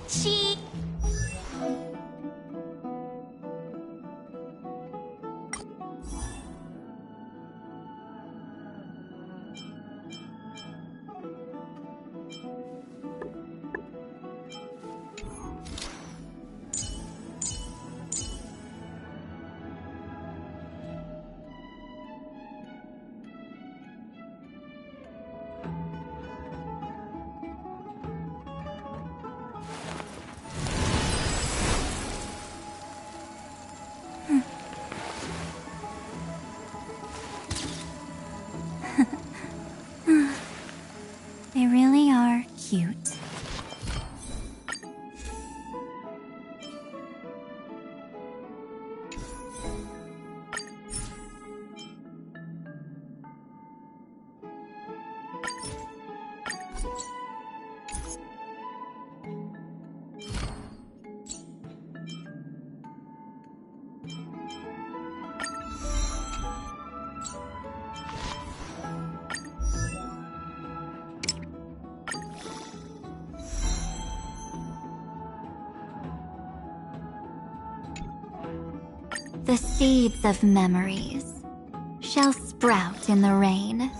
She... They really are cute. The seeds of memories shall sprout in the rain.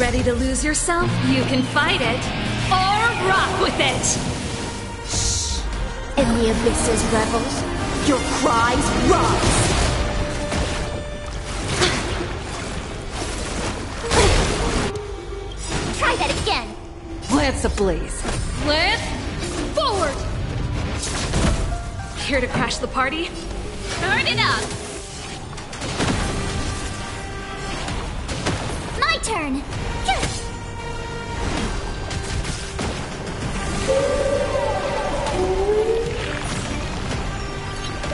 Ready to lose yourself? You can fight it, or rock with it! Shh! In the abysses revels, your cries rise! Try that again! Lance ablaze. Lance, forward! Here to crash the party? Turn it up! My turn!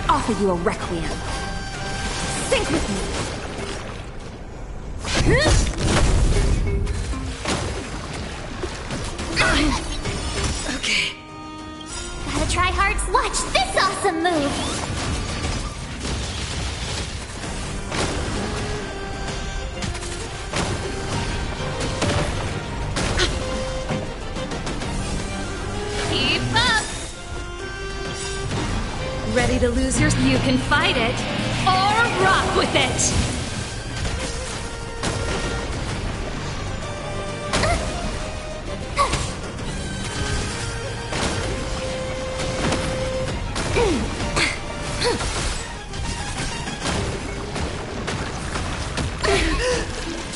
Offer you a requiem. Think with me! Okay. Gotta try hard. Watch this awesome move! Keep up! Ready to lose yours? You can fight it, or rock with it!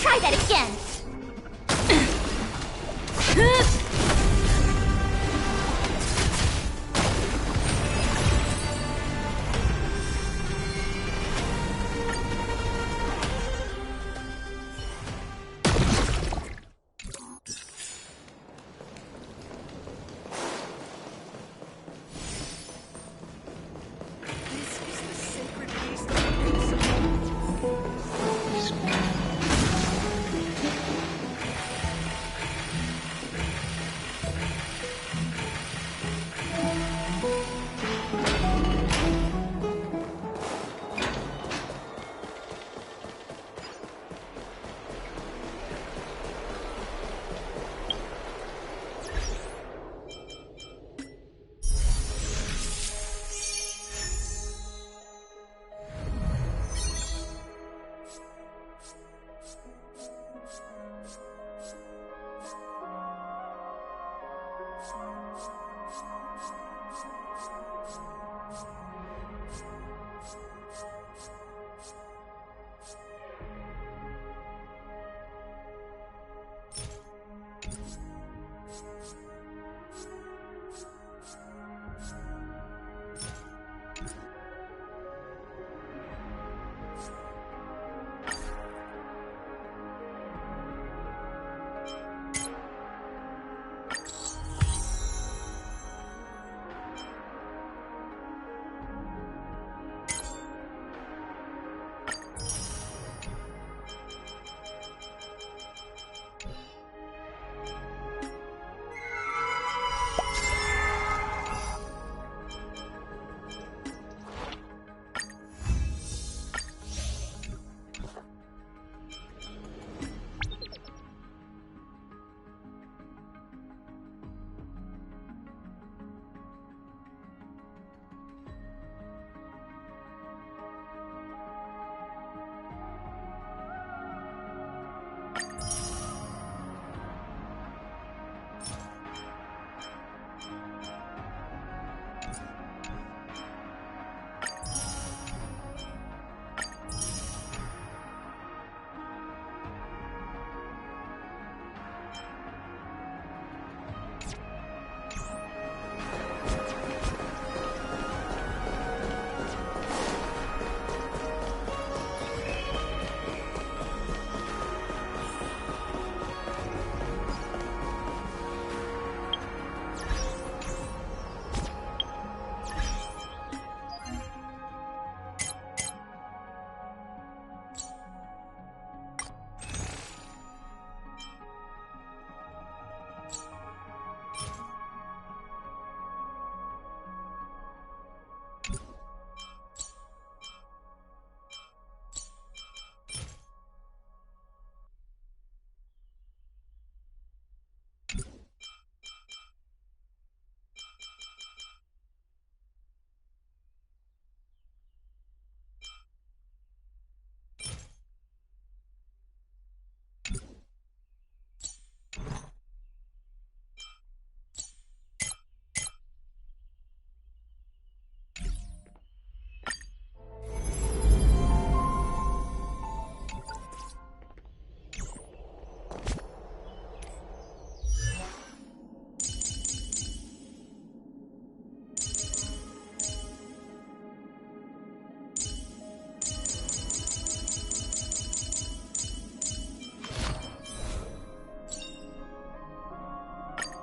Try that again!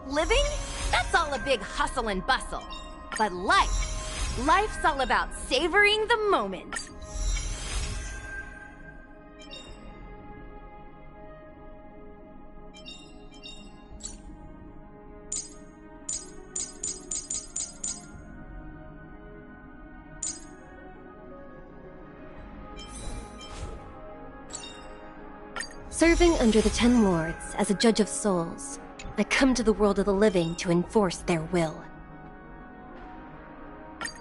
Living? That's all a big hustle and bustle. But life's all about savoring the moment. Serving under the 10 lords as a judge of souls, I come to the world of the living to enforce their will.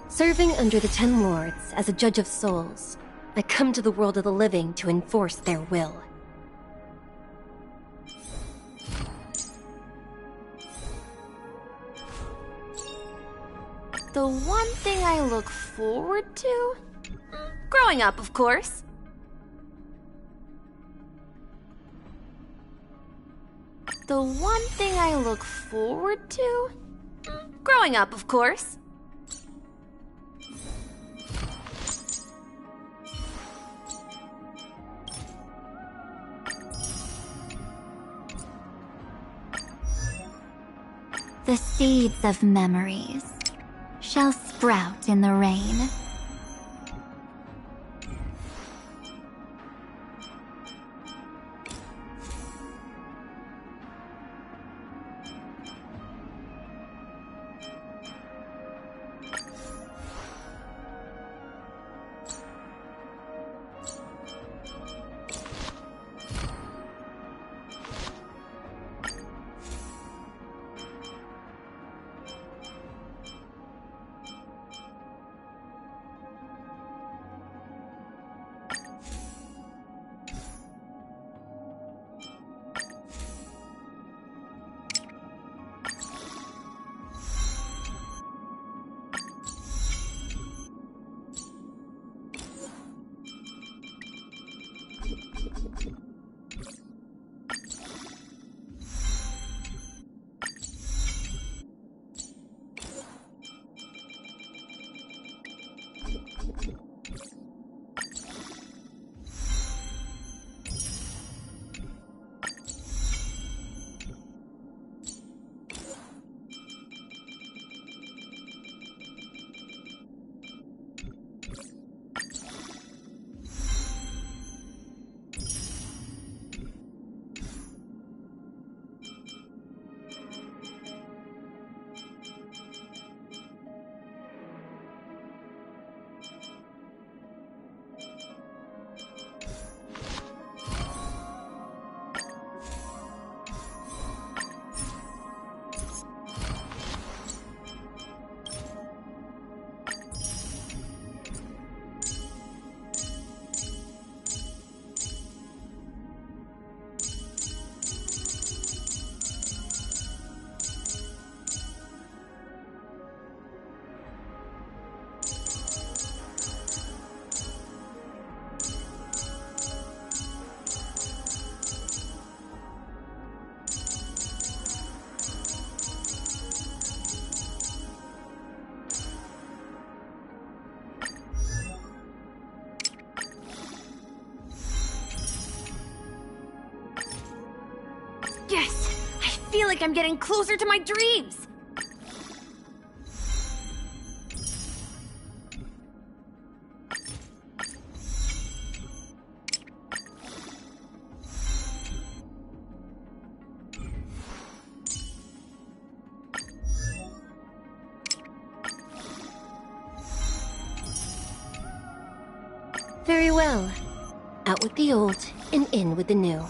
Serving under the 10 lords as a judge of souls, I come to the world of the living to enforce their will. The one thing I look forward to? Growing up, of course. The one thing I look forward to? Growing up, of course. The seeds of memories shall sprout in the rain. Yes! I feel like I'm getting closer to my dreams! Very well. Out with the old and in with the new.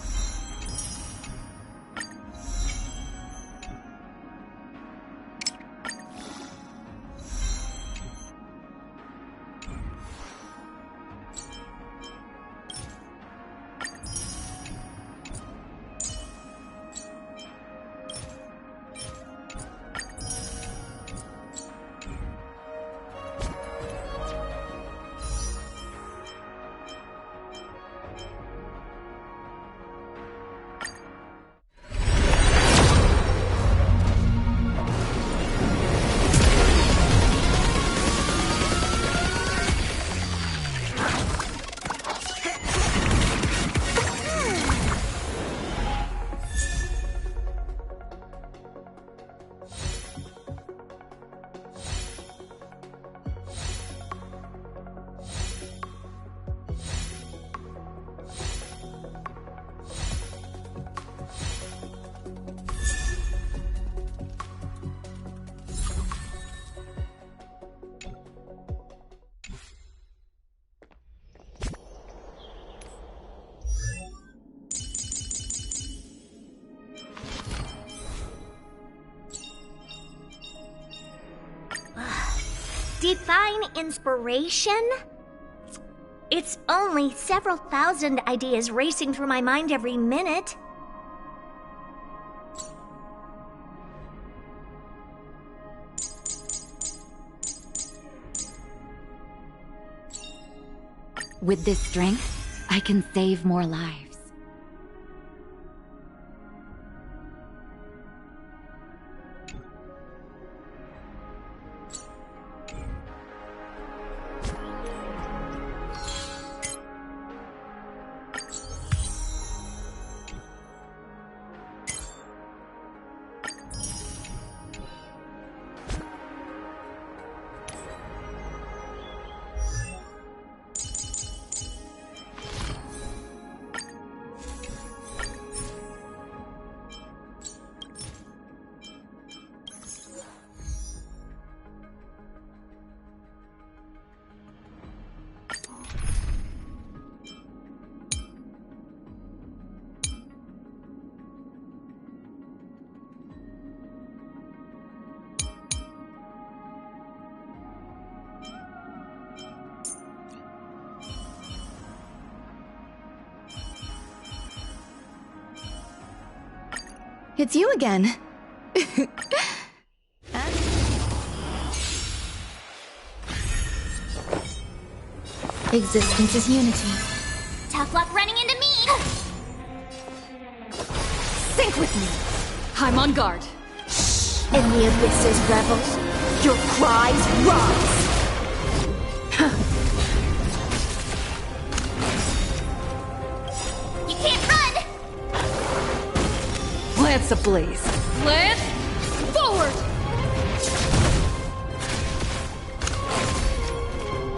Define inspiration? It's only several thousand ideas racing through my mind every minute. With this strength, I can save more lives. It's you again. Existence is unity. Tough luck running into me! Sync with me. I'm on guard. In the abyss's revels, your cries rise! You can't run! Lance ablaze. Lance, forward!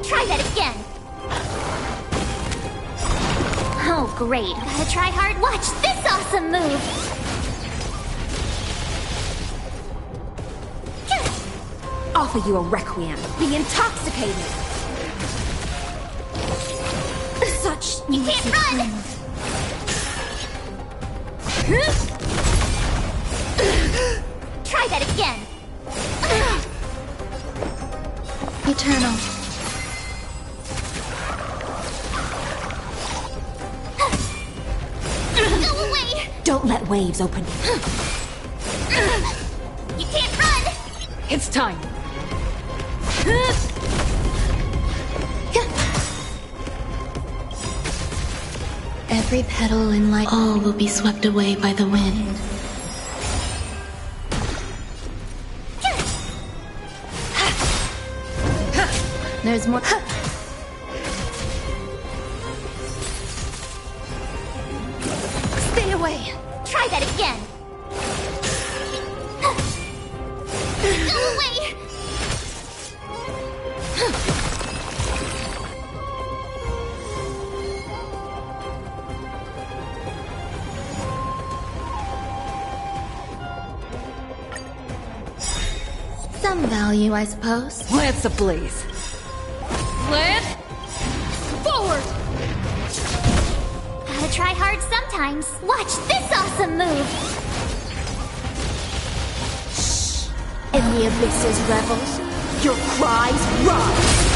Try that again! Oh, great. Gotta try hard. Watch this awesome move! Offer you a requiem. Be intoxicated. Such You can't run! Try that again! Eternal. Go away! Don't let waves open. You can't run! It's time. Every petal in light, all will be swept away by the wind. There's more. Stay away! Try that again! Go away! Some value, I suppose. Lance ablaze. Lance, forward! Gotta try hard sometimes. Watch this awesome move! In the abyss's revels, your cries rise!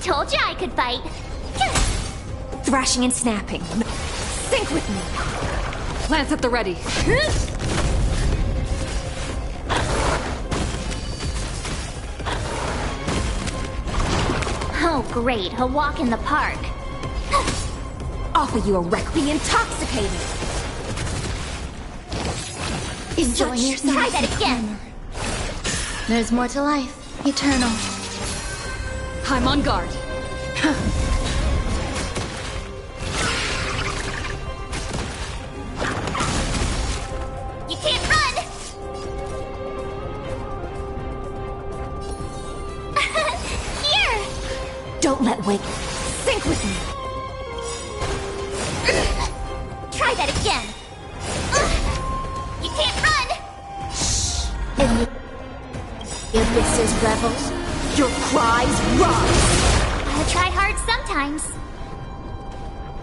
Told you I could fight. Thrashing and snapping. Sync with me. Lance at the ready. Oh, great. A walk in the park. Offer you a requiem. Be intoxicated. Enjoy yourself. Try that again. There's more to life. Eternal. I'm on guard. You can't run! Here! Don't let wait. Sync with me. Try that again. You can't run! In the abyss's revels, your cries rise! Gotta try hard sometimes.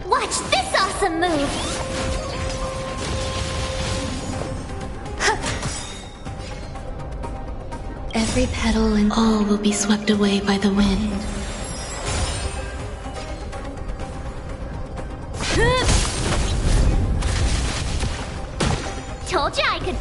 Watch this awesome move! Every petal and all will be swept away by the wind. Told you I could.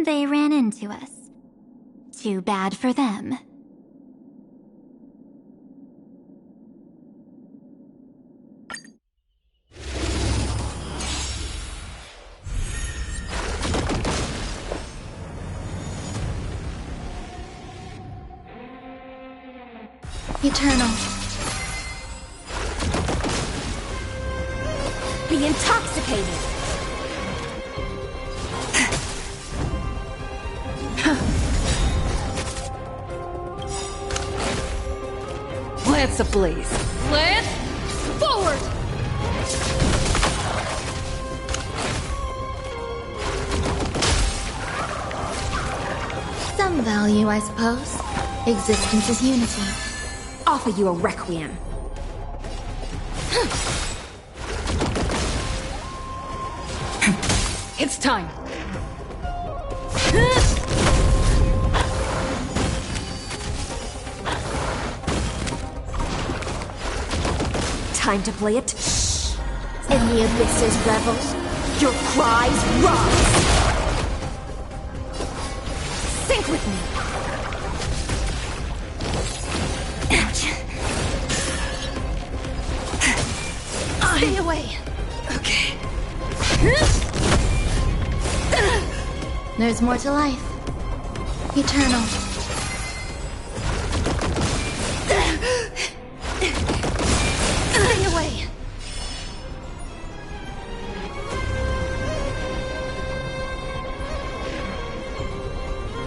They ran into us. Too bad for them. Eternal. Be intoxicated! Lance ablaze. Lance, forward! Some value, I suppose. Existence is unity. Offer you a requiem. It's time. Time to play it. Shh. In the abyss's revel, your cries rise. Sync with me. Stay away. Okay. There's more to life. Eternal. Stay away.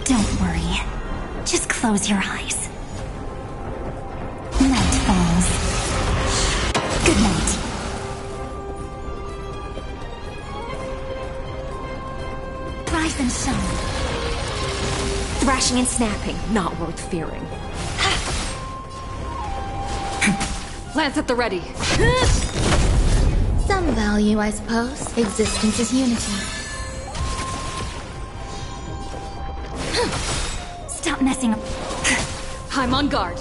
Don't worry. Just close your eyes. Night falls. Good and shine. Thrashing and snapping, not worth fearing. Lance at the ready. Some value, I suppose. Existence is unity. Stop messing up. I'm on guard.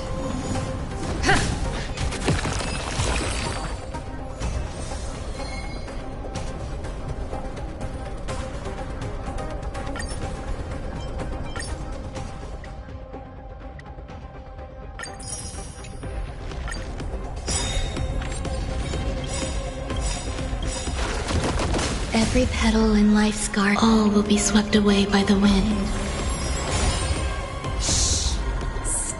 Every petal in life's garden, all will be swept away by the wind.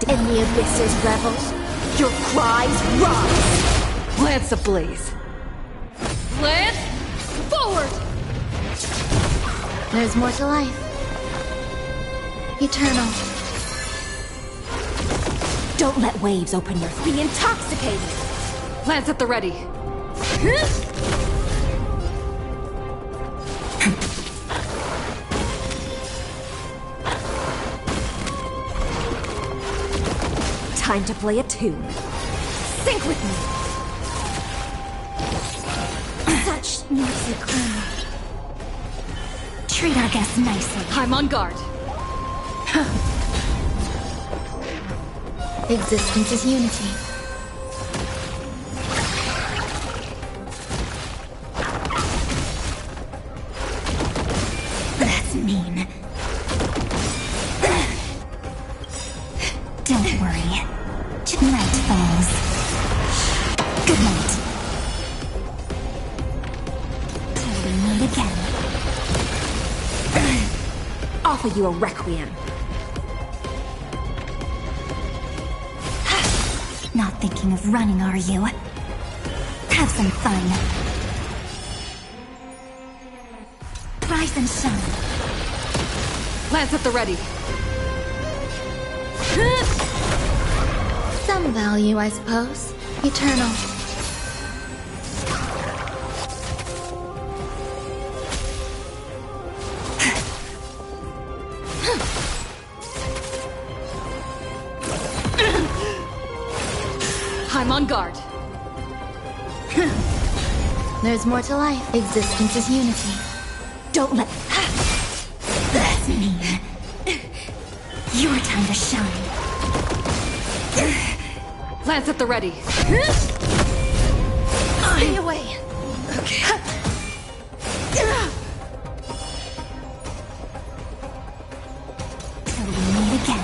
In the abyss's revels, your cries rise! Lance ablaze. Lance, forward! There's more to life. Eternal. Don't let waves open your... Be intoxicated! Lance at the ready. Time to play a tune. Sync with me! Such noisy clown. Treat our guests nicely. I'm on guard. Existence is unity. That's mean. Don't worry. Night falls. Good night. Till we meet again. Offer you a requiem. Not thinking of running, are you? Have some fun. Rise and shine. Lance at the ready. Some value, I suppose. Eternal. I'm on guard. There's more to life. Existence is unity. Don't let... That's mean. Your time to shine. Lance at the ready. Stay away. Okay. Till we meet again.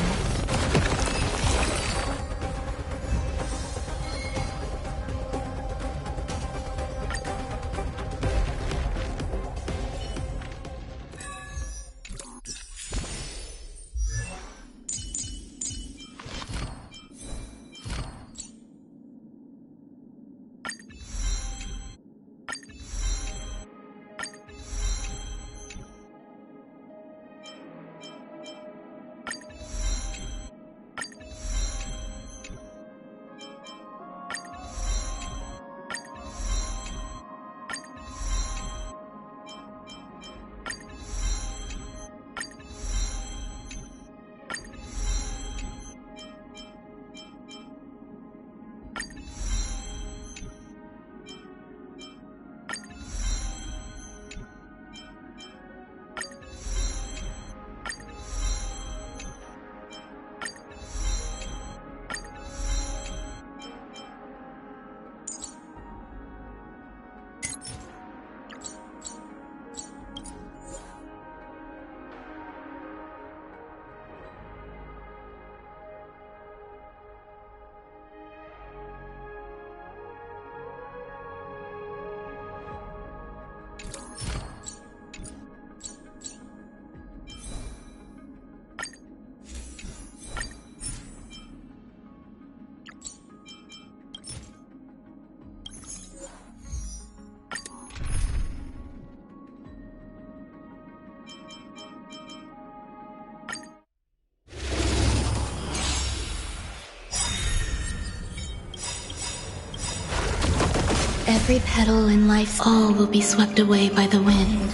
Every petal in life's all will be swept away by the wind.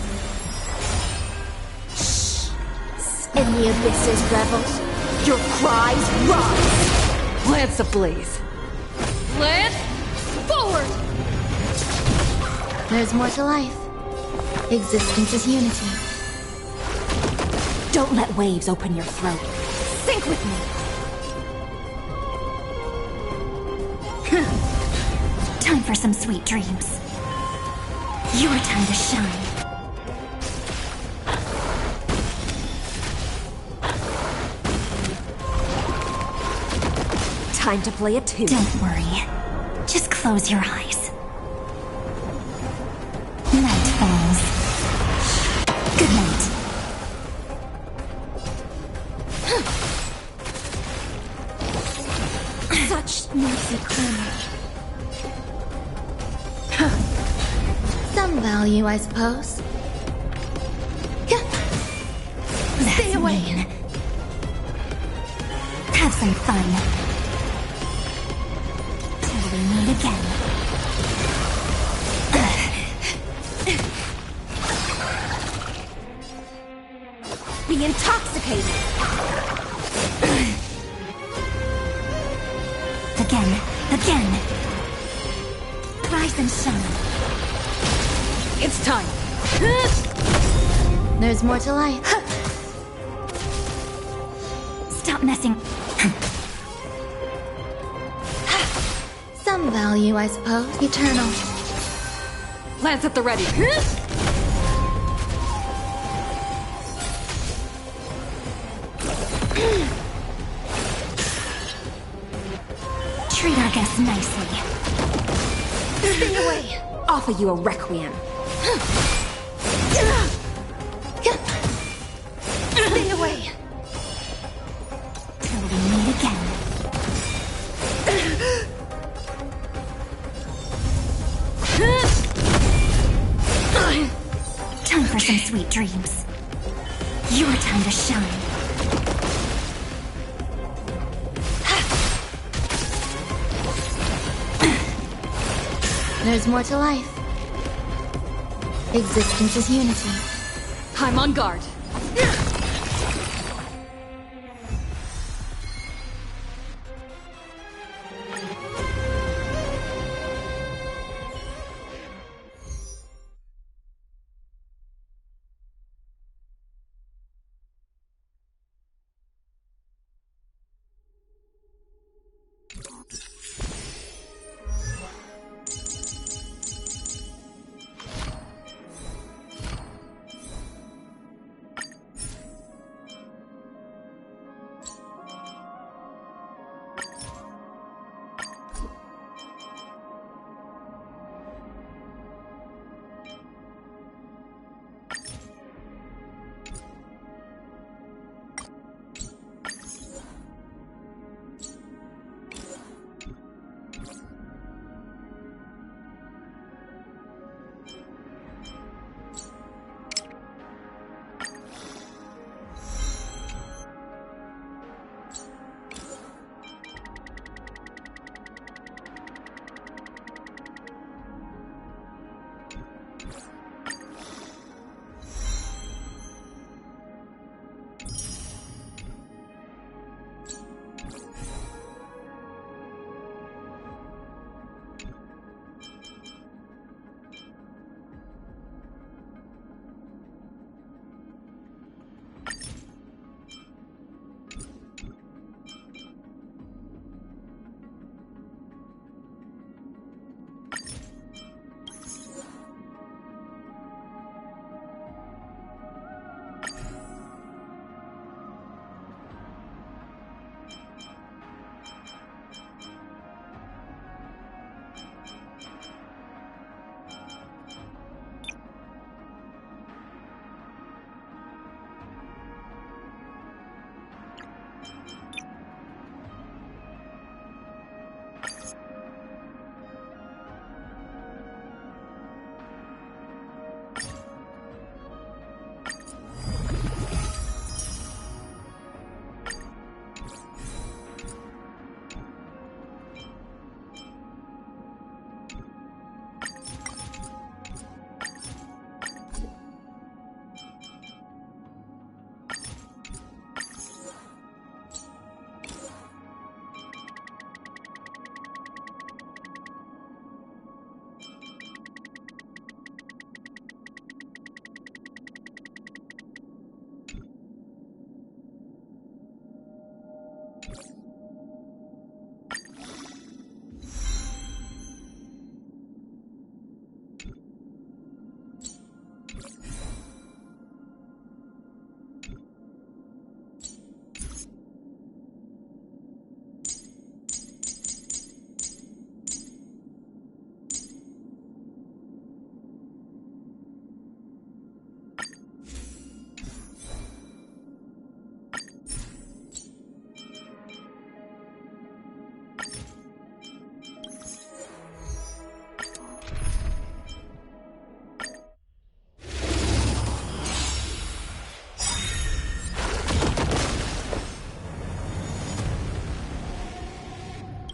Shh. In the abyss's revels, your cries rise! Lance ablaze. Lance, forward! There's more to life. Existence is unity. Don't let waves open your throat. Sink with me! Time for some sweet dreams. Your time to shine. Time to play a tune. Don't worry. Just close your eyes. Night falls. Good night. Such noisy clamor. Some value, I suppose. Stay away. Have some fun. Till we meet again. Be intoxicated! Again. Rise and shine. It's time. There's more to life. Stop messing. Some value, I suppose. Eternal. Lance at the ready. Treat our guests nicely. Stay away! Offer you a requiem. Stay away! Till we meet again. Time for some sweet dreams. Your time to shine. There's more to life. Existence is unity. I'm on guard.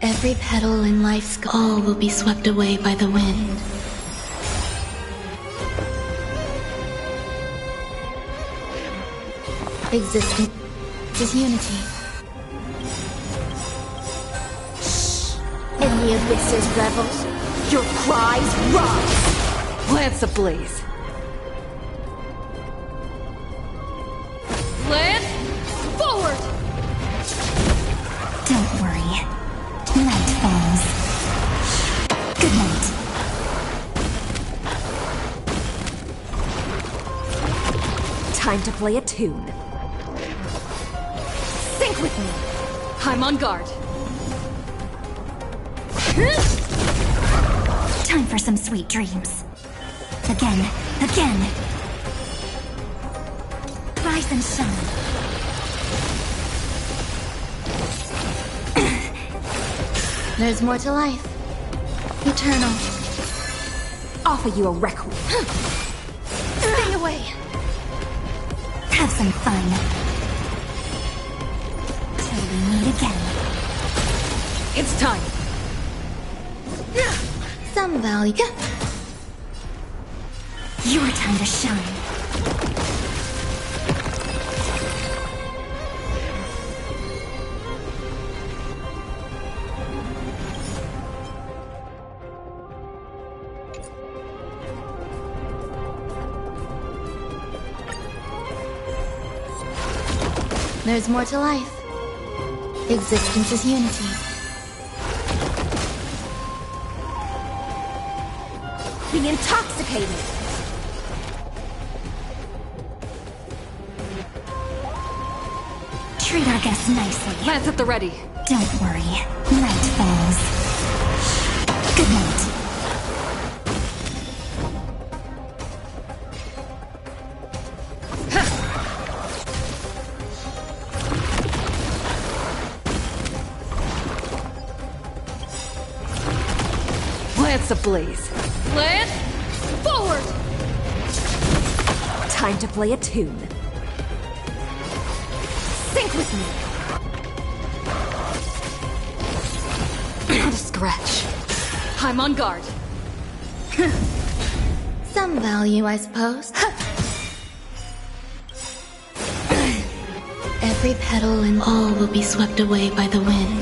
Every petal in life's all will be swept away by the wind. Existence is unity. In the abyss's revels, your cries rise! Lance ablaze. Lance, forward! Don't worry. Night falls. Good night. Time to play a tune. Sync with me! I'm on guard. Time for some sweet dreams. Again. Rise and shine. There's more to life. Eternal. Offer you a requiem. Stay away! Have some fun. Till we meet again. It's time. Some value. Your time to shine. There's more to life. Existence is unity. Be intoxicated! Treat our guests nicely. Lance at the ready. Don't worry. Night falls. Good night. Lance ablaze. Lance, forward! Time to play a tune. Sync with me! Not a scratch. I'm on guard. Some value, I suppose. Every petal and all will be swept away by the wind.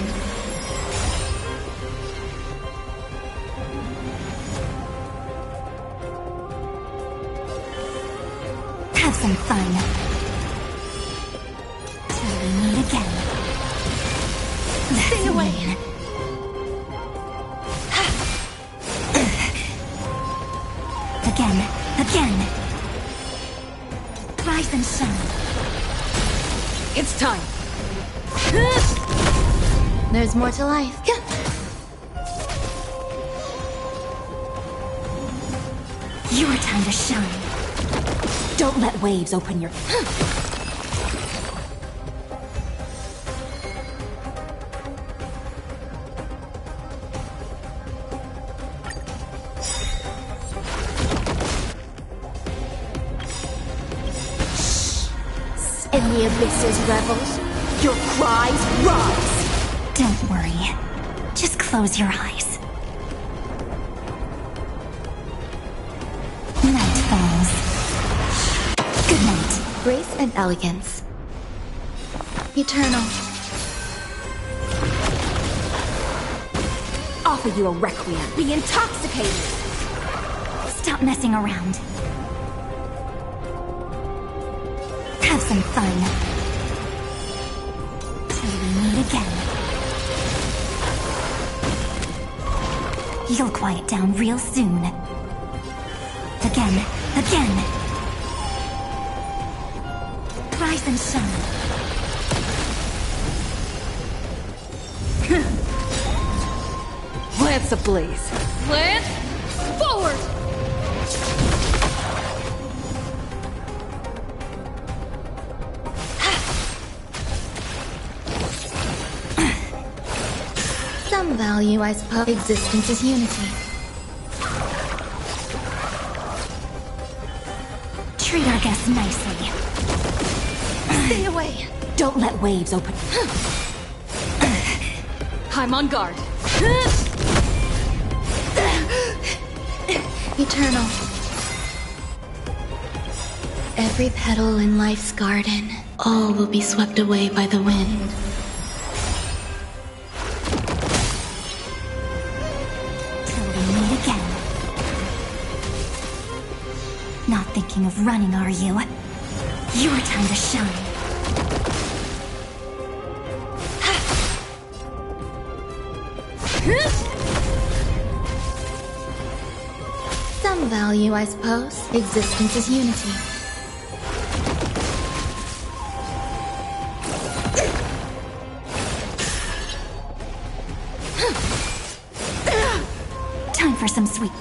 Have some fun. Till we meet again. Stay away. Again. Rise and shine. It's time. There's more to life. Your time to shine. Don't let waves open your... In the abyss's revels, your cries rise! Don't worry. Just close your eyes. Night falls. Good night. Grace and elegance. Eternal. Offer you a requiem. Be intoxicated! Stop messing around. Have some fun. Till we meet again. You'll quiet down real soon. Again. Rise and shine. Lance ablaze. Lance, forward! Some value, I suppose. Existence is unity. Treat our guests nicely. Stay away! Don't let waves open... I'm on guard. Eternal. Every petal in life's garden, all will be swept away by the wind. Till we meet again. Not thinking of running, are you? Your time to shine. Some value, I suppose. Existence is unity. Time for some sweet.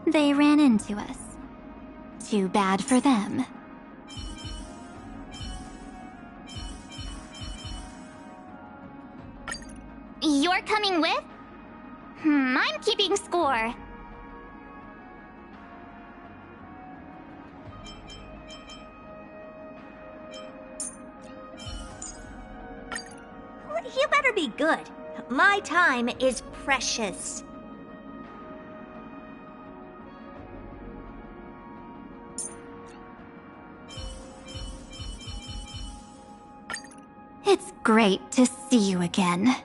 They ran into us. Too bad for them. You're coming with? I'm keeping score. You better be good. My time is precious. It's great to see you again.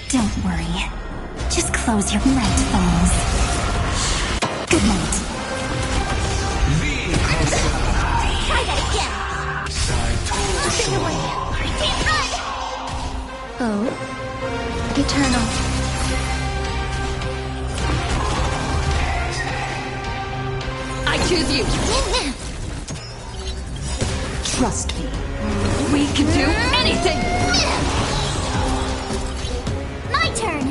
Don't worry. Just close your night phones. Good night. Try that again. Stay away. I can't run. Oh. Eternal. I choose you. Trust me. We can do anything. My turn.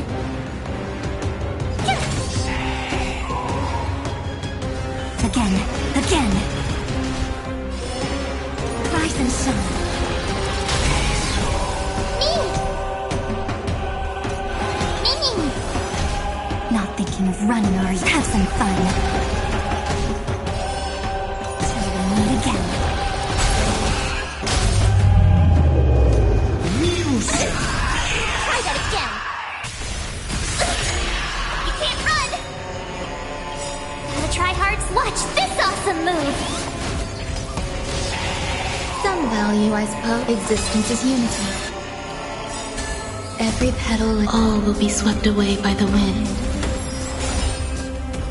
Again. Rise and shine. Not thinking of running, are you? Have some fun. Till we meet again. Try that again. You can't run. Gotta try hard. Watch this awesome move. Some value, I suppose. Existence is unity. Every petal, all will be swept away by the wind.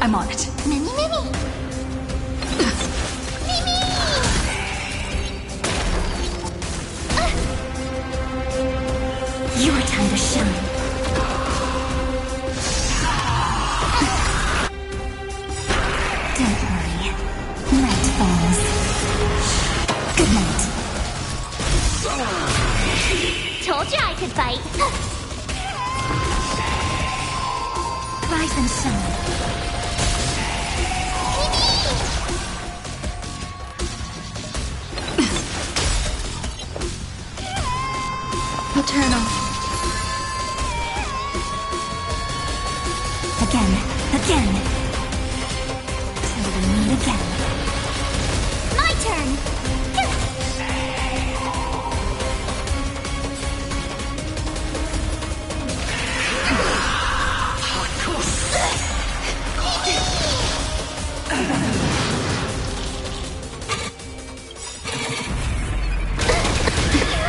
I'm on it. Mimi, Mimi! Your time to shine. Don't worry. Night falls. Good night. Told you I could fight. Rise and shine. Eternal. Again. Till we meet again. My turn.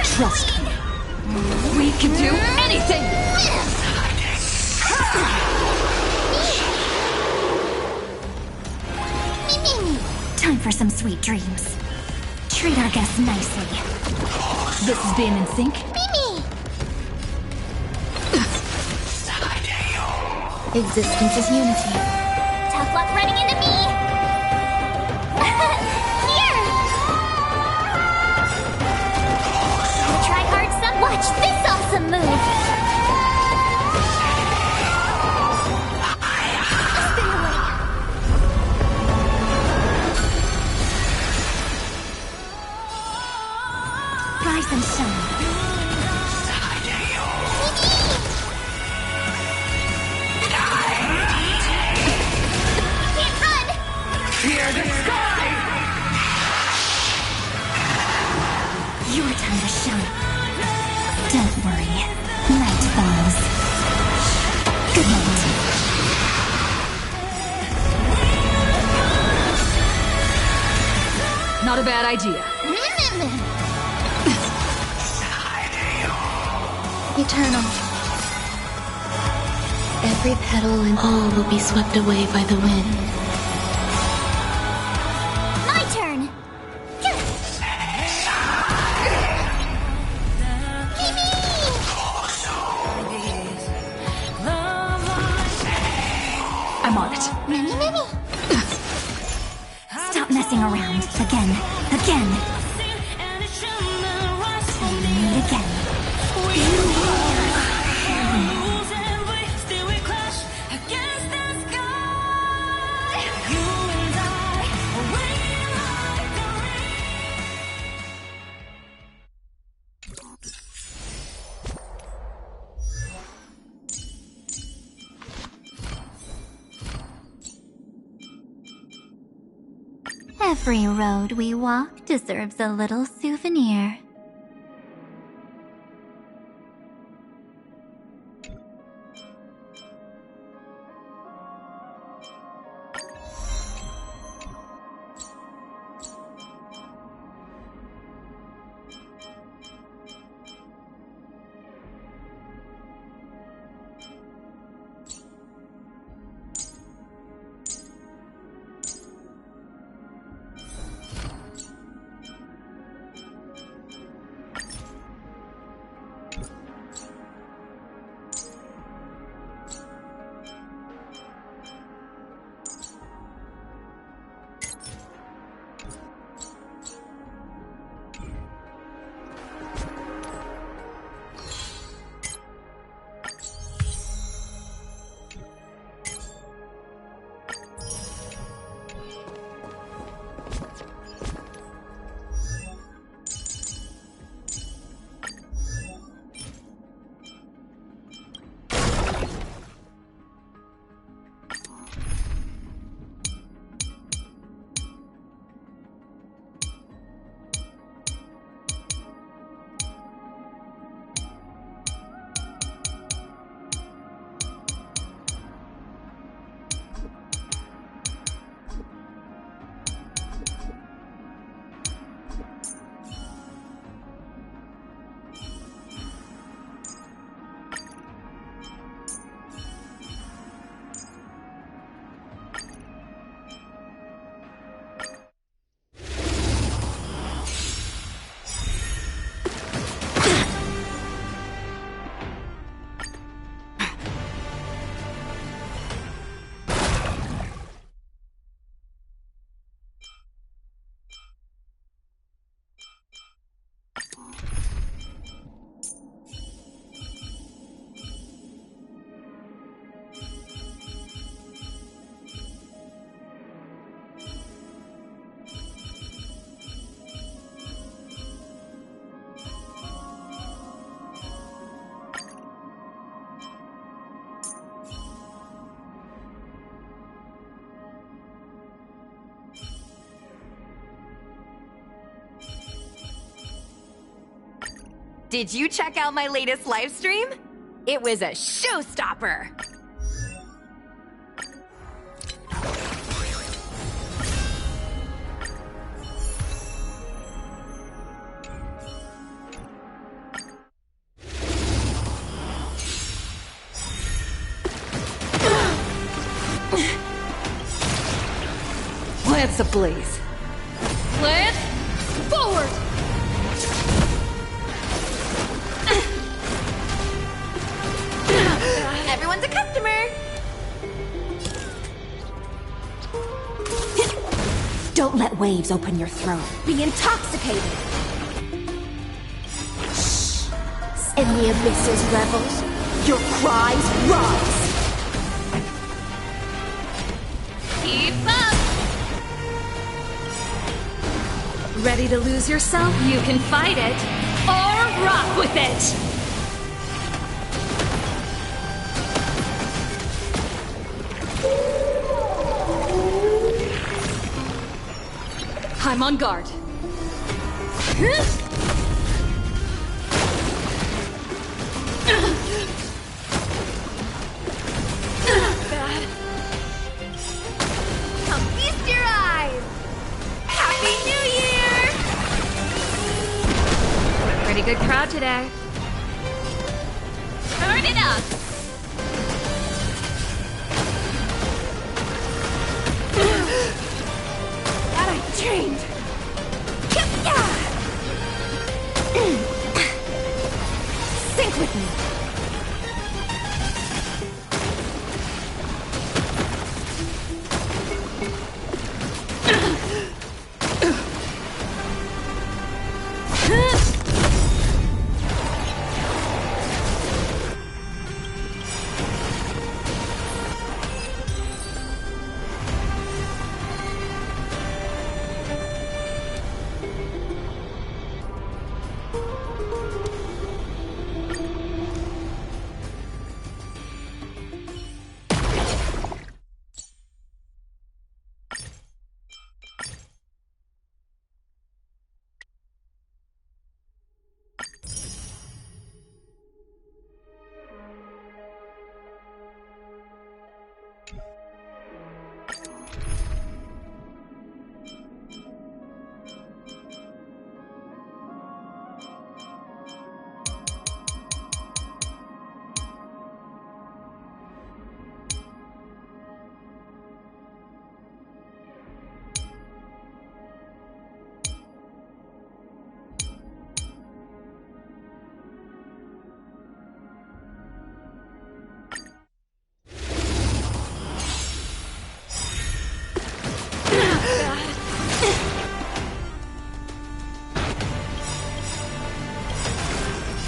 Trust me. We can do anything! Time for some sweet dreams. Treat our guests nicely. This is being in sync? Existence is unity. Tough luck running into me. Here. Try hard some. Watch this awesome move. Spin away. Rise and shine. Can't run. Your time to shine. Don't worry. Night falls. Good night. Not a bad idea. Eternal. Every petal and all will be swept away by the wind. My turn. I'm on it. Mimi. Stop messing around. Again. Till we meet again. Every road we walk deserves a little souvenir. Did you check out my latest live stream? It was a showstopper! Lance ablaze. Lance, forward! Everyone's a customer! Don't let waves open your throat. Be intoxicated! In the abyss's revels, your cries rise! Keep up! Ready to lose yourself? You can fight it, or rock with it! I'm on guard. Come feast your eyes! Happy New Year! Pretty good crowd today. Turn it up! That I trained! Sync with me!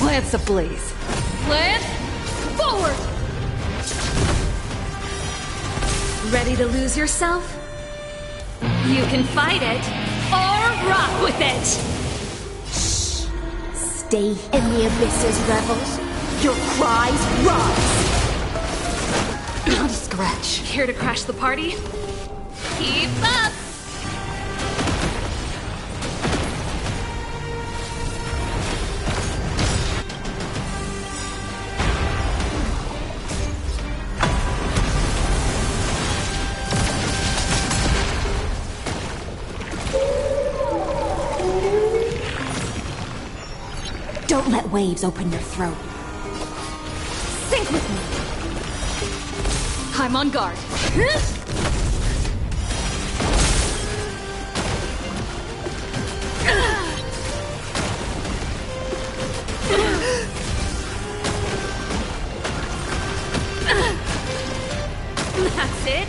Lance ablaze. Lance, forward! Ready to lose yourself? You can fight it, or rock with it! Stay in the abyss's revels, your cries rise! Not a scratch. Here to crash the party? Keep up! Don't let waves open your throat. Sync with me! I'm on guard. That's it.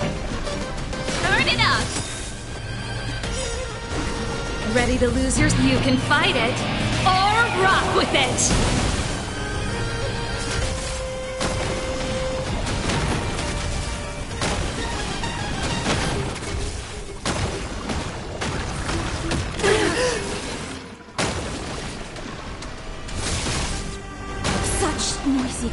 Turn it up. Ready to lose yours? You can fight it, or rock with it. Such noisy...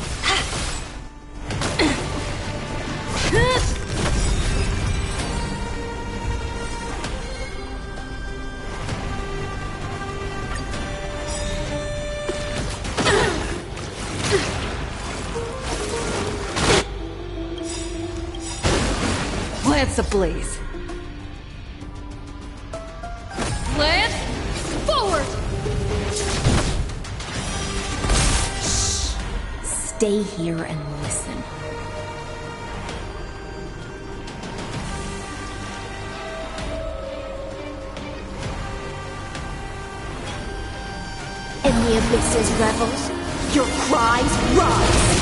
It's a blaze. Lance, forward! Stay here and listen. In the abyss's revels, your cries rise!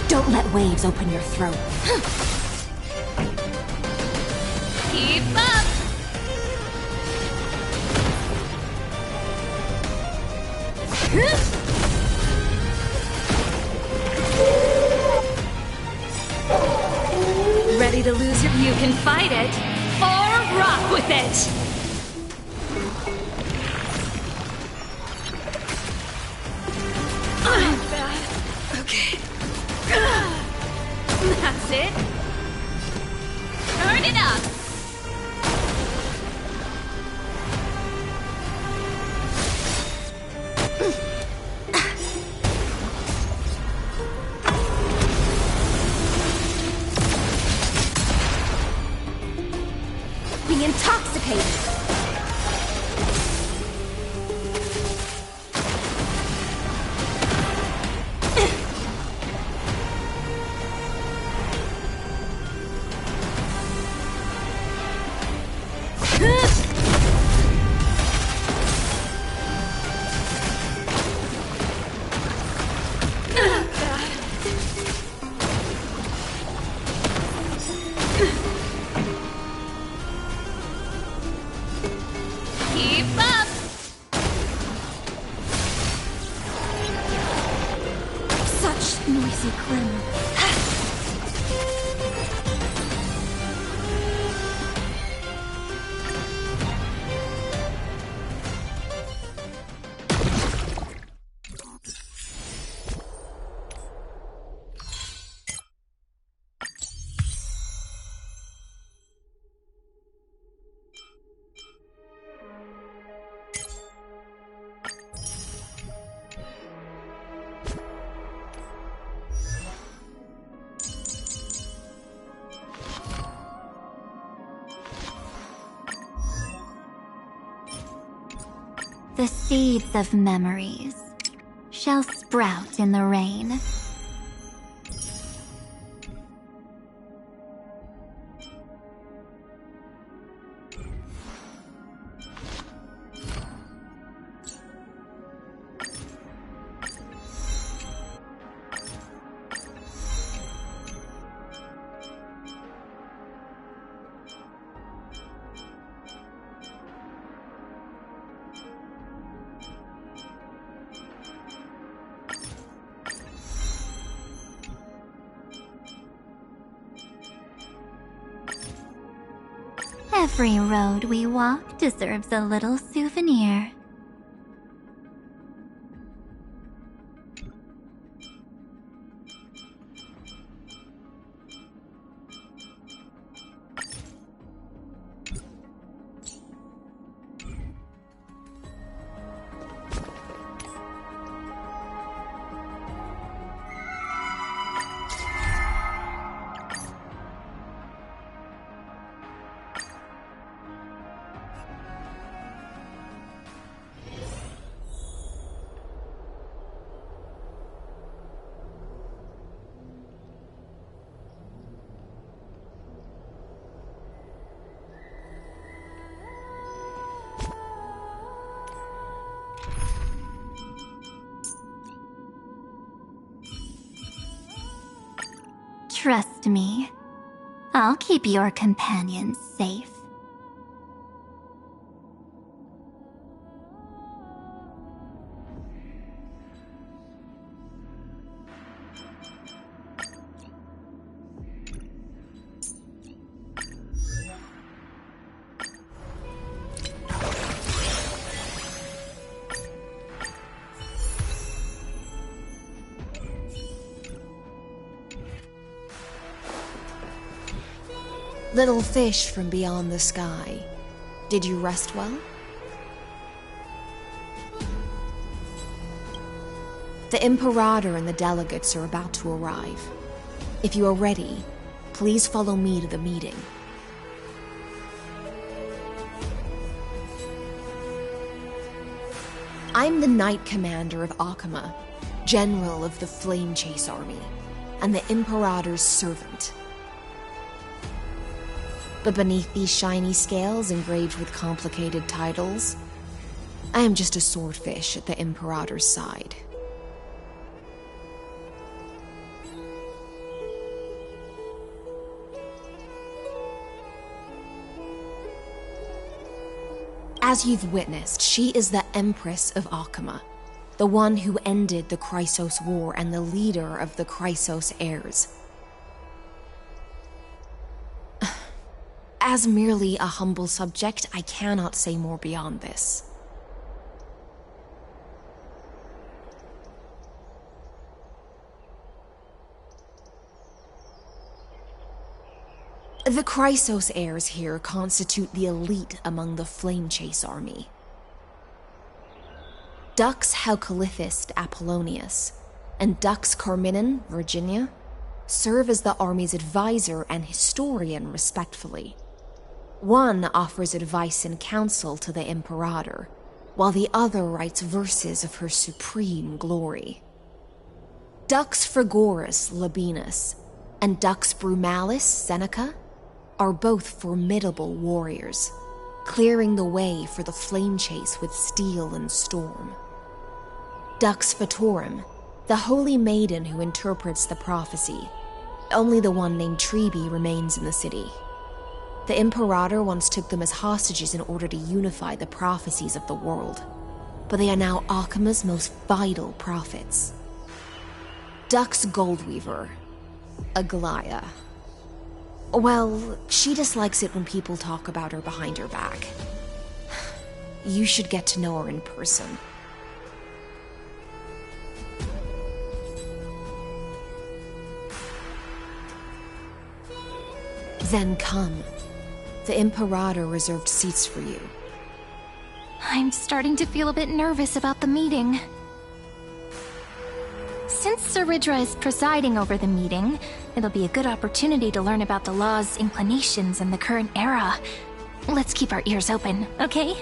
Don't let waves open your throat. Keep up! Ready to lose your... You can fight it, or rock with it! I'm bad. Okay. That's it. Turn it up! Be intoxicated! Keep up! Such noisy clamor. The seeds of memories shall sprout in the rain. Every road we walk deserves a little souvenir. Trust me, I'll keep your companions safe. Little fish from beyond the sky, did you rest well? The Imperator and the delegates are about to arrive. If you are ready, please follow me to the meeting. I'm the Knight Commander of Akama, General of the Flame Chase Army, and the Imperator's servant. But beneath these shiny scales engraved with complicated titles, I am just a swordfish at the Imperator's side. As you've witnessed, she is the Empress of Akama, the one who ended the Chrysos War and the leader of the Chrysos heirs. As merely a humble subject, I cannot say more beyond this. The Chrysos heirs here constitute the elite among the Flame Chase army. Dux Halcalithist Apollonius and Dux Carminin, Virginia, serve as the army's advisor and historian respectively. One offers advice and counsel to the Imperator, while the other writes verses of her supreme glory. Dux Frigoris Labienus and Dux Brumalis Seneca are both formidable warriors, clearing the way for the flame chase with steel and storm. Dux Fatorum, the holy maiden who interprets the prophecy. Only the one named Trebi remains in the city. The Imperator once took them as hostages in order to unify the prophecies of the world, but they are now Akama's most vital prophets. Dux Goldweaver, Aglaya. Well, she dislikes it when people talk about her behind her back. You should get to know her in person. Then come. The Imperator reserved seats for you. I'm starting to feel a bit nervous about the meeting. Since Saridra is presiding over the meeting, it'll be a good opportunity to learn about the law's inclinations in the current era. Let's keep our ears open, okay?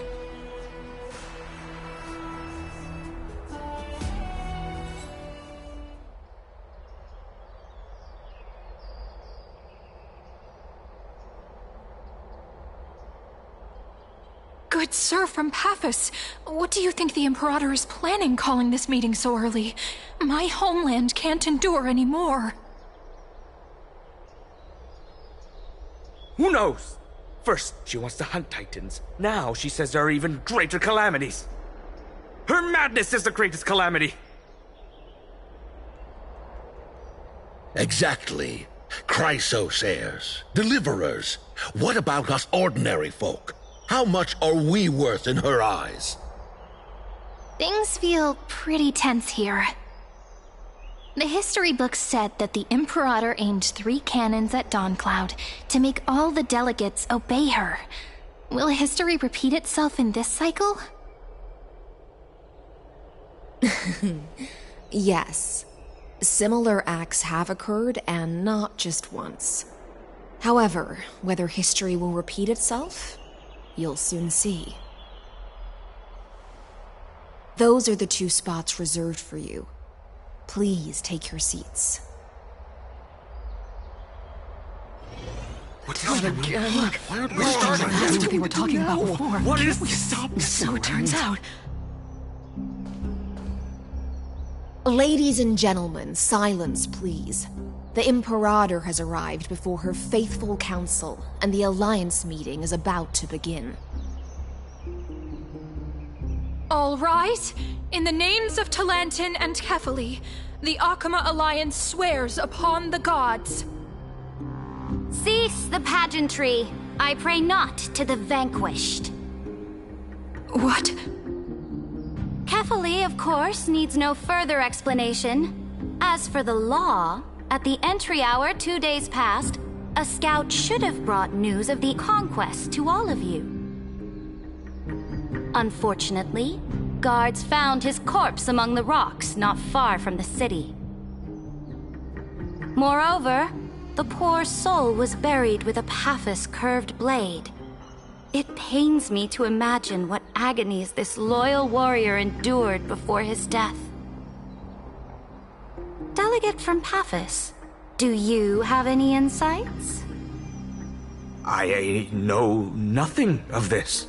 Good sir from Paphos, what do you think the Imperator is planning calling this meeting so early? My homeland can't endure anymore. Who knows? First, she wants to hunt Titans. Now she says there are even greater calamities. Her madness is the greatest calamity. Exactly. Chrysos heirs, deliverers. What about us ordinary folk? How much are we worth in her eyes? Things feel pretty tense here. The history books said that the Imperator aimed 3 cannons at Dawncloud to make all the delegates obey her. Will history repeat itself in this cycle? Yes. Similar acts have occurred, and not just once. However, whether history will repeat itself, you'll soon see. Those are the 2 spots reserved for you. Please take your seats. What's going on again? Look, that's what they were talking about before. What is we stop? So it turns out. Ladies and gentlemen, silence please. The Imperator has arrived before her faithful council, and the Alliance meeting is about to begin. All rise. In the names of Talantin and Kefali, the Akama Alliance swears upon the gods. Cease the pageantry. I pray not to the vanquished. What? Kefali, of course, needs no further explanation. As for the law, at the entry hour 2 days past, a scout should have brought news of the conquest to all of you. Unfortunately, guards found his corpse among the rocks not far from the city. Moreover, the poor soul was buried with a Paphos curved blade. It pains me to imagine what agonies this loyal warrior endured before his death. Delegate from Paphos, do you have any insights? I know nothing of this.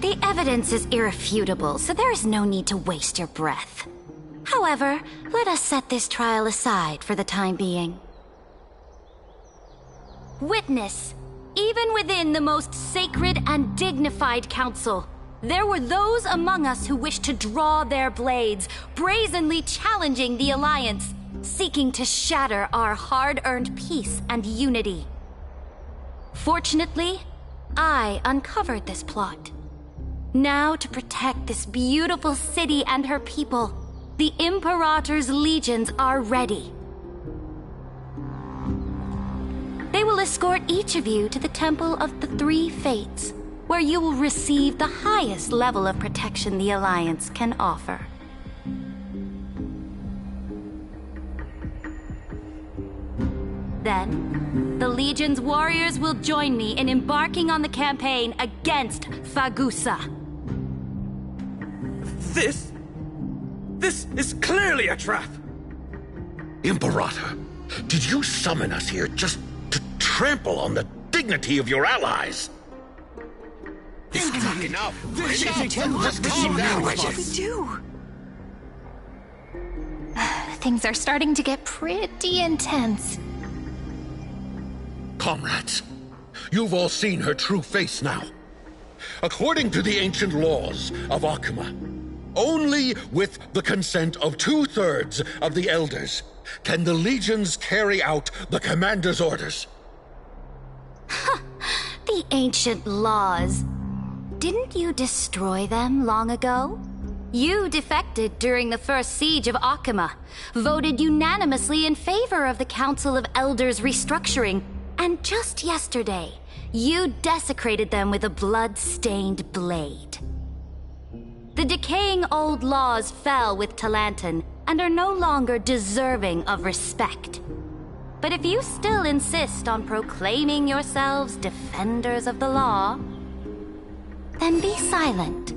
The evidence is irrefutable, so there is no need to waste your breath. However, let us set this trial aside for the time being. Witness, even within the most sacred and dignified council, there were those among us who wished to draw their blades, brazenly challenging the Alliance, seeking to shatter our hard-earned peace and unity. Fortunately, I uncovered this plot. Now, to protect this beautiful city and her people, the Imperator's legions are ready. They will escort each of you to the Temple of the Three Fates, where you will receive the highest level of protection the Alliance can offer. Then, the Legion's warriors will join me in embarking on the campaign against Fagusa. This is clearly a trap! Imperator, did you summon us here just to trample on the dignity of your allies? This is not enough. Just calm down. What should we do? Things are starting to get pretty intense. Comrades, you've all seen her true face now. According to the ancient laws of Akuma, only with the consent of 2/3 of the elders can the legions carry out the commander's orders. The ancient laws. Didn't you destroy them long ago? You defected during the first siege of Akuma, voted unanimously in favor of the Council of Elders restructuring, and just yesterday, you desecrated them with a blood-stained blade. The decaying old laws fell with Talanton and are no longer deserving of respect. But if you still insist on proclaiming yourselves defenders of the law, then be silent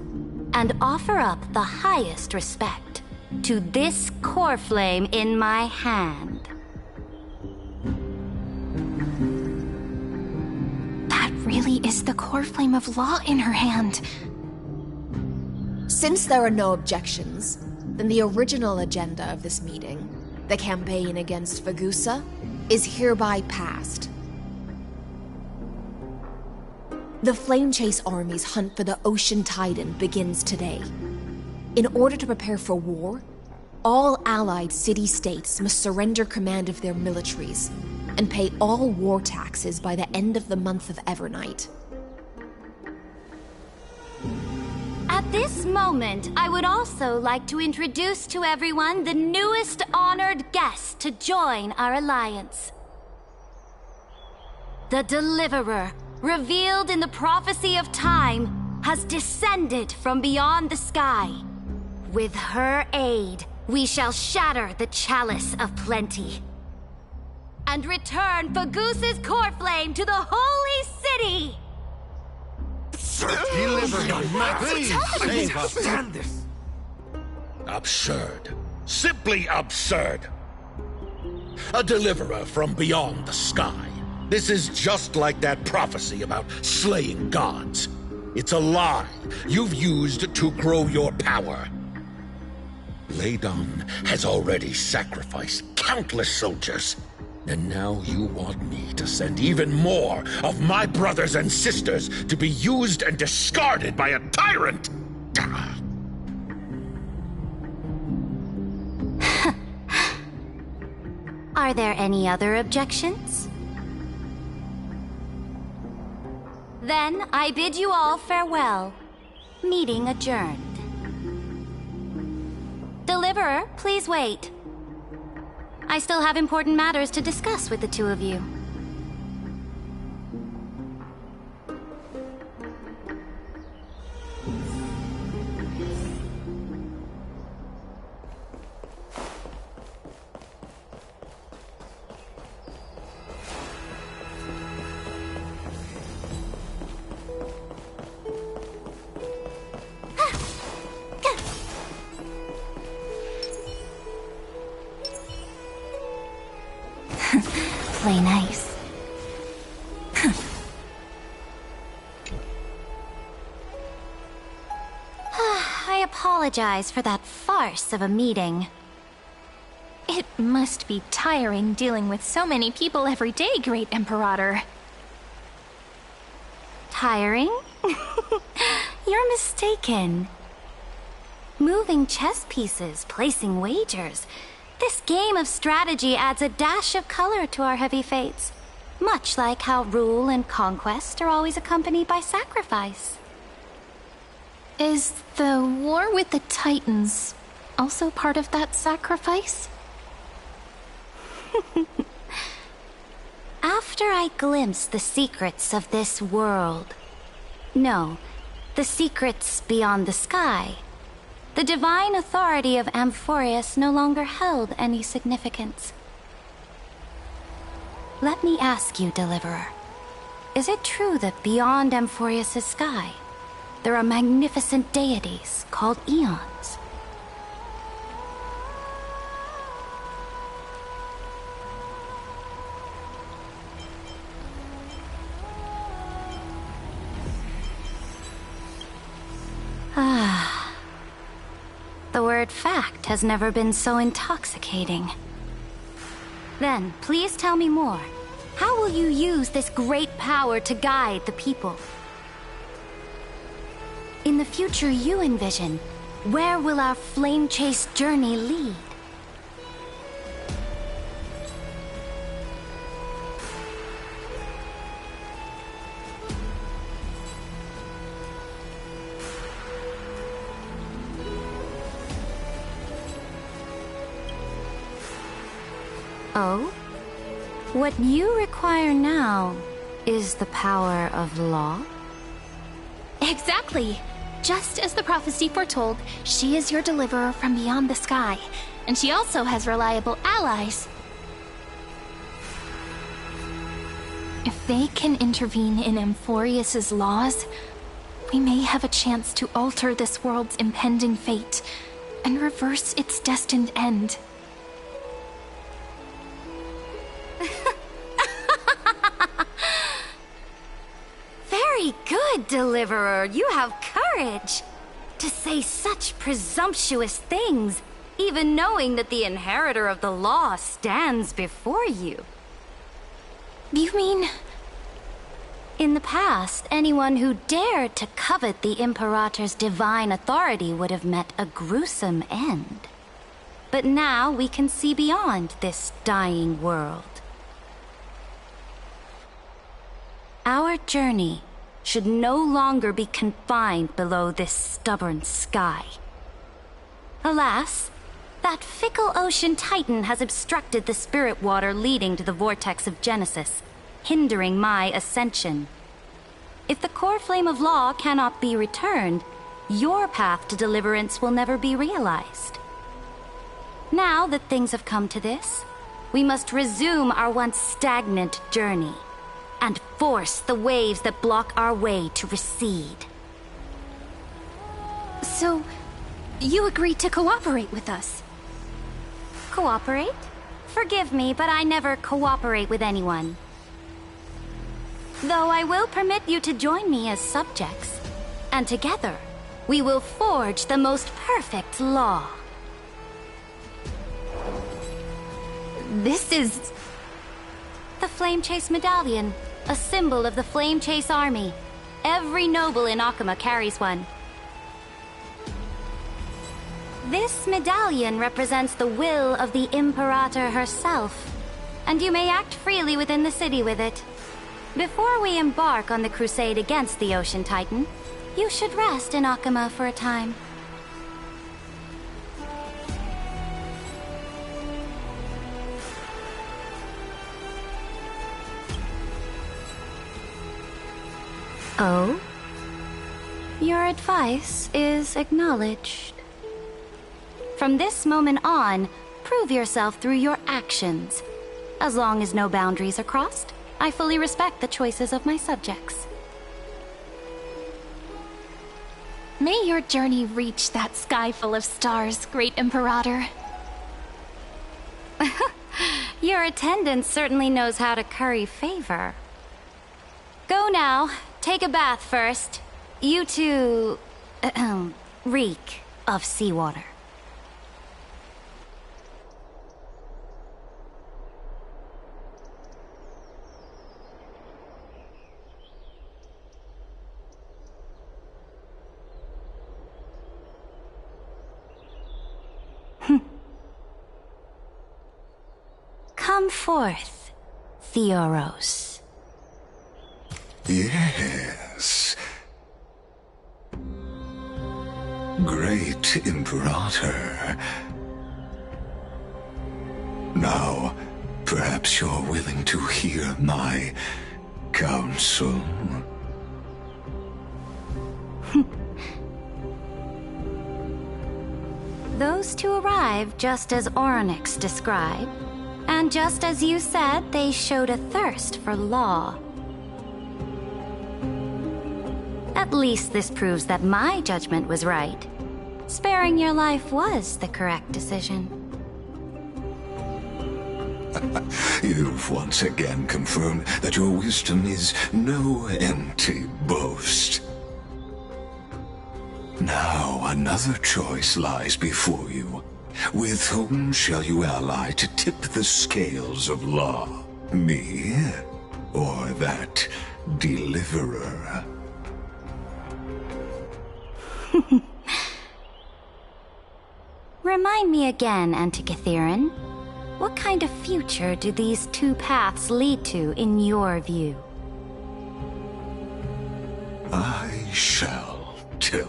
and offer up the highest respect to this core flame in my hand. That really is the core flame of law in her hand. Since there are no objections, then the original agenda of this meeting, the campaign against Fagusa, is hereby passed. The Flame Chase Army's hunt for the Ocean Titan begins today. In order to prepare for war, all allied city-states must surrender command of their militaries and pay all war taxes by the end of the month of Evernight. At this moment, I would also like to introduce to everyone the newest honored guest to join our alliance. The Deliverer, revealed in the prophecy of time, has descended from beyond the sky. With her aid, we shall shatter the chalice of plenty and return Fagusa's core flame to the holy city! Deliver him. Please save us. Stand this! Absurd. Simply absurd. A deliverer from beyond the sky. This is just like that prophecy about slaying gods. It's a lie you've used to grow your power. Ladon has already sacrificed countless soldiers. And now you want me to send even more of my brothers and sisters to be used and discarded by a tyrant? Are there any other objections? Then I bid you all farewell. Meeting adjourned. Deliverer, please wait. I still have important matters to discuss with the two of you. Play nice. I apologize for that farce of a meeting. It must be tiring dealing with so many people every day, Great Imperator. Tiring? You're mistaken. Moving chess pieces, placing wagers. This game of strategy adds a dash of color to our heavy fates, much like how rule and conquest are always accompanied by sacrifice. Is the war with the Titans also part of that sacrifice? After I glimpse the secrets of this world, no, the secrets beyond the sky, the divine authority of Amphorius no longer held any significance. Let me ask you, Deliverer, is it true that beyond Amphorius' sky, there are magnificent deities called eons? The word fact has never been so intoxicating. Then, please tell me more. How will you use this great power to guide the people? In the future you envision, where will our flame chase journey lead? Oh? What you require now is the power of law? Exactly! Just as the prophecy foretold, she is your deliverer from beyond the sky, and she also has reliable allies. If they can intervene in Amphorius' laws, we may have a chance to alter this world's impending fate and reverse its destined end. Very good, Deliverer. You have courage to say such presumptuous things, even knowing that the inheritor of the law stands before you. You mean... In the past, anyone who dared to covet the Imperator's divine authority would have met a gruesome end. But now we can see beyond this dying world. Our journey should no longer be confined below this stubborn sky. Alas, that fickle ocean titan has obstructed the spirit water leading to the vortex of Genesis, hindering my ascension. If the core flame of law cannot be returned, your path to deliverance will never be realized. Now that things have come to this, we must resume our once stagnant journey and force the waves that block our way to recede. So, you agreed to cooperate with us? Cooperate? Forgive me, but I never cooperate with anyone. Though I will permit you to join me as subjects, and together, we will forge the most perfect law. This is... The Flame Chase Medallion, a symbol of the Flame Chase Army. Every noble in Akuma carries one. This medallion represents the will of the Imperator herself, and you may act freely within the city with it. Before we embark on the crusade against the Ocean Titan, you should rest in Akuma for a time. Oh? Your advice is acknowledged. From this moment on, prove yourself through your actions. As long as no boundaries are crossed, I fully respect the choices of my subjects. May your journey reach that sky full of stars, Great Imperator. Your attendant certainly knows how to curry favor. Go now. Take a bath first. You two... reek of seawater. Come forth, Theoros. Yes. Great Imperator. Now, perhaps you're willing to hear my counsel. Those two arrived just as Orynyx described, and just as you said, they showed a thirst for law. At least this proves that my judgment was right. Sparing your life was the correct decision. You've once again confirmed that your wisdom is no empty boast. Now another choice lies before you. With whom shall you ally to tip the scales of law? Me, or that deliverer? Remind me again, Antikytheron. What kind of future do these two paths lead to in your view? I shall tell you.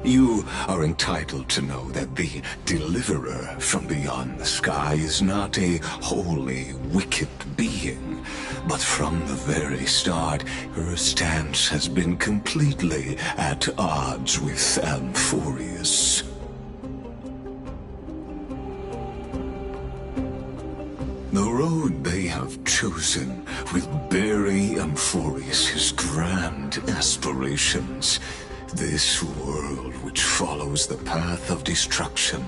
You are entitled to know that the deliverer from beyond the sky is not a wholly wicked being, but from the very start, her stance has been completely at odds with Amphorius. The road they have chosen will bury Amphorius' grand aspirations. This world which follows the path of destruction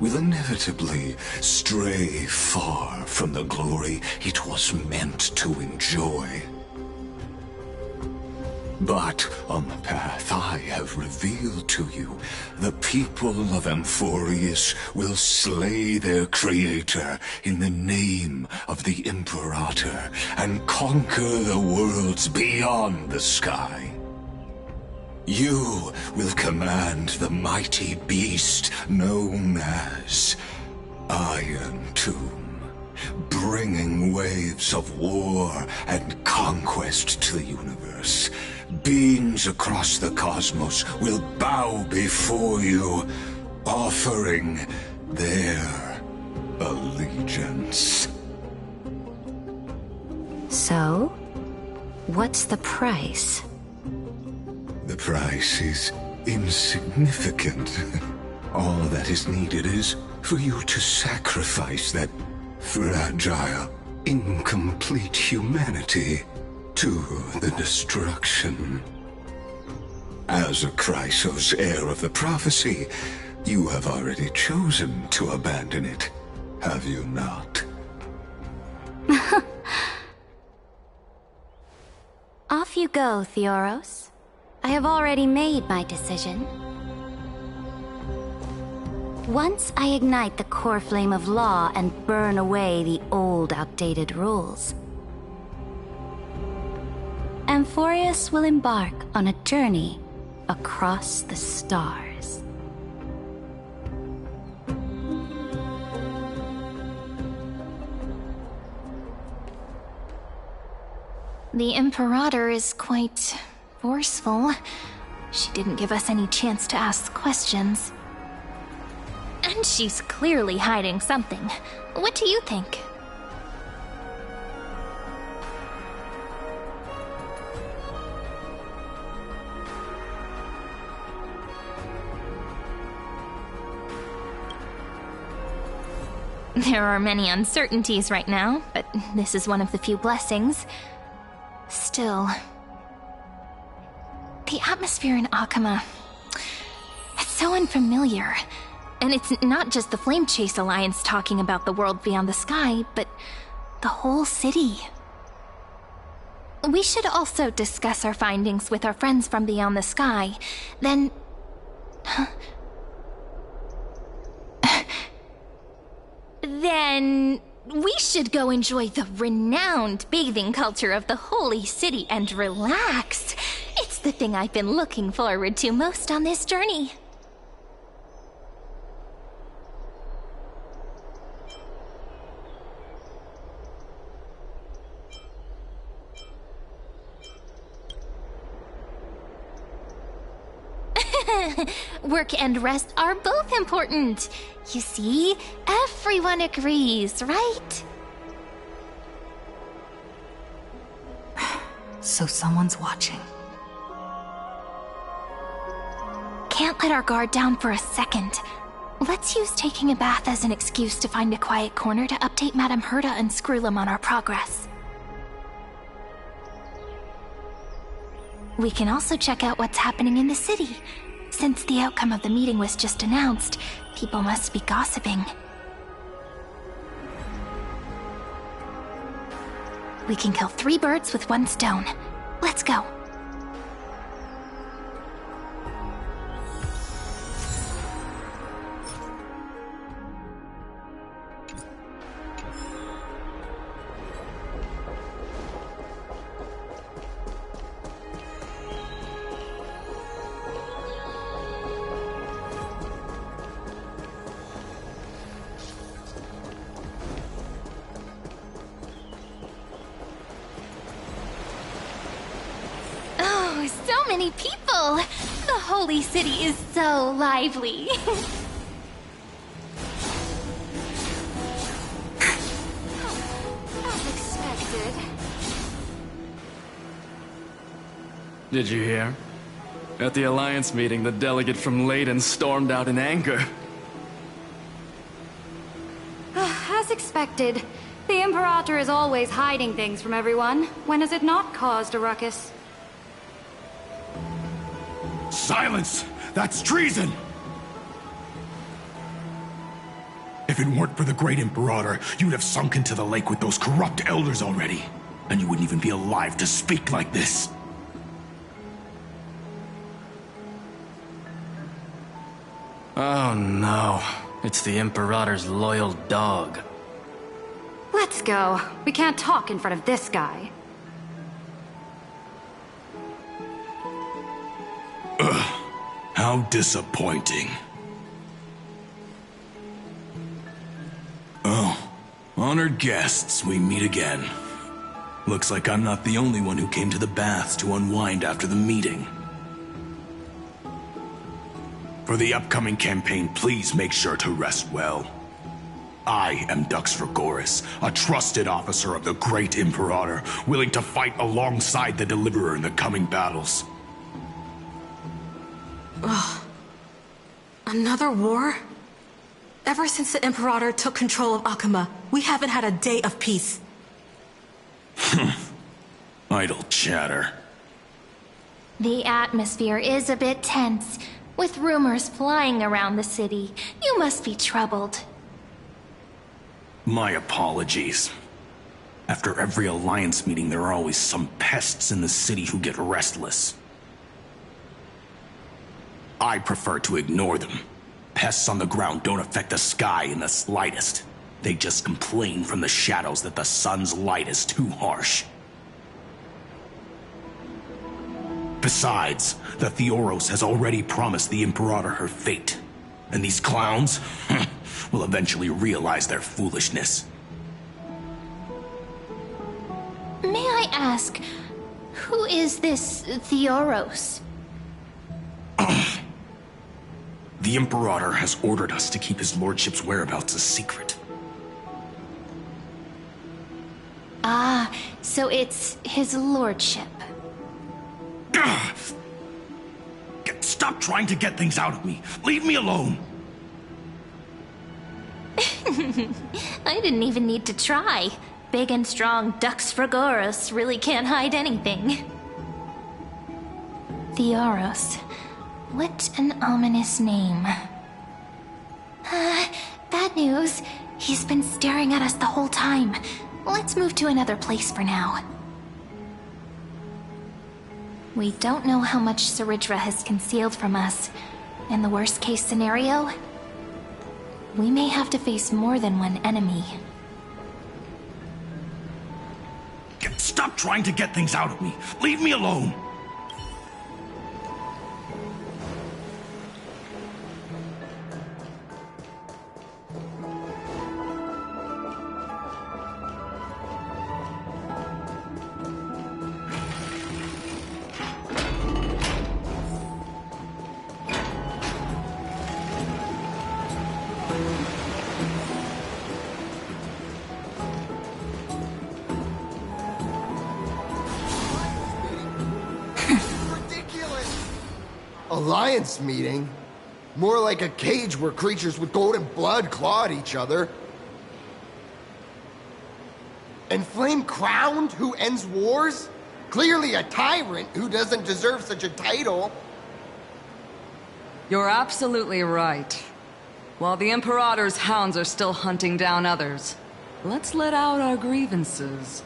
will inevitably stray far from the glory it was meant to enjoy. But on the path I have revealed to you, the people of Amphorius will slay their creator in the name of the Imperator and conquer the worlds beyond the sky. You will command the mighty beast known as Iron Tomb, bringing waves of war and conquest to the universe. Beings across the cosmos will bow before you, offering their allegiance. So, what's the price? The price is insignificant. All that is needed is for you to sacrifice that fragile, incomplete humanity to the destruction. As a Chrysos, heir of the prophecy, you have already chosen to abandon it, have you not? Off you go, Theoros. I have already made my decision. Once I ignite the core flame of law and burn away the old, outdated rules, Amphorius will embark on a journey across the stars. The Imperator is quite forceful. She didn't give us any chance to ask questions. And she's clearly hiding something. What do you think? There are many uncertainties right now, but this is one of the few blessings. Still, the atmosphere in Akama, it's so unfamiliar. And it's not just the Flame Chase Alliance talking about the world beyond the sky, but the whole city. We should also discuss our findings with our friends from beyond the sky. Then... Then we should go enjoy the renowned bathing culture of the holy city and relax. It's the thing I've been looking forward to most on this journey. Work and rest are both important. You see, everyone agrees, right? So someone's watching. Can't let our guard down for a second. Let's use taking a bath as an excuse to find a quiet corner to update Madame Herta and Screwlum on our progress. We can also check out what's happening in the city. Since the outcome of the meeting was just announced, people must be gossiping. We can kill 3 birds with 1 stone. Let's go. So many people! The holy city is so lively. As expected. Did you hear? At the Alliance meeting, the delegate from Leyden stormed out in anger. As expected. The Imperator is always hiding things from everyone. When has it not caused a ruckus? Silence! That's treason! If it weren't for the Great Imperator, you'd have sunk into the lake with those corrupt elders already. And you wouldn't even be alive to speak like this. Oh no. It's the Imperator's loyal dog. Let's go. We can't talk in front of this guy. Ugh. How disappointing. Oh, honored guests, we meet again. Looks like I'm not the only one who came to the baths to unwind after the meeting. For the upcoming campaign, please make sure to rest well. I am Dux Vergoris, a trusted officer of the Great Imperator, willing to fight alongside the Deliverer in the coming battles. Ugh. Another war? Ever since the Imperator took control of Akama, we haven't had a day of peace. Idle chatter. The atmosphere is a bit tense, with rumors flying around the city. You must be troubled. My apologies. After every Alliance meeting, there are always some pests in the city who get restless. I prefer to ignore them. Pests on the ground don't affect the sky in the slightest. They just complain from the shadows that the sun's light is too harsh. Besides, the Theoros has already promised the Imperator her fate. And these clowns will eventually realize their foolishness. May I ask, who is this Theoros? The Imperator has ordered us to keep his lordship's whereabouts a secret. Ah, so it's his lordship. Stop trying to get things out of me. Leave me alone. I didn't even need to try. Big and strong Dux Fragoros really can't hide anything. Theoros. What an ominous name. Bad news. He's been staring at us the whole time. Let's move to another place for now. We don't know how much Ceridra has concealed from us. In the worst case scenario, we may have to face more than one enemy. Stop trying to get things out of me. Leave me alone. Alliance meeting? More like a cage where creatures with golden blood claw at each other. And Flame Crowned, who ends wars? Clearly a tyrant who doesn't deserve such a title. You're absolutely right. While the Imperator's hounds are still hunting down others, let's let out our grievances.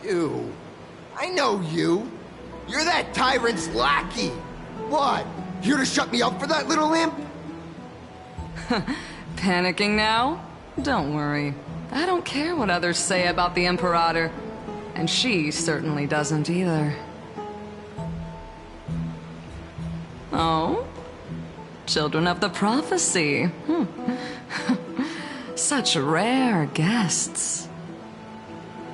You. I know you. You're that tyrant's lackey! What? Here to shut me up for that little imp? Panicking now? Don't worry. I don't care what others say about the Imperator. And she certainly doesn't either. Oh? Children of the Prophecy. Such rare guests.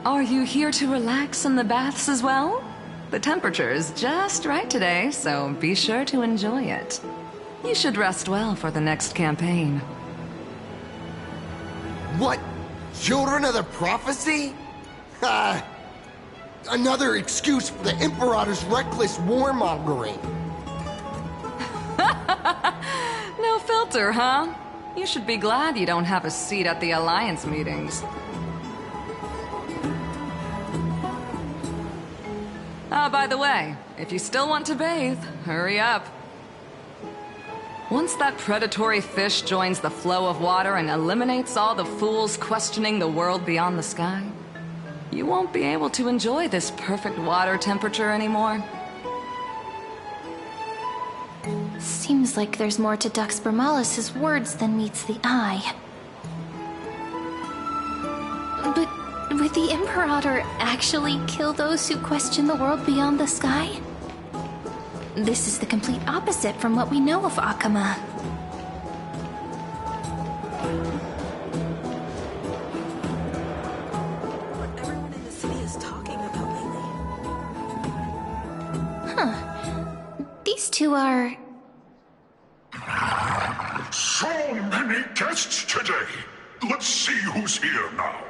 Are you here to relax in the baths as well? The temperature is just right today, so be sure to enjoy it. You should rest well for the next campaign. What? Children of the Prophecy? Another excuse for the Imperator's reckless warmongering. No filter, huh? You should be glad you don't have a seat at the Alliance meetings. By the way, if you still want to bathe, hurry up. Once that predatory fish joins the flow of water and eliminates all the fools questioning the world beyond the sky, you won't be able to enjoy this perfect water temperature anymore. Seems like there's more to Dux Bramalis's words than meets the eye. But would the Imperator actually kill those who question the world beyond the sky? This is the complete opposite from what we know of Akama. What everyone in the city is talking about lately. Huh. These two are... So many guests today. Let's see who's here now.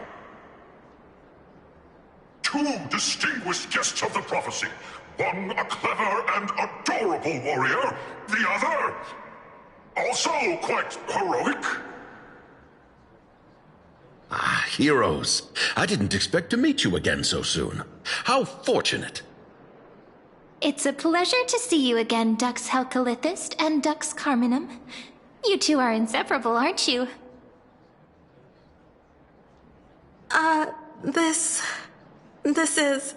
Two distinguished guests of the prophecy. One a clever and adorable warrior. The other, also quite heroic. Ah, heroes. I didn't expect to meet you again so soon. How fortunate. It's a pleasure to see you again, Dux Helcalithist and Dux Carminum. You two are inseparable, aren't you? This is...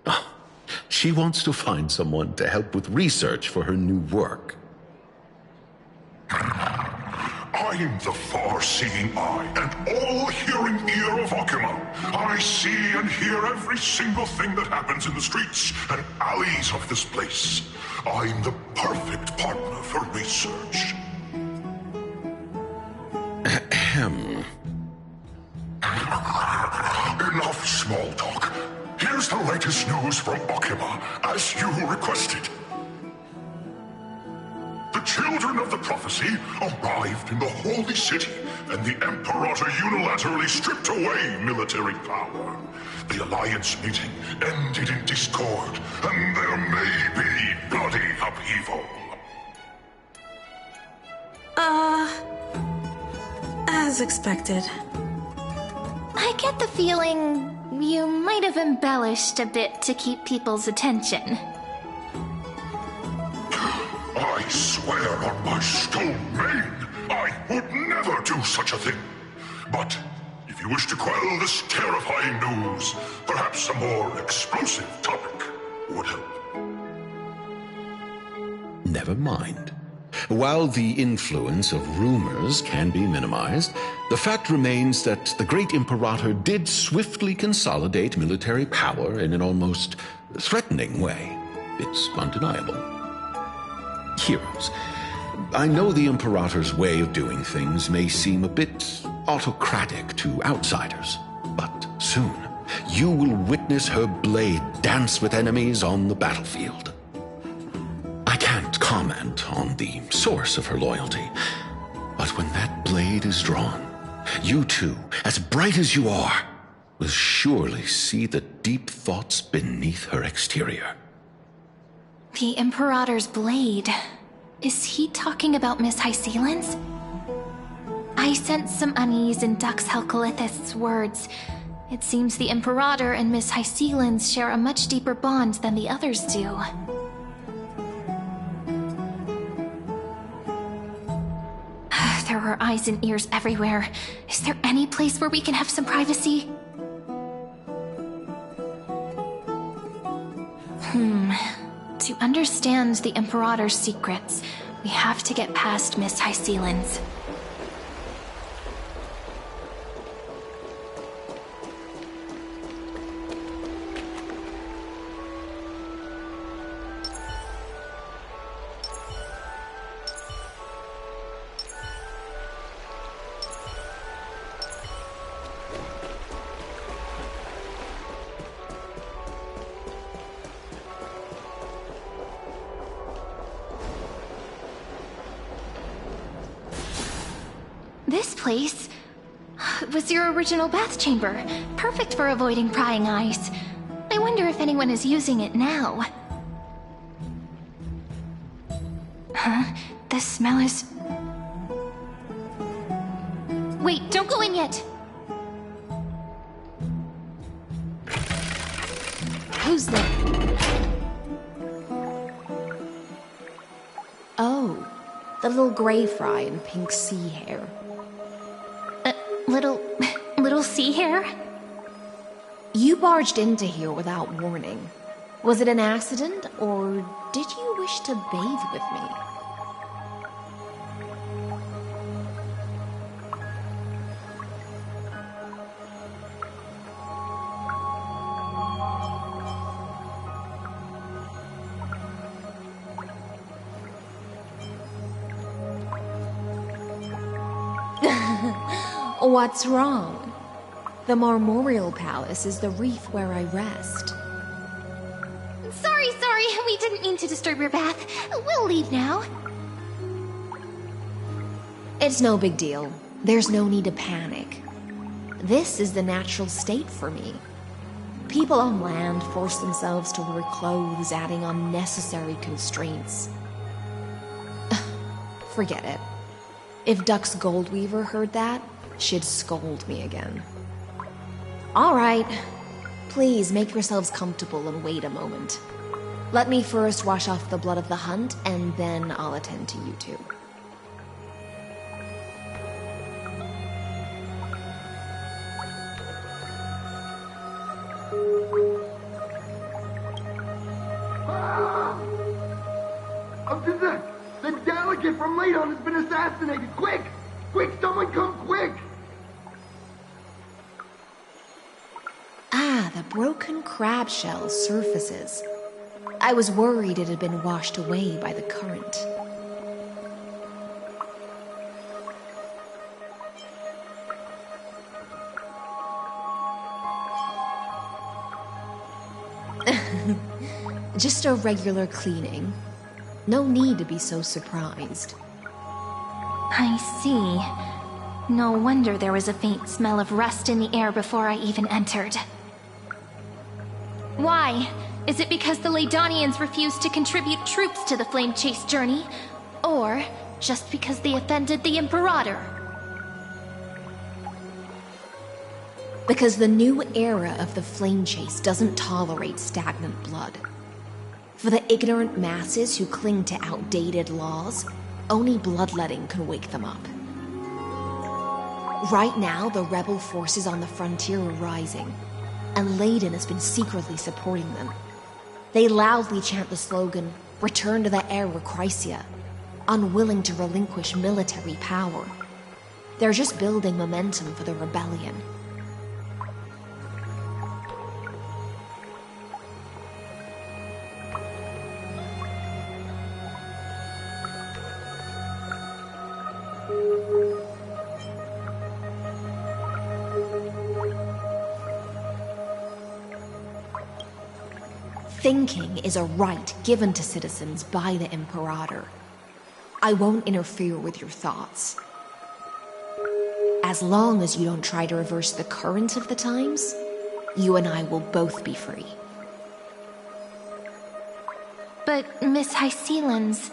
Oh, she wants to find someone to help with research for her new work. I'm the far-seeing eye and all-hearing ear of Akama. I see and hear every single thing that happens in the streets and alleys of this place. I'm the perfect partner for research. Ahem. Enough small talk. Here's the latest news from Akama, as you requested. The children of the prophecy arrived in the Holy City, and the Imperator unilaterally stripped away military power. The Alliance meeting ended in discord, and there may be bloody upheaval. As expected. I get the feeling you might have embellished a bit to keep people's attention. I swear on my stone mane, I would never do such a thing. But if you wish to quell this terrifying news, perhaps a more explosive topic would help. Never mind. While the influence of rumors can be minimized, the fact remains that the great Imperator did swiftly consolidate military power in an almost threatening way. It's undeniable. Heroes, I know the Imperator's way of doing things may seem a bit autocratic to outsiders, but soon you will witness her blade dance with enemies on the battlefield. I can't comment on the source of her loyalty, but when that blade is drawn, you two, as bright as you are, will surely see the deep thoughts beneath her exterior. The Imperator's blade. Is he talking about Miss Hycelan's? I sense some unease in Dux Helcolith's words. It seems the Imperator and Miss Hycelan's share a much deeper bond than the others do. There are eyes and ears everywhere. Is there any place where we can have some privacy? To understand the Imperator's secrets, we have to get past Miss Hycelan's. This place was your original bath chamber, perfect for avoiding prying eyes. I wonder if anyone is using it now. Huh? The smell is... Wait, don't go in yet! Who's there? Oh, the little gray fry in pink sea hair. Little sea hair? You barged into here without warning. Was it an accident, or did you wish to bathe with me? What's wrong? The Marmoreal Palace is the reef where I rest. Sorry, we didn't mean to disturb your bath. We'll leave now. It's no big deal. There's no need to panic. This is the natural state for me. People on land force themselves to wear clothes, adding unnecessary constraints. Forget it. If Dux Goldweaver heard that, she'd scold me again. All right. Please make yourselves comfortable and wait a moment. Let me first wash off the blood of the hunt, and then I'll attend to you two. The delegate from Ladon has been assassinated! Quick! Quick, someone come quick! Ah, the broken crab shell surfaces. I was worried it had been washed away by the current. Just a regular cleaning. No need to be so surprised. I see. No wonder there was a faint smell of rust in the air before I even entered. Why? Is it because the Ladonians refused to contribute troops to the Flame Chase journey? Or just because they offended the Imperator. Because the new era of the Flame Chase doesn't tolerate stagnant blood. For the ignorant masses who cling to outdated laws, only bloodletting can wake them up. Right now, the rebel forces on the frontier are rising, and Layden has been secretly supporting them. They loudly chant the slogan, "Return to the Era Chrysia," unwilling to relinquish military power. They're just building momentum for the rebellion. Thinking is a right given to citizens by the Imperator. I won't interfere with your thoughts. As long as you don't try to reverse the current of the times, you and I will both be free. But, Miss Hycelens,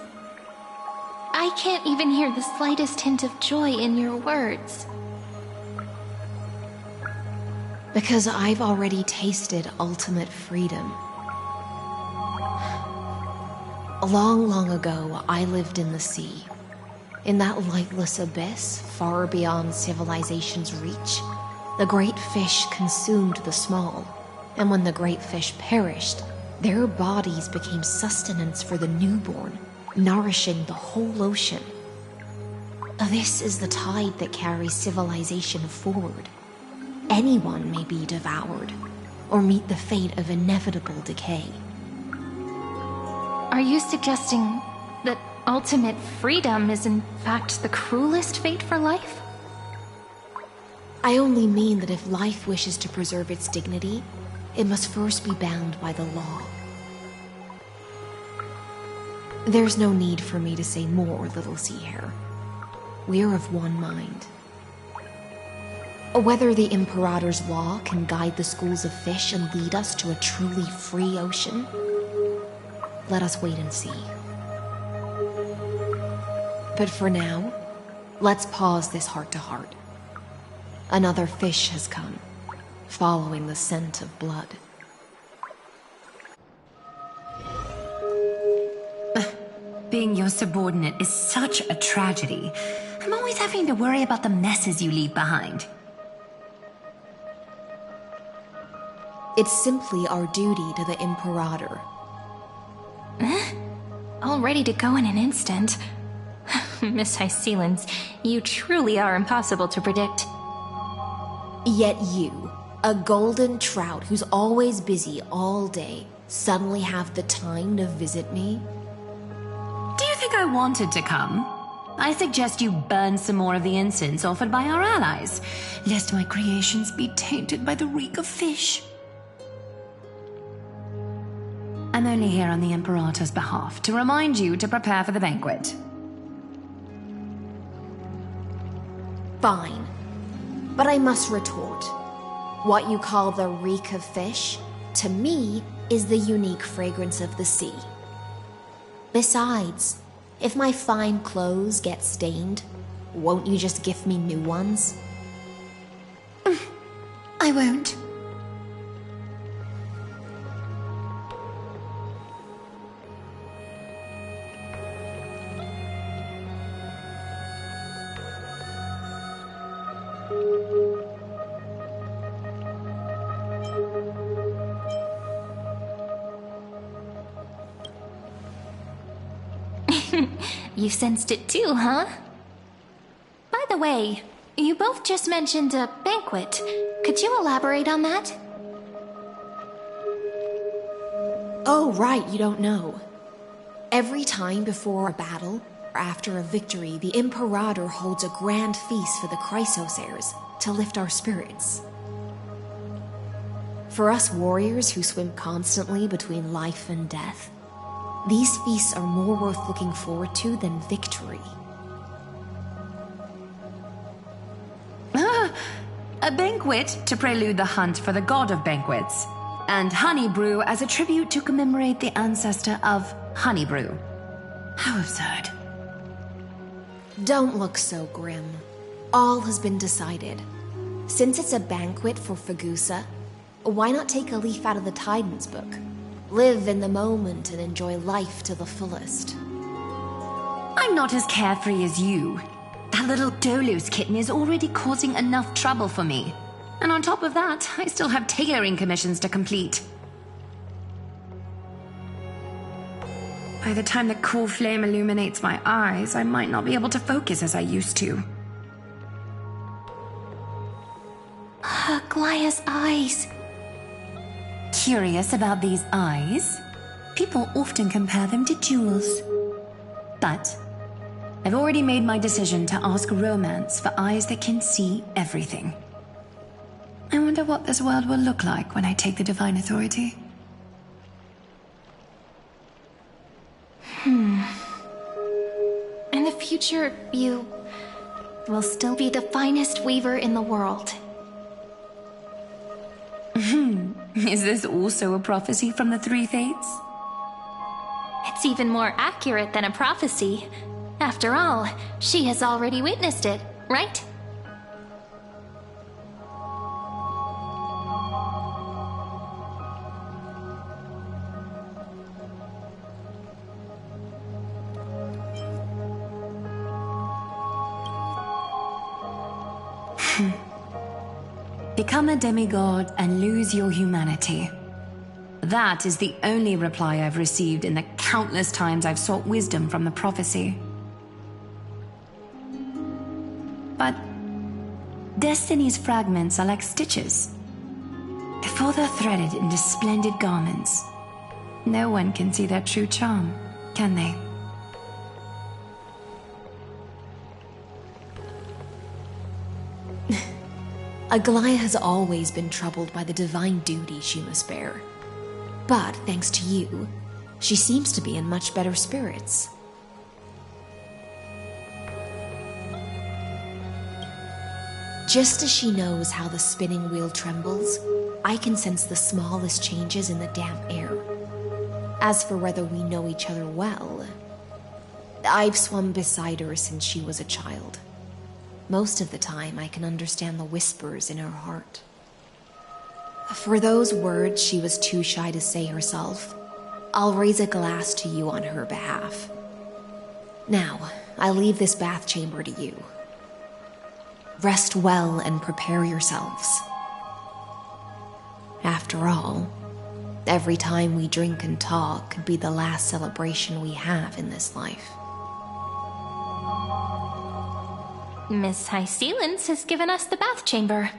I can't even hear the slightest hint of joy in your words. Because I've already tasted ultimate freedom. Long, long ago, I lived in the sea. In that lightless abyss, far beyond civilization's reach, the great fish consumed the small, and when the great fish perished, their bodies became sustenance for the newborn, nourishing the whole ocean. This is the tide that carries civilization forward. Anyone may be devoured, or meet the fate of inevitable decay. Are you suggesting that ultimate freedom is in fact the cruelest fate for life? I only mean that if life wishes to preserve its dignity, it must first be bound by the law. There's no need for me to say more, little sea hare. We're of one mind. Whether the Imperator's law can guide the schools of fish and lead us to a truly free ocean, let us wait and see. But for now, let's pause this heart-to-heart. Another fish has come, following the scent of blood. Being your subordinate is such a tragedy. I'm always having to worry about the messes you leave behind. It's simply our duty to the Imperator. All ready to go in an instant. Miss Hycelens, you truly are impossible to predict. Yet you, a golden trout who's always busy all day, suddenly have the time to visit me? Do you think I wanted to come? I suggest you burn some more of the incense offered by our allies, lest my creations be tainted by the reek of fish. I'm only here on the Imperator's behalf to remind you to prepare for the banquet. Fine. But I must retort. What you call the reek of fish, to me, is the unique fragrance of the sea. Besides, if my fine clothes get stained, won't you just gift me new ones? I won't. You sensed it too, huh? By the way, you both just mentioned a banquet. Could you elaborate on that? Oh, right, you don't know. Every time before a battle, or after a victory, the Imperator holds a grand feast for the Chrysos heirs to lift our spirits. For us warriors who swim constantly between life and death, these feasts are more worth looking forward to than victory. A banquet to prelude the hunt for the god of banquets, and honey brew as a tribute to commemorate the ancestor of honey brew. How absurd. Don't look so grim. All has been decided. Since it's a banquet for Fagusa, why not take a leaf out of the Tidens book? Live in the moment and enjoy life to the fullest. I'm not as carefree as you. That little Dolos kitten is already causing enough trouble for me. And on top of that, I still have tailoring commissions to complete. By the time the cool flame illuminates my eyes, I might not be able to focus as I used to. Aglaya's eyes. Curious about these eyes? People often compare them to jewels. But I've already made my decision to ask Romance for eyes that can see everything. I wonder what this world will look like when I take the Divine Authority. In the future, you will still be the finest weaver in the world. Is this also a prophecy from the Three Fates? It's even more accurate than a prophecy. After all, she has already witnessed it, right? Become a demigod and lose your humanity. That is the only reply I've received in the countless times I've sought wisdom from the prophecy. But Destiny's fragments are like stitches. Before they're threaded into splendid garments, no one can see their true charm, can they? Aglaya has always been troubled by the divine duty she must bear. But thanks to you, she seems to be in much better spirits. Just as she knows how the spinning wheel trembles, I can sense the smallest changes in the damp air. As for whether we know each other well, I've swum beside her since she was a child. Most of the time, I can understand the whispers in her heart. For those words she was too shy to say herself, I'll raise a glass to you on her behalf. Now, I leave this bath chamber to you. Rest well and prepare yourselves. After all, every time we drink and talk could be the last celebration we have in this life. Miss High Sealance has given us the bath chamber.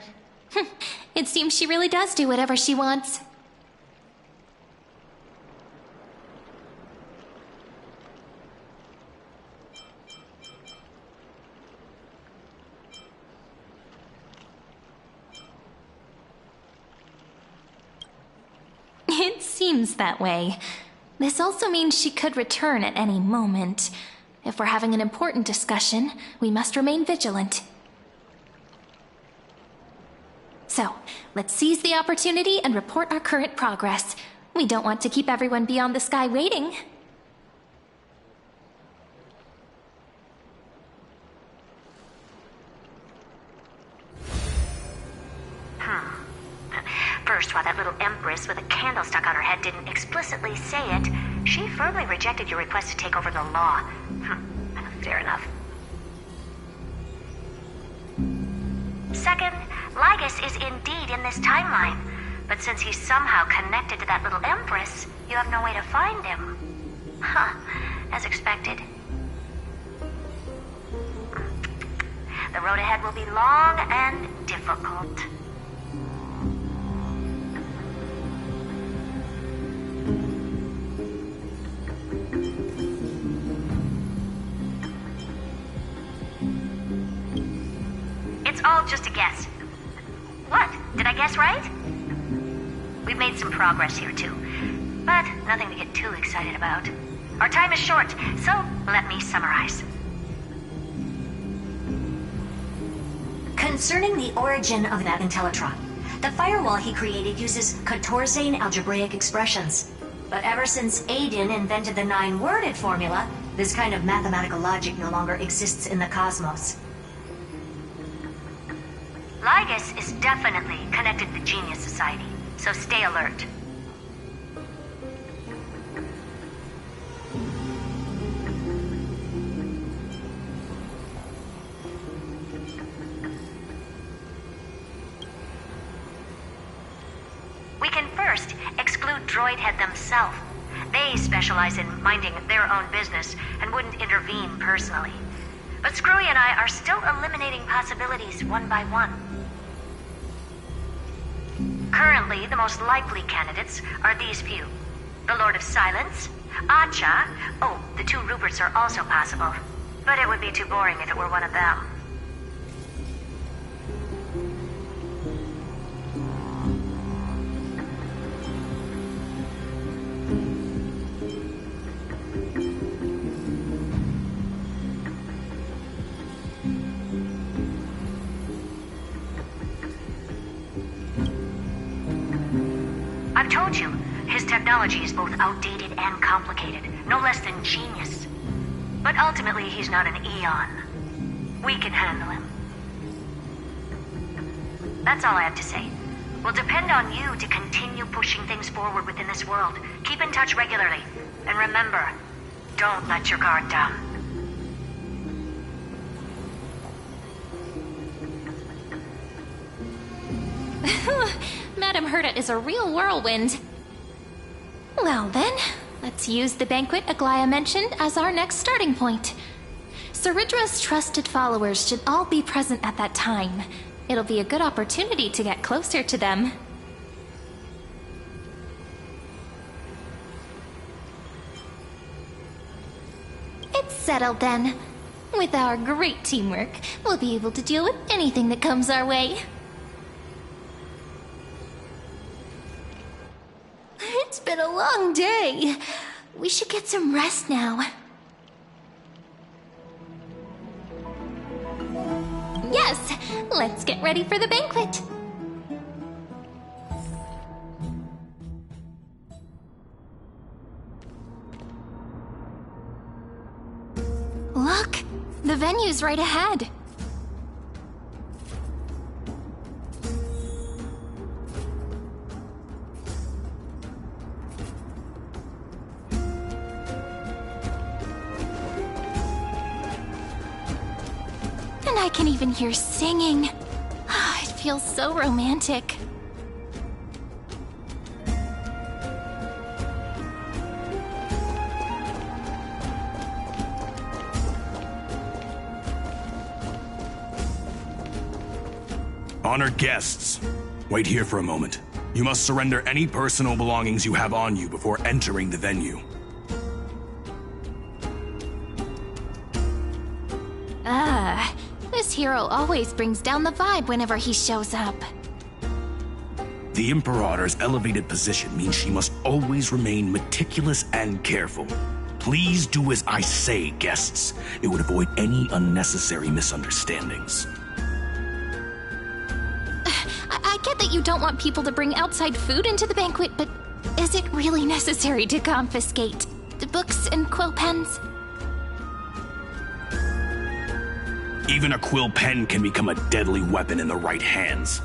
It seems she really does do whatever she wants. It seems that way. This also means she could return at any moment. If we're having an important discussion, we must remain vigilant. So, let's seize the opportunity and report our current progress. We don't want to keep everyone beyond the sky waiting. First, while that little empress with a candle stuck on her head didn't explicitly say it, she firmly rejected your request to take over the law. Fair enough. Second, Lygus is indeed in this timeline, but since he's somehow connected to that little empress, you have no way to find him. As expected. The road ahead will be long and difficult. It's all just a guess. What? Did I guess right? We've made some progress here, too. But nothing to get too excited about. Our time is short, so let me summarize. Concerning the origin of that Intellitron, the firewall he created uses Catorzane algebraic expressions. But ever since Aiden invented the 9-worded formula, This kind of mathematical logic no longer exists in the cosmos. Lygus is definitely connected to the Genius Society, so stay alert. We can first exclude Droidhead themselves. They specialize in minding their own business and wouldn't intervene personally. But Screwy and I are still eliminating possibilities one by one. Currently, the most likely candidates are these few. The Lord of Silence, Acha. Oh, the two Ruperts are also possible. But it would be too boring if it were one of them. I've told you, his technology is both outdated and complicated, no less than genius. But ultimately, he's not an Eon. We can handle him. That's all I have to say. We'll depend on you to continue pushing things forward within this world. Keep in touch regularly. And remember, don't let your guard down. Madame Herta is a real whirlwind. Well then, let's use the banquet Aglaya mentioned as our next starting point. Ceridra's trusted followers should all be present at that time. It'll be a good opportunity to get closer to them. It's settled then. With our great teamwork, we'll be able to deal with anything that comes our way. It's been a long day. We should get some rest now. Yes, let's get ready for the banquet. Look, the venue's right ahead. And I can even hear singing. It feels so romantic. Honored guests, wait here for a moment. You must surrender any personal belongings you have on you before entering the venue. This hero always brings down the vibe whenever he shows up. The Imperator's elevated position means she must always remain meticulous and careful. Please do as I say, guests. It would avoid any unnecessary misunderstandings. I get that you don't want people to bring outside food into the banquet, but is it really necessary to confiscate the books and quill pens? Even a quill pen can become a deadly weapon in the right hands.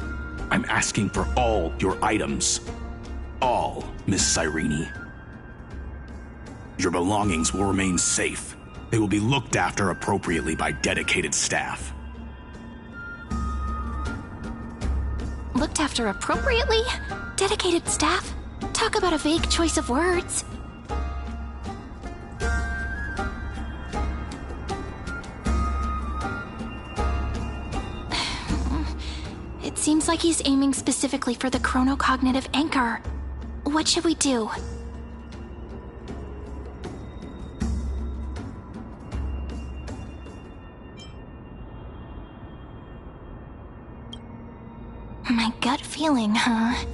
I'm asking for all your items. All, Miss Cyrene. Your belongings will remain safe. They will be looked after appropriately by dedicated staff. Looked after appropriately? Dedicated staff? Talk about a vague choice of words. It seems like he's aiming specifically for the chronocognitive anchor. What should we do? My gut feeling, huh?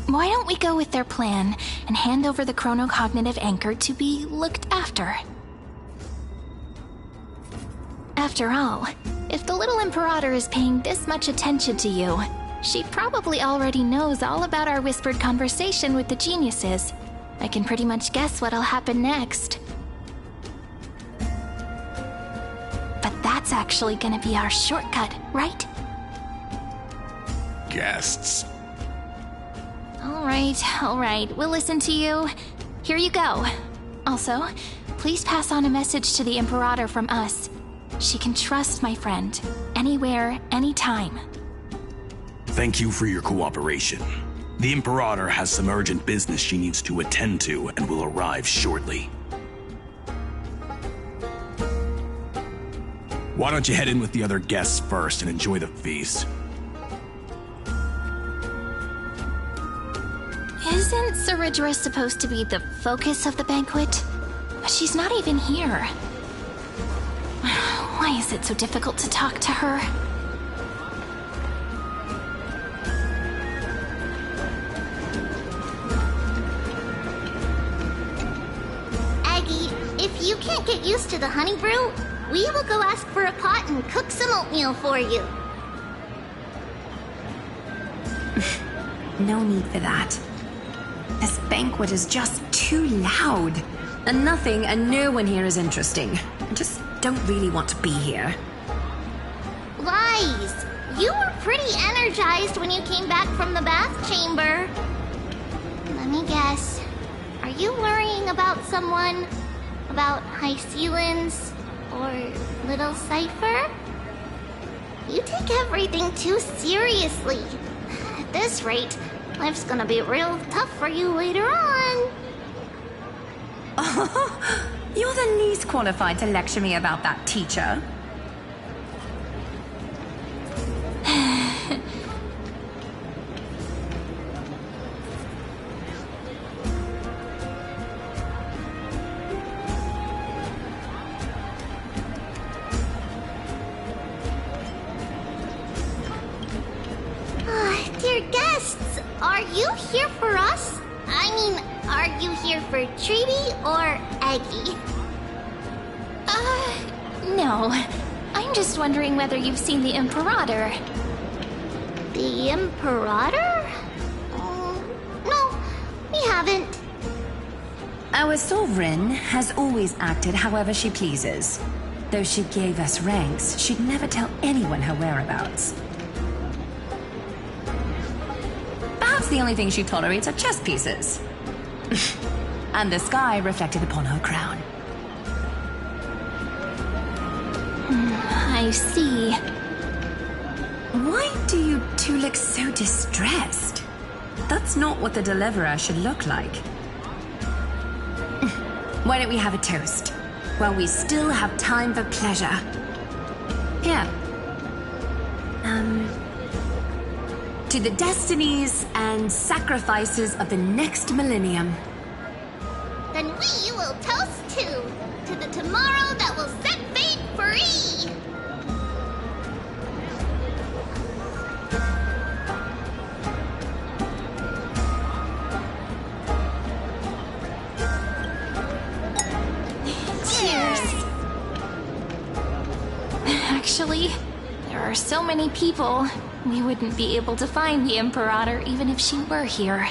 Why don't we go with their plan and hand over the chronocognitive anchor to be looked after? After all, if the little Imperator is paying this much attention to you, she probably already knows all about our whispered conversation with the geniuses. I can pretty much guess what'll happen next. But that's actually gonna be our shortcut, right? Guests. Alright, we'll listen to you. Here you go. Also, please pass on a message to the Imperator from us. She can trust my friend, anywhere, anytime. Thank you for your cooperation. The Imperator has some urgent business she needs to attend to and will arrive shortly. Why don't you head in with the other guests first and enjoy the feast? Isn't Saridra supposed to be the focus of the banquet? But she's not even here. Why is it so difficult to talk to her? Aggie, if you can't get used to the honey brew, we will go ask for a pot and cook some oatmeal for you. No need for that. This banquet is just too loud. And nothing and no one here is interesting. I just don't really want to be here. Lies! You were pretty energized when you came back from the bath chamber. Let me guess. Are you worrying about someone? About High Sealins? Or Little Cypher? You take everything too seriously. At this rate, life's gonna be real tough for you later on. You're the least qualified to lecture me about that, teacher. Dear guests, are you here for us? I mean, are you here for Treeby or Aggie? No. I'm just wondering whether you've seen the Imperator. The Imperator? No, we haven't. Our sovereign has always acted however she pleases. Though she gave us ranks, she'd never tell anyone her whereabouts. Perhaps the only thing she tolerates are chess pieces. And the sky reflected upon her crown. I see. Why do you two look so distressed? That's not what the deliverer should look like. Why don't we have a toast? While we still have time for pleasure. Here. To the destinies and sacrifices of the next millennium. Then we will toast to the tomorrow that will set fate free. Cheers. Actually, there are so many people. We wouldn't be able to find the Imperator even if she were here.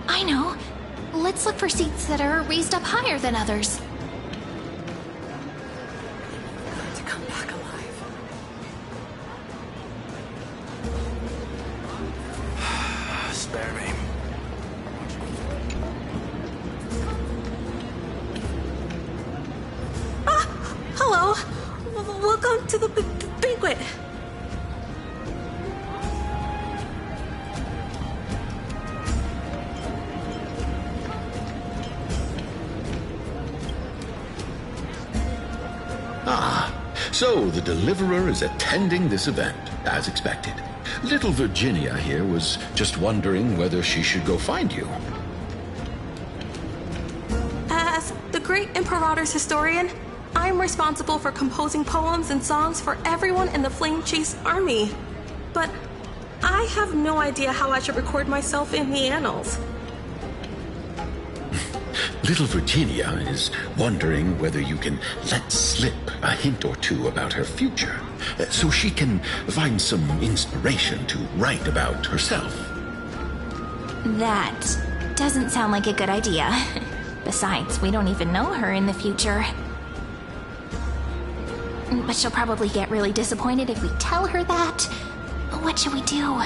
I know. Let's look for seats that are raised up higher than others. To come back alive. Spare me. Hello. Welcome to the banquet. So the Deliverer is attending this event, as expected. Little Virginia here was just wondering whether she should go find you. As the great Imperator's historian, I'm responsible for composing poems and songs for everyone in the Flame Chase army. But I have no idea how I should record myself in the annals. Little Virginia is wondering whether you can let slip a hint or two about her future, so she can find some inspiration to write about herself. That doesn't sound like a good idea. Besides, we don't even know her in the future. But she'll probably get really disappointed if we tell her that. What should we do?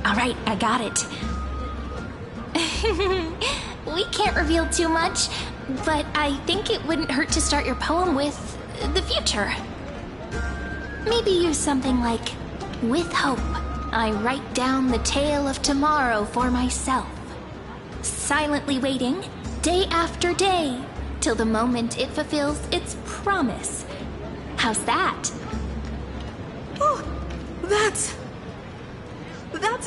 Alright, I got it. We can't reveal too much, but I think it wouldn't hurt to start your poem with the future. Maybe use something like, with hope, I write down the tale of tomorrow for myself. Silently waiting, day after day, till the moment it fulfills its promise. How's that? Oh, that's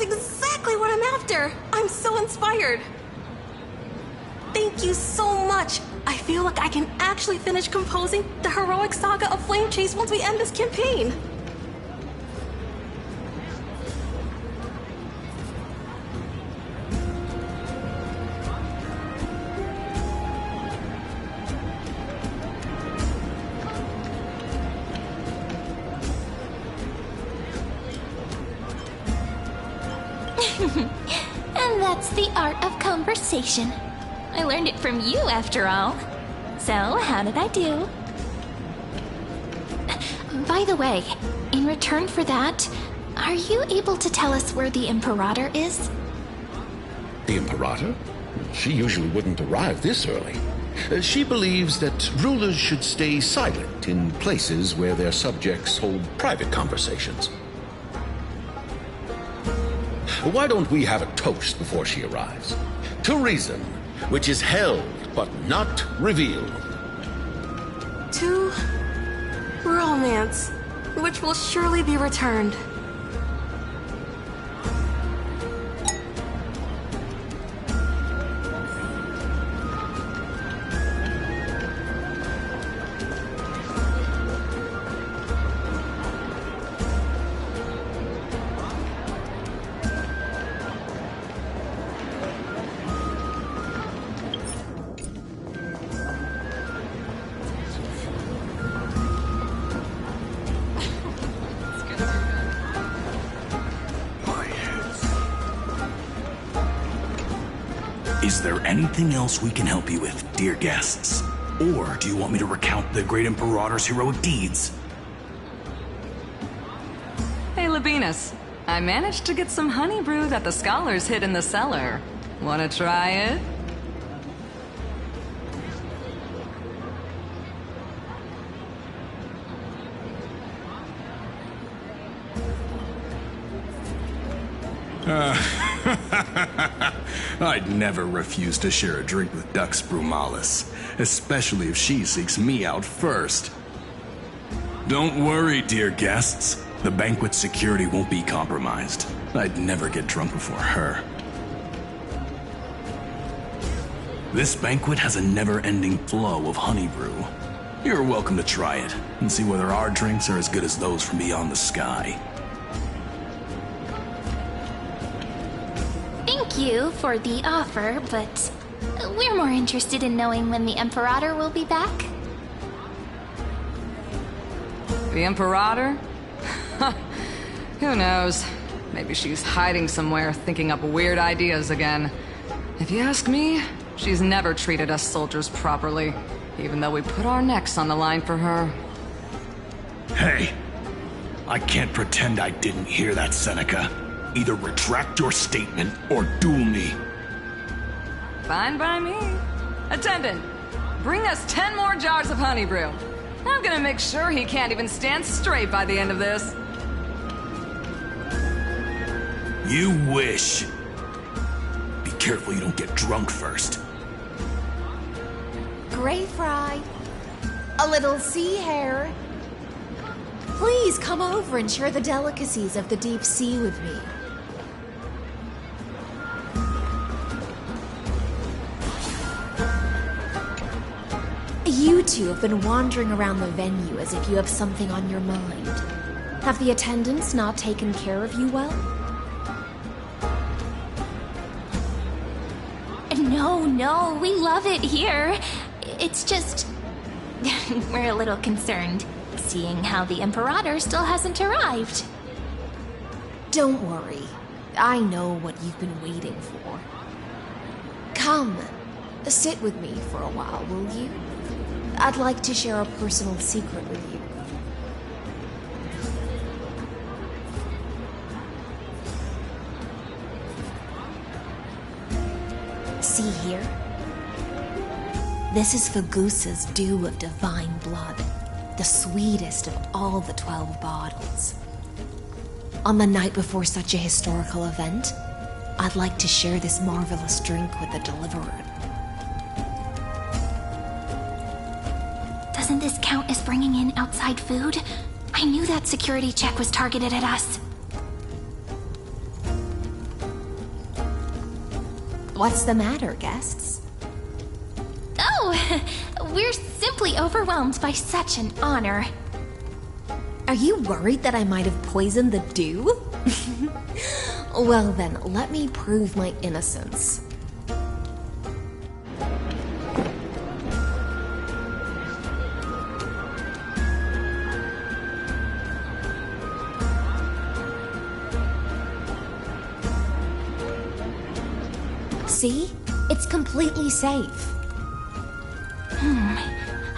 exactly what I'm after! I'm so inspired! Thank you so much! I feel like I can actually finish composing the heroic saga of Flame Chase once we end this campaign! And that's the art of conversation. I learned it from you, after all. So, how did I do? By the way, in return for that, are you able to tell us where the Imperator is? The Imperator? She usually wouldn't arrive this early. She believes that rulers should stay silent in places where their subjects hold private conversations. Why don't we have a toast before she arrives? To reason, which is held but not revealed. To romance, which will surely be returned. Is there anything else we can help you with, dear guests? Or do you want me to recount the great Imperator's heroic deeds? Hey, Labinas. I managed to get some honey brew that the scholars hid in the cellar. Wanna try it? I'd never refuse to share a drink with Dux Brumalis, especially if she seeks me out first. Don't worry, dear guests. The banquet's security won't be compromised. I'd never get drunk before her. This banquet has a never-ending flow of honey brew. You're welcome to try it, and see whether our drinks are as good as those from beyond the sky. Thank you for the offer, but we're more interested in knowing when the Imperator will be back. The Imperator? Who knows? Maybe she's hiding somewhere, thinking up weird ideas again. If you ask me, she's never treated us soldiers properly, even though we put our necks on the line for her. Hey, I can't pretend I didn't hear that, Seneca. Either retract your statement or duel me. Fine by me. Attendant, bring us 10 more jars of honey brew. I'm gonna make sure he can't even stand straight by the end of this. You wish. Be careful you don't get drunk first. Gray fry. A little sea hare. Please come over and share the delicacies of the deep sea with me. You two have been wandering around the venue as if you have something on your mind. Have the attendants not taken care of you well? no, we love it here. It's just... we're a little concerned, seeing how the Imperator still hasn't arrived. Don't worry. I know what you've been waiting for. Come, sit with me for a while, will you? I'd like to share a personal secret with you. See here? This is Fagusa's dew of divine blood, the sweetest of all the 12 bottles. On the night before such a historical event, I'd like to share this marvelous drink with the Deliverer. Doesn't this count as bringing in outside food? I knew that security check was targeted at us. What's the matter, guests? Oh, we're simply overwhelmed by such an honor. Are you worried that I might have poisoned the dew? Well then, let me prove my innocence. See? It's completely safe.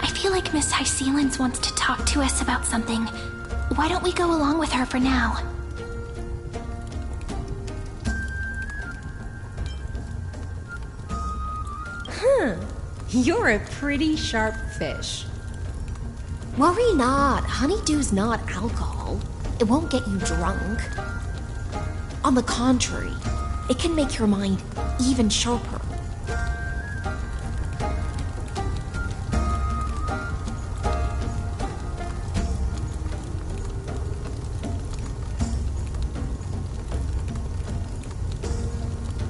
I feel like Miss Hysealans wants to talk to us about something. Why don't we go along with her for now? You're a pretty sharp fish. Worry not. Honeydew's not alcohol. It won't get you drunk. On the contrary, it can make your mind even sharper.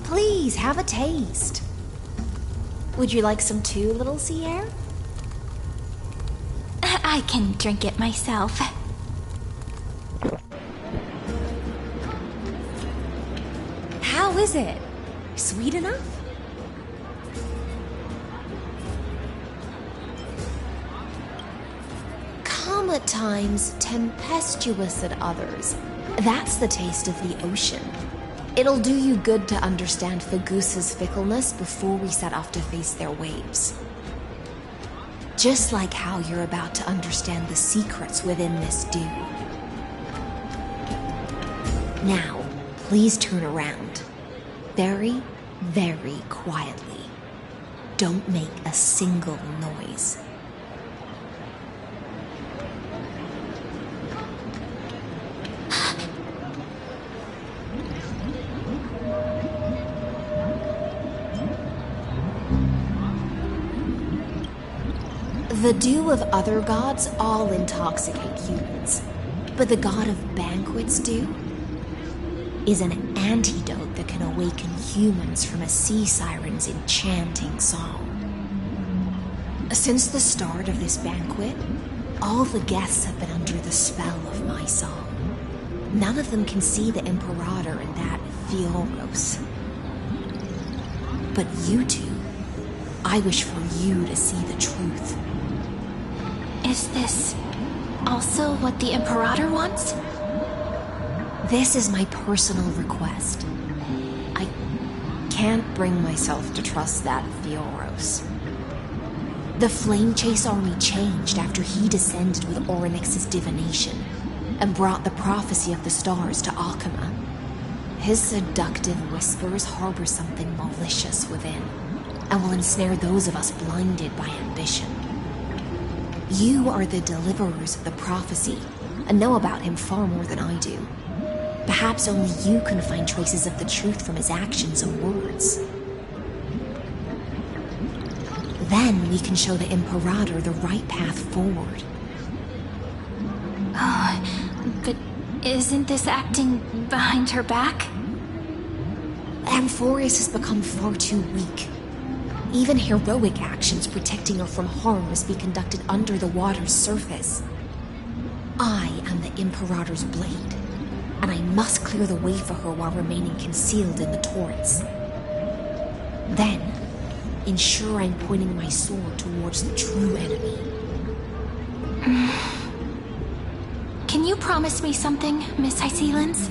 Please, have a taste. Would you like some too, little sea air? I can drink it myself. How is it? Sweet enough? Calm at times, tempestuous at others. That's the taste of the ocean. It'll do you good to understand Fagusa's fickleness before we set off to face their waves. Just like how you're about to understand the secrets within this dew. Now, please turn around. Very, very quietly. Don't make a single noise. The dew of other gods all intoxicate humans, but the god of banquets dew is an antidote that can awaken humans from a sea siren's enchanting song. Since the start of this banquet, all the guests have been under the spell of my song. None of them can see the Imperator in that Fioros. But you two, I wish for you to see the truth. Is this also what the Imperator wants? This is my personal request. I can't bring myself to trust that Fioros. The Flame Chase army changed after he descended with Orynyx's divination and brought the prophecy of the stars to Akama. His seductive whispers harbor something malicious within and will ensnare those of us blinded by ambition. You are the deliverers of the prophecy and know about him far more than I do. Perhaps only you can find traces of the truth from his actions and words. Then we can show the Imperator the right path forward. Oh, but isn't this acting behind her back? Amphorius has become far too weak. Even heroic actions protecting her from harm must be conducted under the water's surface. I am the Imperator's blade, and I must clear the way for her while remaining concealed in the torrents. Then, ensure I'm pointing my sword towards the true enemy. Can you promise me something, Miss Hycelens?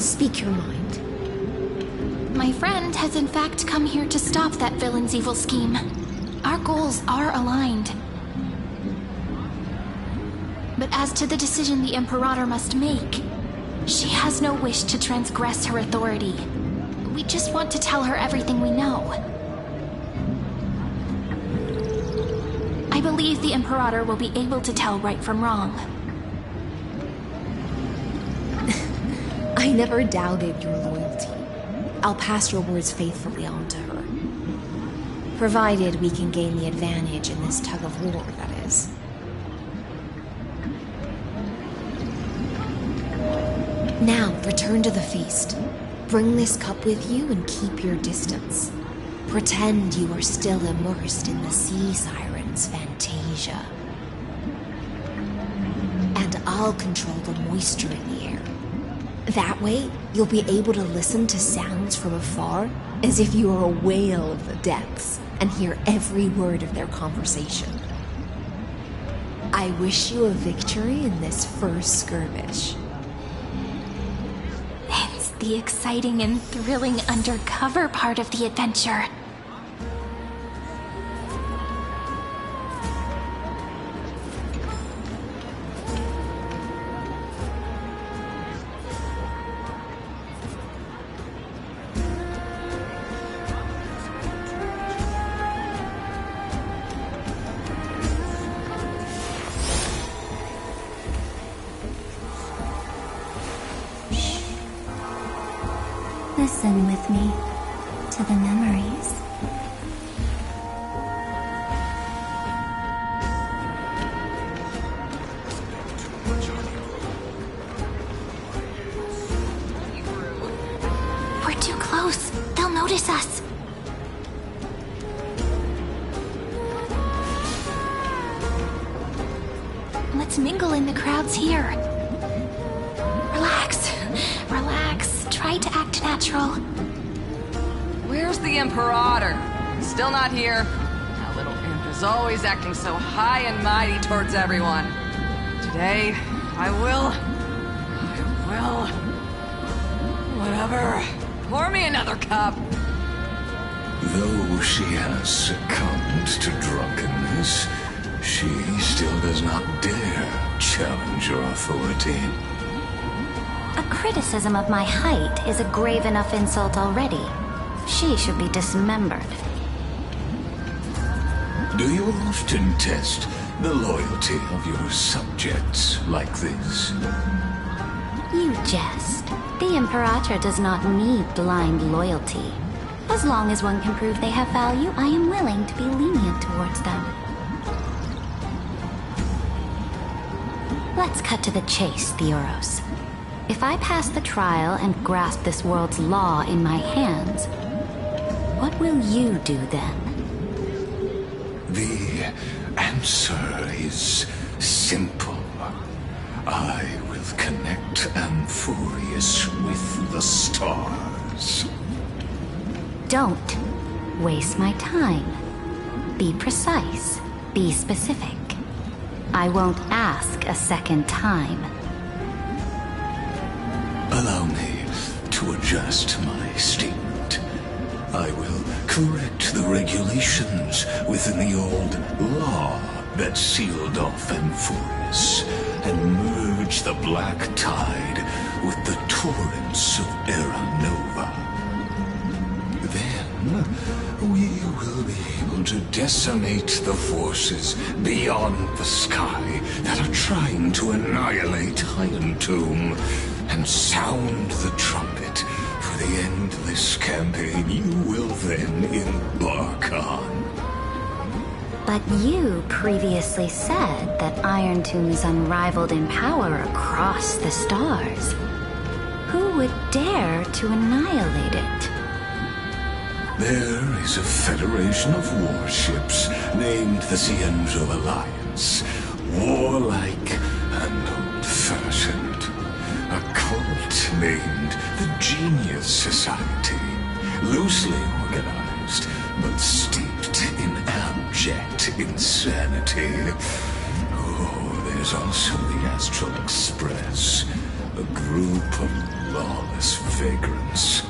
Speak your mind. My friend has in fact come here to stop that villain's evil scheme. Our goals are aligned. But as to the decision the Imperator must make, she has no wish to transgress her authority. We just want to tell her everything we know. I believe the Imperator will be able to tell right from wrong. I never doubted your loyalty. I'll pass your words faithfully on to her. Provided we can gain the advantage in this tug of war, that is. Now, return to the feast. Bring this cup with you and keep your distance. Pretend you are still immersed in the sea siren's fantasia. And I'll control the moisture in the air. That way, you'll be able to listen to sounds from afar as if you are a whale of the depths and hear every word of their conversation. I wish you a victory in this first skirmish. It's the exciting and thrilling undercover part of the adventure. Listen with me to the memories. We're too close. They'll notice us. Let's mingle in the crowds here. Relax. Relax. Try to act natural. Where's the Imperator? Still not here. That little imp is always acting so high and mighty towards everyone. Today, I will... Whatever. Pour me another cup. Though she has succumbed to drunkenness, she still does not dare challenge your authority. A criticism of my height is a grave enough insult already. She should be dismembered. Do you often test the loyalty of your subjects like this? You jest. The Imperator does not need blind loyalty. As long as one can prove they have value, I am willing to be lenient towards them. Let's cut to the chase, Theoros. If I pass the trial and grasp this world's law in my hands, what will you do then? The answer is simple. I will connect Amphorius with the stars. Don't waste my time. Be precise. Be specific. I won't ask a second time. Allow me to adjust my statement. I will correct the regulations within the old law that sealed off Amphorius and merge the black tide with the torrents of Era Nova. Then we will be able to decimate the forces beyond the sky that are trying to annihilate Iron Tomb and sound the trumpet for the endless campaign you will then embark on. But you previously said that Iron Tomb is unrivaled in power across the stars. Who would dare to annihilate it? There is a federation of warships named the Cienzo Alliance, warlike and old-fashioned. A cult named the Genius Society, loosely organized, but steeped in abject insanity. Oh, there's also the Astral Express, a group of lawless vagrants.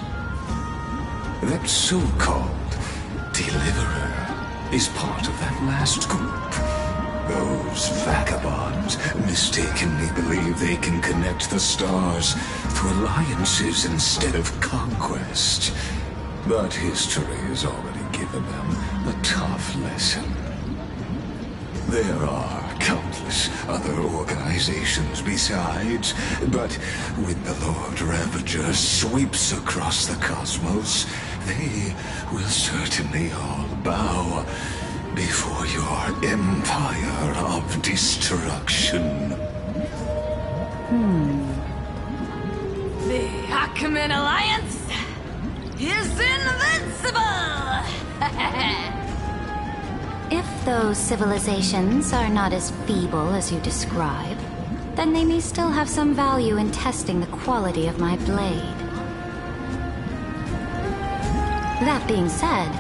That so-called Deliverer is part of that last group. Those vagabonds mistakenly believe they can connect the stars through alliances instead of conquest. But history has already given them a tough lesson. There are countless other organizations besides, but when the Lord Ravager sweeps across the cosmos, they will certainly all bow before your empire of destruction. The Achaemenid Alliance is invincible! If those civilizations are not as feeble as you describe, then they may still have some value in testing the quality of my blade. That being said,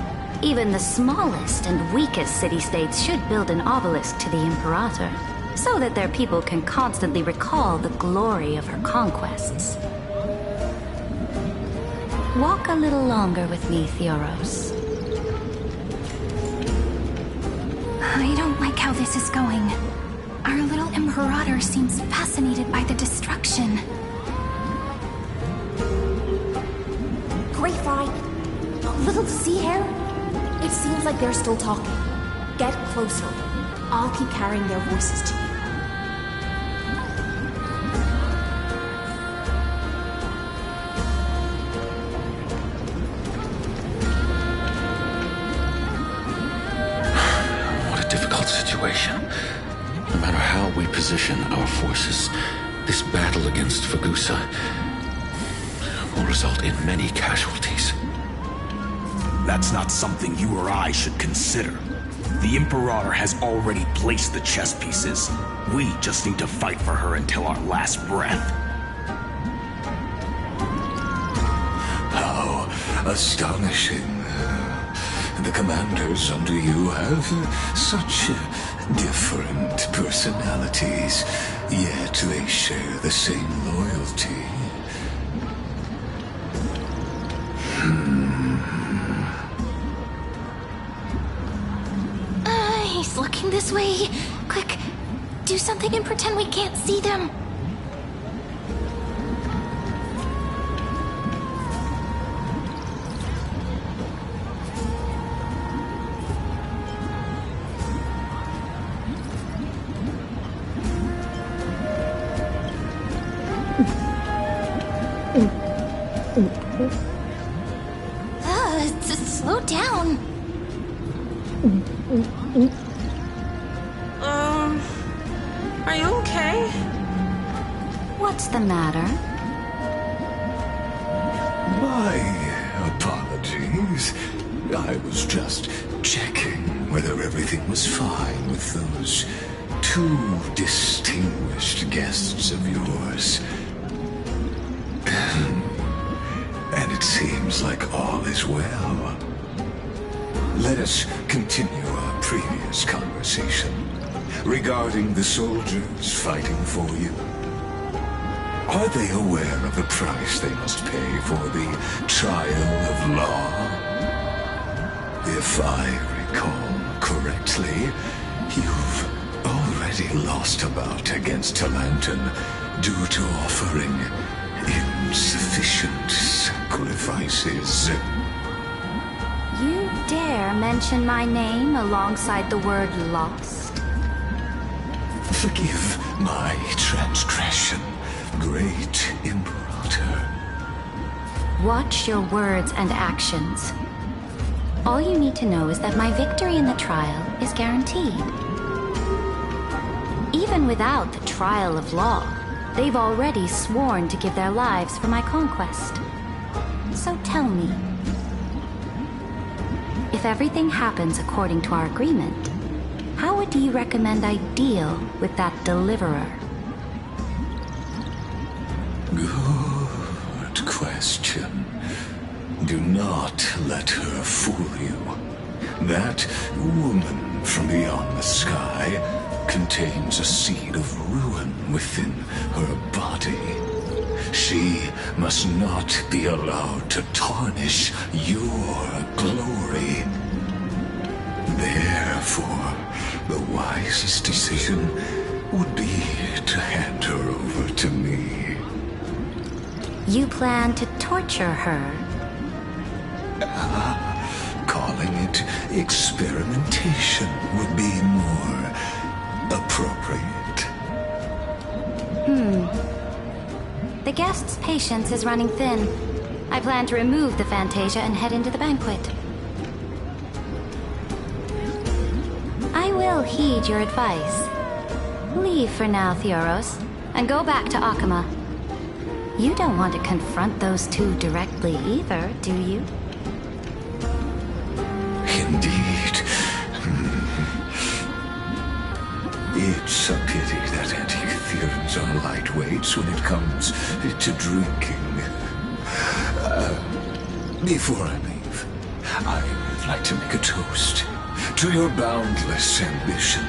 even the smallest and weakest city-states should build an obelisk to the Imperator, so that their people can constantly recall the glory of her conquests. Walk a little longer with me, Theoros. I don't like how this is going. Our little Imperator seems fascinated by the destruction. Great Fry, little sea hare? It seems like they're still talking. Get closer. I'll keep carrying their voices to you. What a difficult situation. No matter how we position our forces, this battle against Fagusa will result in many casualties. That's not something you or I should consider. The Imperator has already placed the chess pieces. We just need to fight for her until our last breath. How astonishing. The commanders under you have such different personalities, yet they share the same loyalty. He's looking this way. Quick, do something and pretend we can't see them. Slow down. Are you okay? What's the matter? My apologies. I was just checking whether everything was fine with those two distinguished guests of yours. And it seems like all is well. Let us continue our previous conversation regarding the soldiers fighting for you. Are they aware of the price they must pay for the trial of law? If I recall correctly, you've already lost a bout against Talanton due to offering insufficient sacrifices. You dare mention my name alongside the word lost? Forgive my transgression, great Imperator. Watch your words and actions. All you need to know is that my victory in the trial is guaranteed. Even without the trial of law, they've already sworn to give their lives for my conquest. So tell me, if everything happens according to our agreement, how would you recommend I deal with that deliverer? Good question. Do not let her fool you. That woman from beyond the sky contains a seed of ruin within her body. She must not be allowed to tarnish your glory. Therefore, the wisest decision would be to hand her over to me. You plan to torture her? Calling it experimentation would be more appropriate. The guest's patience is running thin. I plan to remove the Fantasia and head into the banquet. I will heed your advice. Leave for now, Theoros, and go back to Akama. You don't want to confront those two directly either, do you? Indeed. It's a pity that anti-Theorans are lightweights when it comes to drinking. Before I leave, I would like to make a toast to your boundless ambition,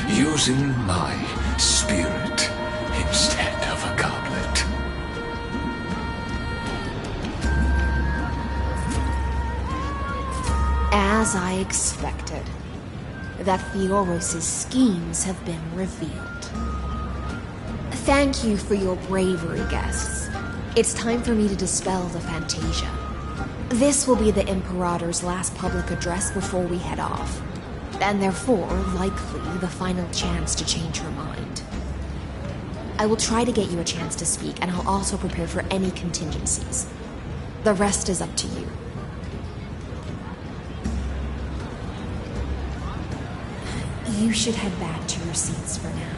using my spirit instead of a goblet. As I expected, that Theoros' schemes have been revealed. Thank you for your bravery, guests. It's time for me to dispel the Fantasia. This will be the Imperator's last public address before we head off, and therefore, likely, the final chance to change her mind. I will try to get you a chance to speak, and I'll also prepare for any contingencies. The rest is up to you. You should head back to your seats for now.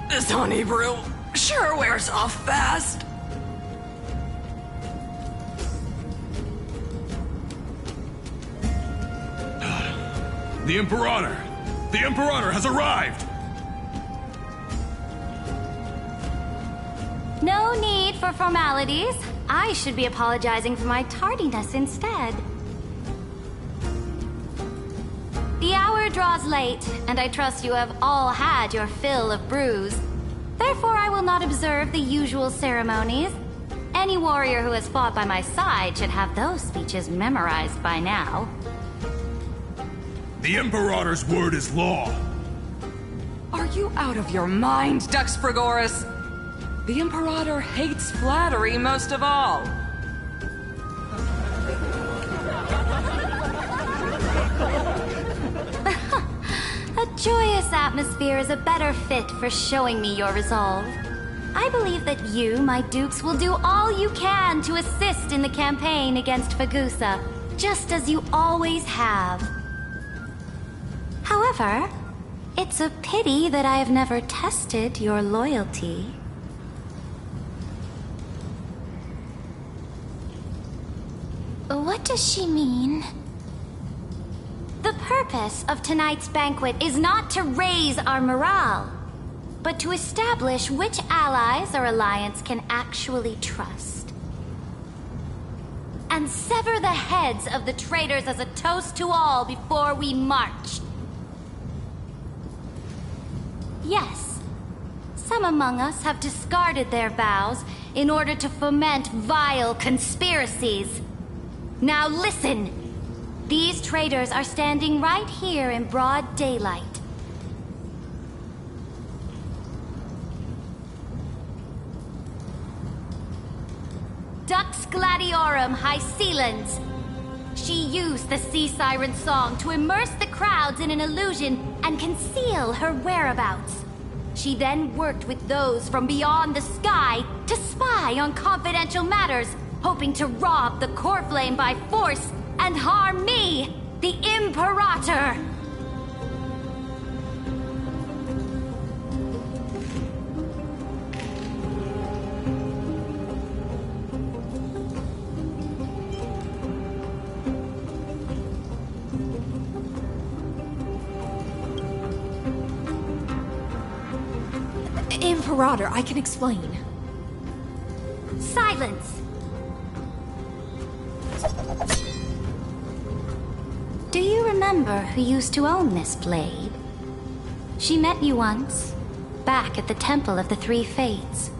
This honey brew sure wears off fast. The Imperator! The Imperator has arrived! No need for formalities. I should be apologizing for my tardiness instead. The hour draws late, and I trust you have all had your fill of brews. Therefore, I will not observe the usual ceremonies. Any warrior who has fought by my side should have those speeches memorized by now. The Imperator's word is law. Are you out of your mind, Dux Frigoris? The Imperator hates flattery most of all. A joyous atmosphere is a better fit for showing me your resolve. I believe that you, my dukes, will do all you can to assist in the campaign against Fagusa, just as you always have. However, it's a pity that I have never tested your loyalty. What does she mean? The purpose of tonight's banquet is not to raise our morale, but to establish which allies our alliance can actually trust. And sever the heads of the traitors as a toast to all before we march. Yes, some among us have discarded their vows in order to foment vile conspiracies. Now listen! These traitors are standing right here in broad daylight. Dux Gladiorum Hycelens. She used the Sea Siren song to immerse the crowds in an illusion and conceal her whereabouts. She then worked with those from beyond the sky to spy on confidential matters, hoping to rob the core flame by force and harm me, the Imperator! Imperator, I can explain. Silence! Do you remember who used to own this blade? She met you once, back at the Temple of the Three Fates.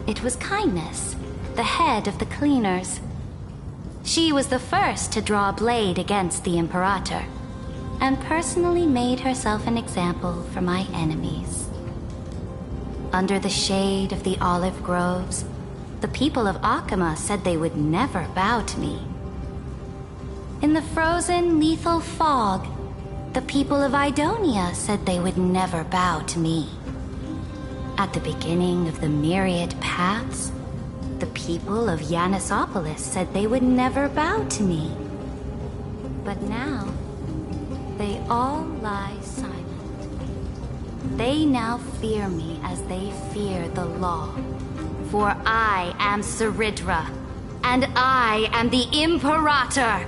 It was Kindness, the head of the cleaners. She was the first to draw a blade against the Imperator, and personally made herself an example for my enemies. Under the shade of the olive groves, the people of Akama said they would never bow to me. In the frozen, lethal fog, the people of Idonia said they would never bow to me. At the beginning of the myriad paths, the people of Yanisopolis said they would never bow to me. But now, they all lie silent. They now fear me as they fear the law. For I am Saridra, and I am the Imperator!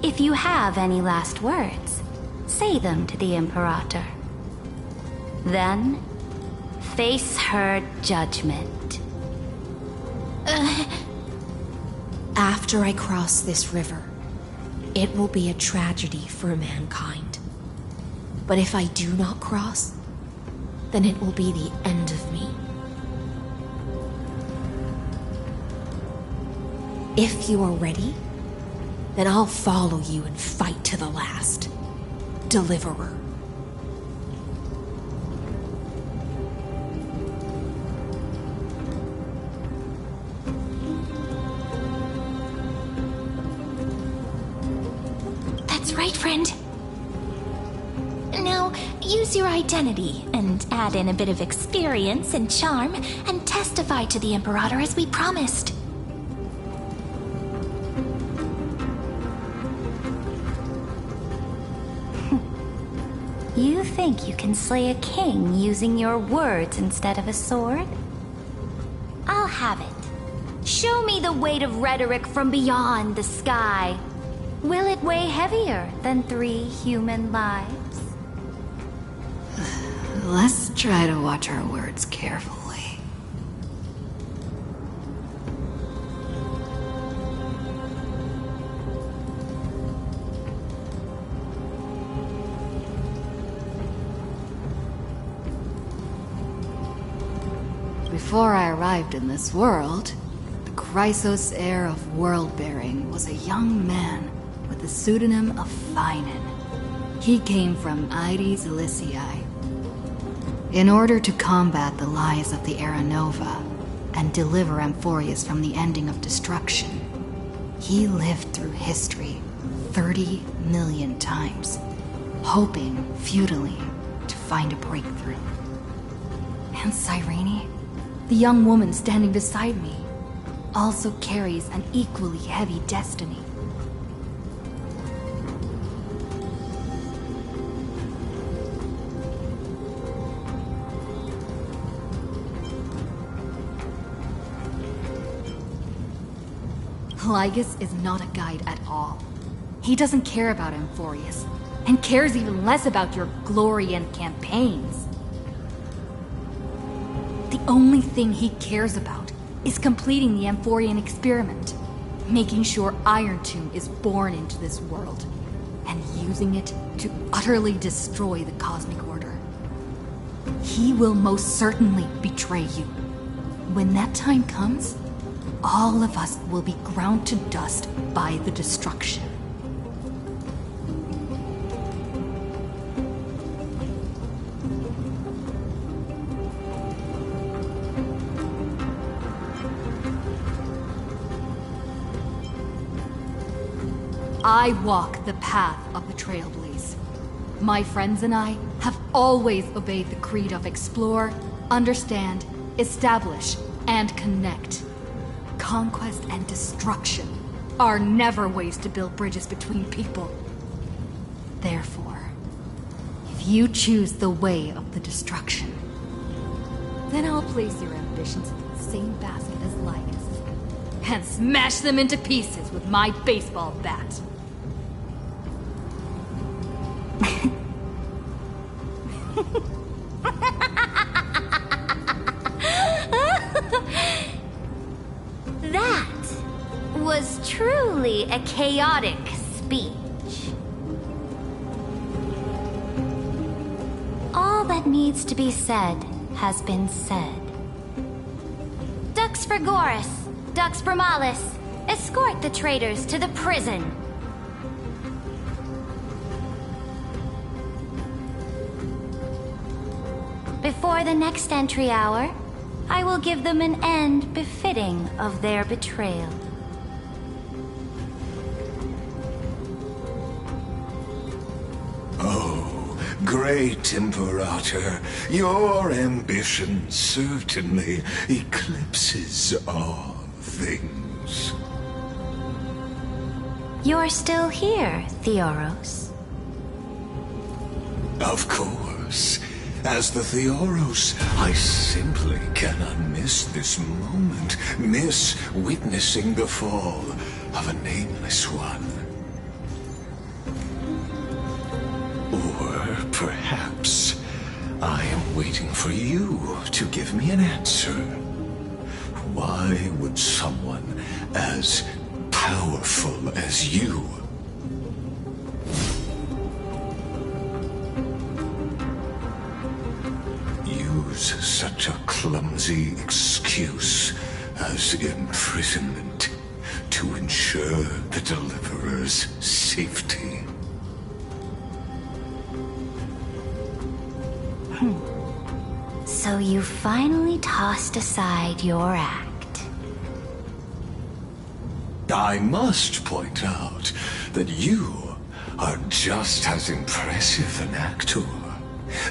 If you have any last words, say them to the Imperator. Then, face her judgment. After I cross this river, it will be a tragedy for mankind. But if I do not cross, then it will be the end of me. If you are ready, then I'll follow you and fight to the last. Deliverer. That's right, friend. Now, use your identity and add in a bit of experience and charm and testify to the Imperator as we promised. You think you can slay a king using your words instead of a sword? I'll have it. Show me the weight of rhetoric from beyond the sky. Will it weigh heavier than 3 human lives? Let's try to watch our words carefully. Before I arrived in this world, the Chrysos heir of world-bearing was a young man with the pseudonym of Finan. He came from Aedes Elysiae. In order to combat the lies of the Era Nova and deliver Amphorius from the ending of destruction, he lived through history 30 million times, hoping futilely to find a breakthrough. And Cyrene, the young woman standing beside me, also carries an equally heavy destiny. Lygus is not a guide at all. He doesn't care about Amphorius, and cares even less about your glory and campaigns. The only thing he cares about is completing the Amphorian experiment, making sure Iron Tomb is born into this world, and using it to utterly destroy the Cosmic Order. He will most certainly betray you. When that time comes, all of us will be ground to dust by the destruction. I walk the path of the Trailblaze. My friends and I have always obeyed the creed of explore, understand, establish, and connect. Conquest and destruction are never ways to build bridges between people. Therefore, if you choose the way of the destruction, then I'll place your ambitions in the same basket as Lygus, and smash them into pieces with my baseball bat. merely a chaotic speech. All that needs to be said has been said. Dux for Goris, Dux for Malus, escort the traitors to the prison. Before the next entry hour, I will give them an end befitting of their betrayal. Oh, great Imperator, your ambition certainly eclipses all things. You're still here, Theoros. Of course. As the Theoros, I simply cannot miss this moment, miss witnessing the fall of a nameless one. Or perhaps I am waiting for you to give me an answer. Why would someone as powerful as you use such a clumsy excuse as imprisonment to ensure the Deliverer's safety? So you finally tossed aside your act. I must point out that you are just as impressive an actor.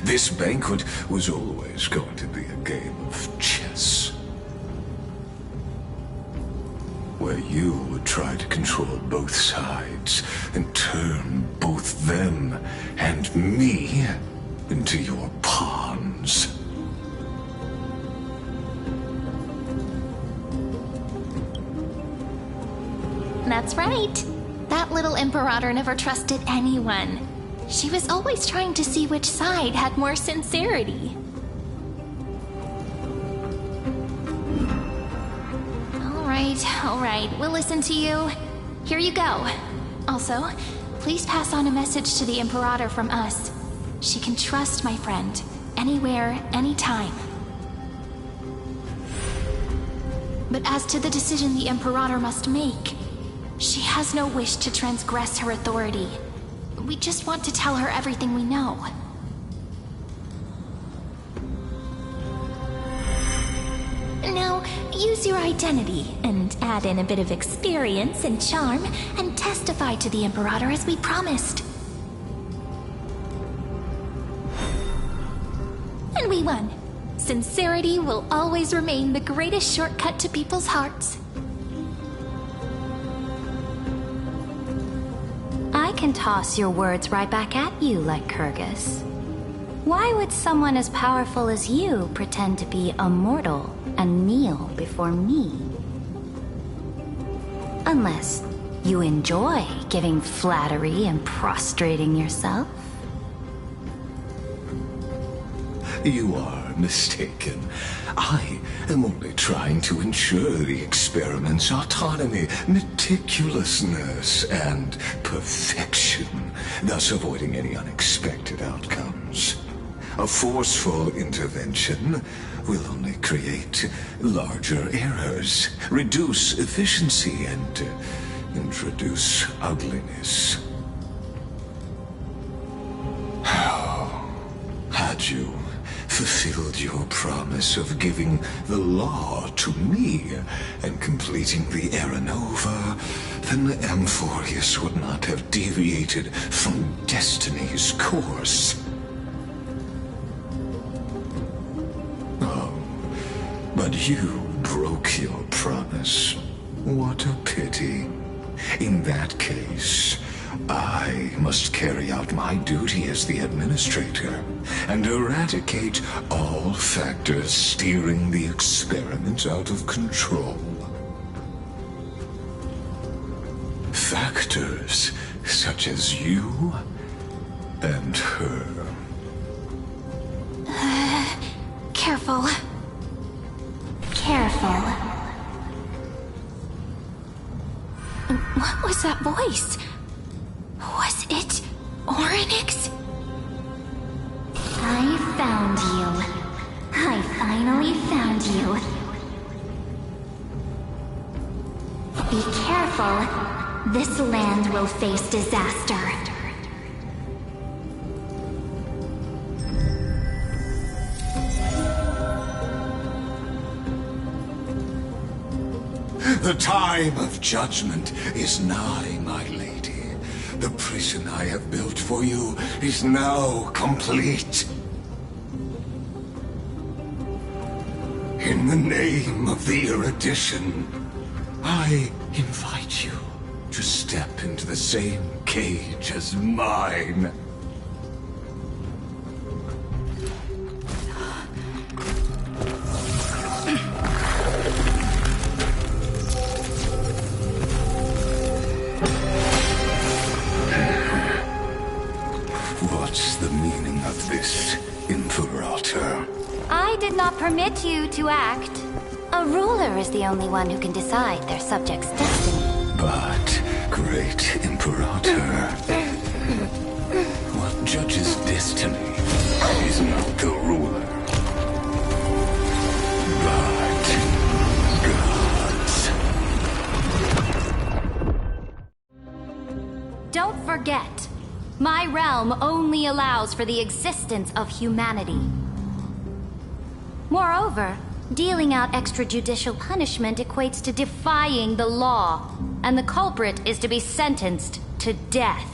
This banquet was always going to be a game of chess, where you would try to control both sides and turn both them and me into your pawns. That's right. That little Imperator never trusted anyone. She was always trying to see which side had more sincerity. All right, we'll listen to you. Here you go. Also, please pass on a message to the Imperator from us. She can trust my friend, anywhere, anytime. But as to the decision the Imperator must make, she has no wish to transgress her authority. We just want to tell her everything we know. Now, use your identity and add in a bit of experience and charm and testify to the Imperator as we promised. And we won. Sincerity will always remain the greatest shortcut to people's hearts. I can toss your words right back at you like Kyrgyz. Why would someone as powerful as you pretend to be immortal and kneel before me? Unless you enjoy giving flattery and prostrating yourself. You are mistaken. I am only trying to ensure the experiment's autonomy, meticulousness, and perfection, thus avoiding any unexpected outcomes. A forceful intervention will only create larger errors, reduce efficiency, and introduce ugliness. How had you fulfilled your promise of giving the law to me and completing the Era Nova, then Amphorius would not have deviated from destiny's course. Oh, but you broke your promise. What a pity. In that case, I must carry out my duty as the administrator and eradicate all factors steering the experiment out of control. Factors such as you and her. Careful. Careful. What was that voice? Was it Orynyx? I found you. I finally found you. Be careful. This land will face disaster. The time of judgment is nigh, my lady. The prison I have built for you is now complete. In the name of the erudition, I invite you to step into the same cage as mine. What's the meaning of this, Imperator? I did not permit you to act. A ruler is the only one who can decide their subject's destiny. But, great Imperator, what judges destiny is not the ruler, but gods. Don't forget, my realm only allows for the existence of humanity. Moreover, dealing out extrajudicial punishment equates to defying the law, and the culprit is to be sentenced to death.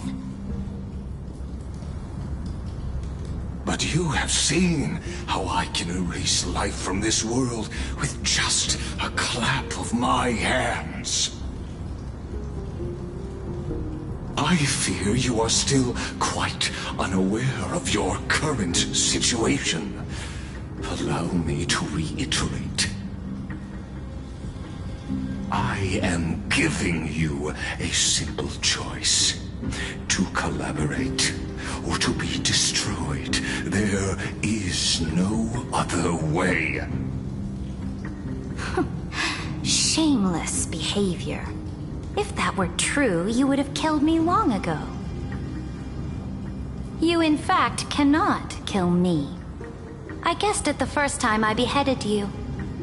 But you have seen how I can erase life from this world with just a clap of my hands. I fear you are still quite unaware of your current situation. Allow me to reiterate. I am giving you a simple choice. To collaborate or to be destroyed. There is no other way. Shameless behavior. If that were true, you would have killed me long ago. You in fact cannot kill me. I guessed it the first time I beheaded you.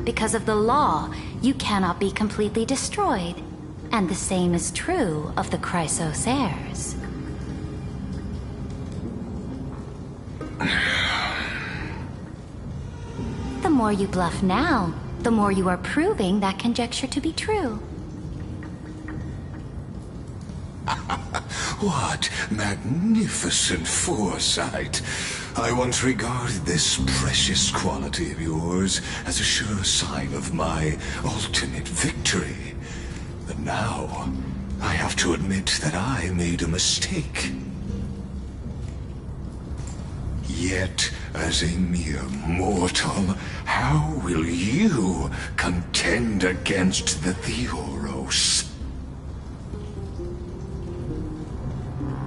Because of the law, you cannot be completely destroyed. And the same is true of the Chrysos heirs. The more you bluff now, the more you are proving that conjecture to be true. What magnificent foresight. I once regarded this precious quality of yours as a sure sign of my ultimate victory. But now, I have to admit that I made a mistake. Yet, as a mere mortal, how will you contend against the Theoros?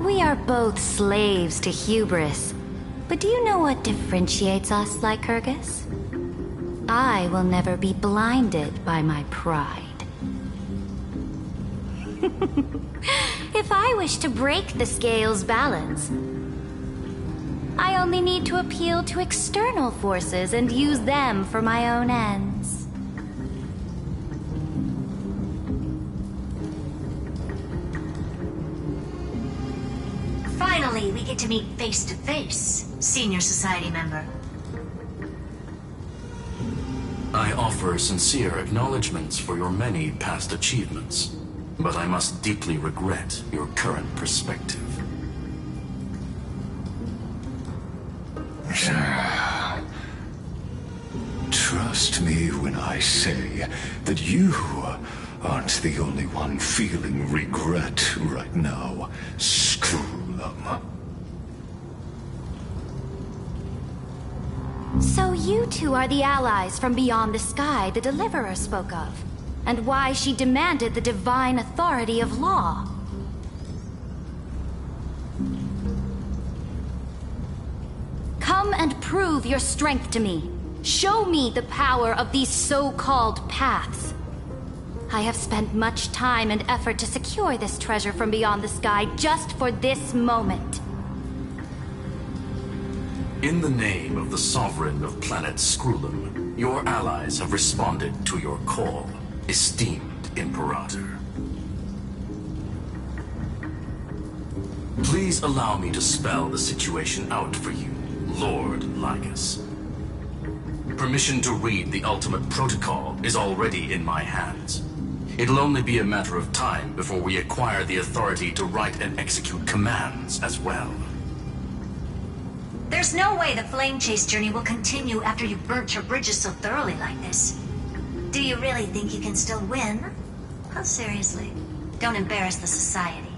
We are both slaves to hubris. But do you know what differentiates us, Lycurgus? I will never be blinded by my pride. If I wish to break the scale's balance, I only need to appeal to external forces and use them for my own ends. Finally, we get to meet face to face, Senior Society member. I offer sincere acknowledgments for your many past achievements, but I must deeply regret your current perspective. Trust me when I say that you aren't the only one feeling regret right now, Screwlum. So you two are the allies from beyond the sky the Deliverer spoke of, and why she demanded the divine authority of law. Come and prove your strength to me. Show me the power of these so-called paths. I have spent much time and effort to secure this treasure from beyond the sky just for this moment. In the name of the Sovereign of planet Scrulum, your allies have responded to your call, esteemed Imperator. Please allow me to spell the situation out for you, Lord Lycus. Permission to read the ultimate protocol is already in my hands. It'll only be a matter of time before we acquire the authority to write and execute commands as well. There's no way the flame chase journey will continue after you burnt your bridges so thoroughly like this. Do you really think you can still win? Oh, seriously. Don't embarrass the society.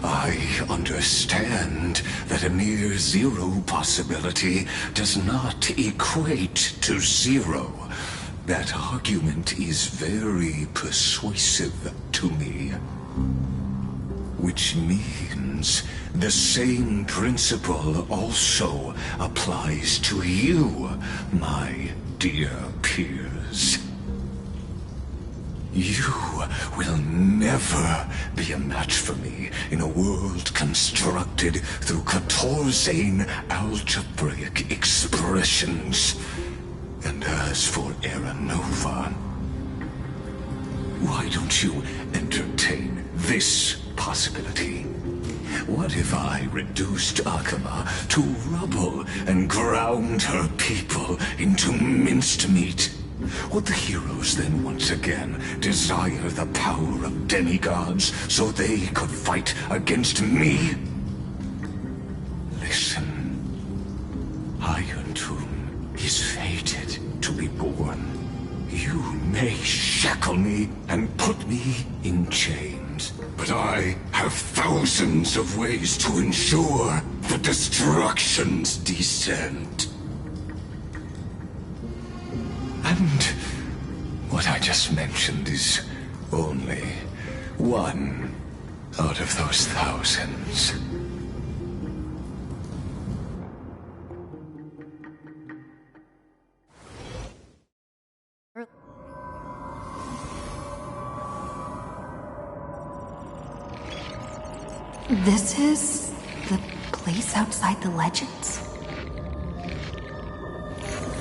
I understand that a near zero possibility does not equate to zero. That argument is very persuasive to me. Which means the same principle also applies to you, my dear peers. You will never be a match for me in a world constructed through Catorzane algebraic expressions. And as for Aranova, why don't you entertain this possibility? What if I reduced Akama to rubble and ground her people into minced meat? Would the heroes then once again desire the power of demigods so they could fight against me? Listen, Iron Tomb is fated to be born. You may shackle me and put me in chains, but I have thousands of ways to ensure the destruction's descent. And what I just mentioned is only one out of those thousands. This is the place outside the legends?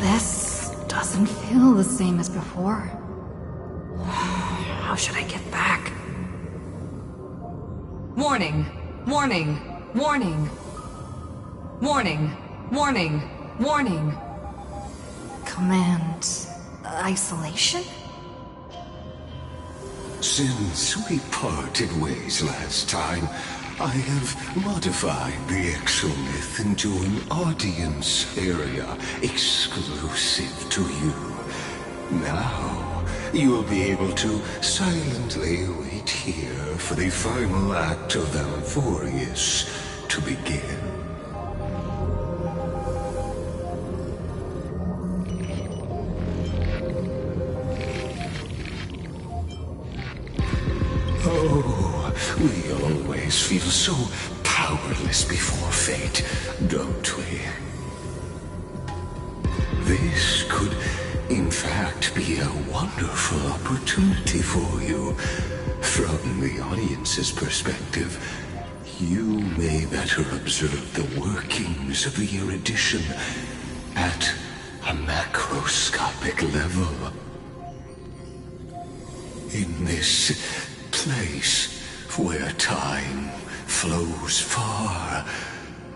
This doesn't feel the same as before. How should I get back? Warning! Warning! Warning! Warning! Warning! Warning! Command... isolation? Since we parted ways last time, I have modified the exolith into an audience area exclusive to you. Now, you'll be able to silently wait here for the final act of Amphorius to begin. Oh, we always feel so powerless before fate, don't we? This could, in fact, be a wonderful opportunity for you. From the audience's perspective, you may better observe the workings of the erudition at a macroscopic level. In this place where time flows far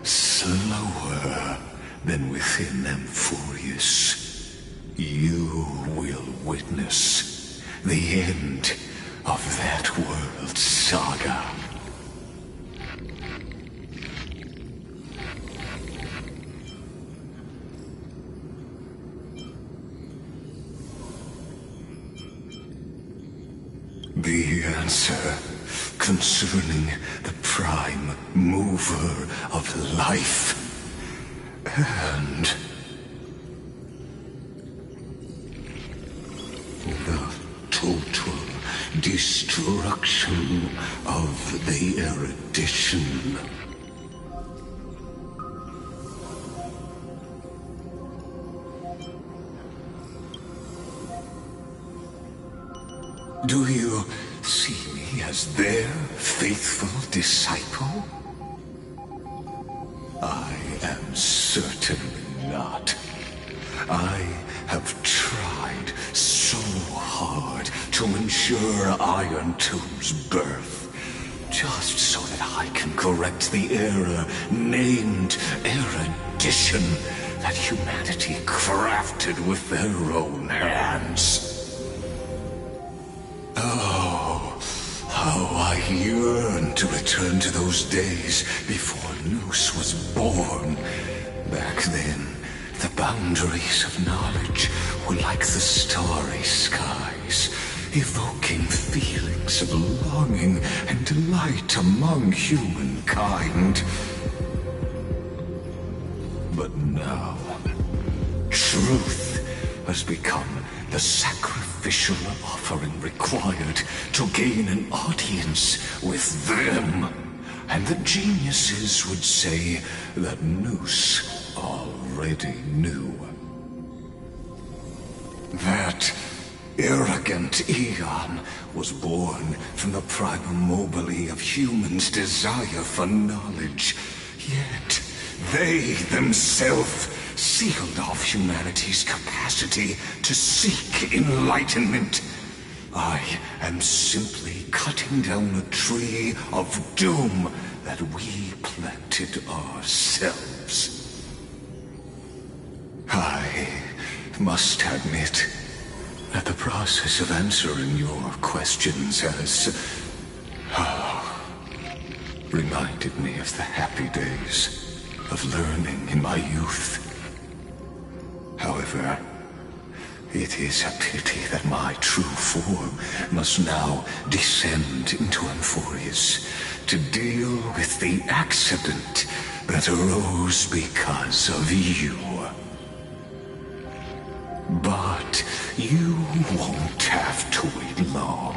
slower than within Amphorius, you will witness the end of that world's saga. The answer concerning the prime mover of life and the total destruction of the erudition. Do you see me as their faithful disciple? I am certainly not. I have tried so hard to ensure Iron Tomb's birth, just so that I can correct the error named erudition that humanity crafted with their own hands. Oh, how I yearn to return to those days before Noose was born. Back then, the boundaries of knowledge were like the starry skies, evoking feelings of longing and delight among humankind. But now, truth has become the sacrificial offering required to gain an audience with them. And the geniuses would say that Noose already knew. That arrogant Eon was born from the primum mobile of humans' desire for knowledge. Yet, they themselves sealed off humanity's capacity to seek enlightenment. I am simply cutting down a tree of doom that we planted ourselves. I must admit that the process of answering your questions has reminded me of the happy days of learning in my youth. However, it is a pity that my true form must now descend into Amphorius to deal with the accident that arose because of you. But you won't have to wait long.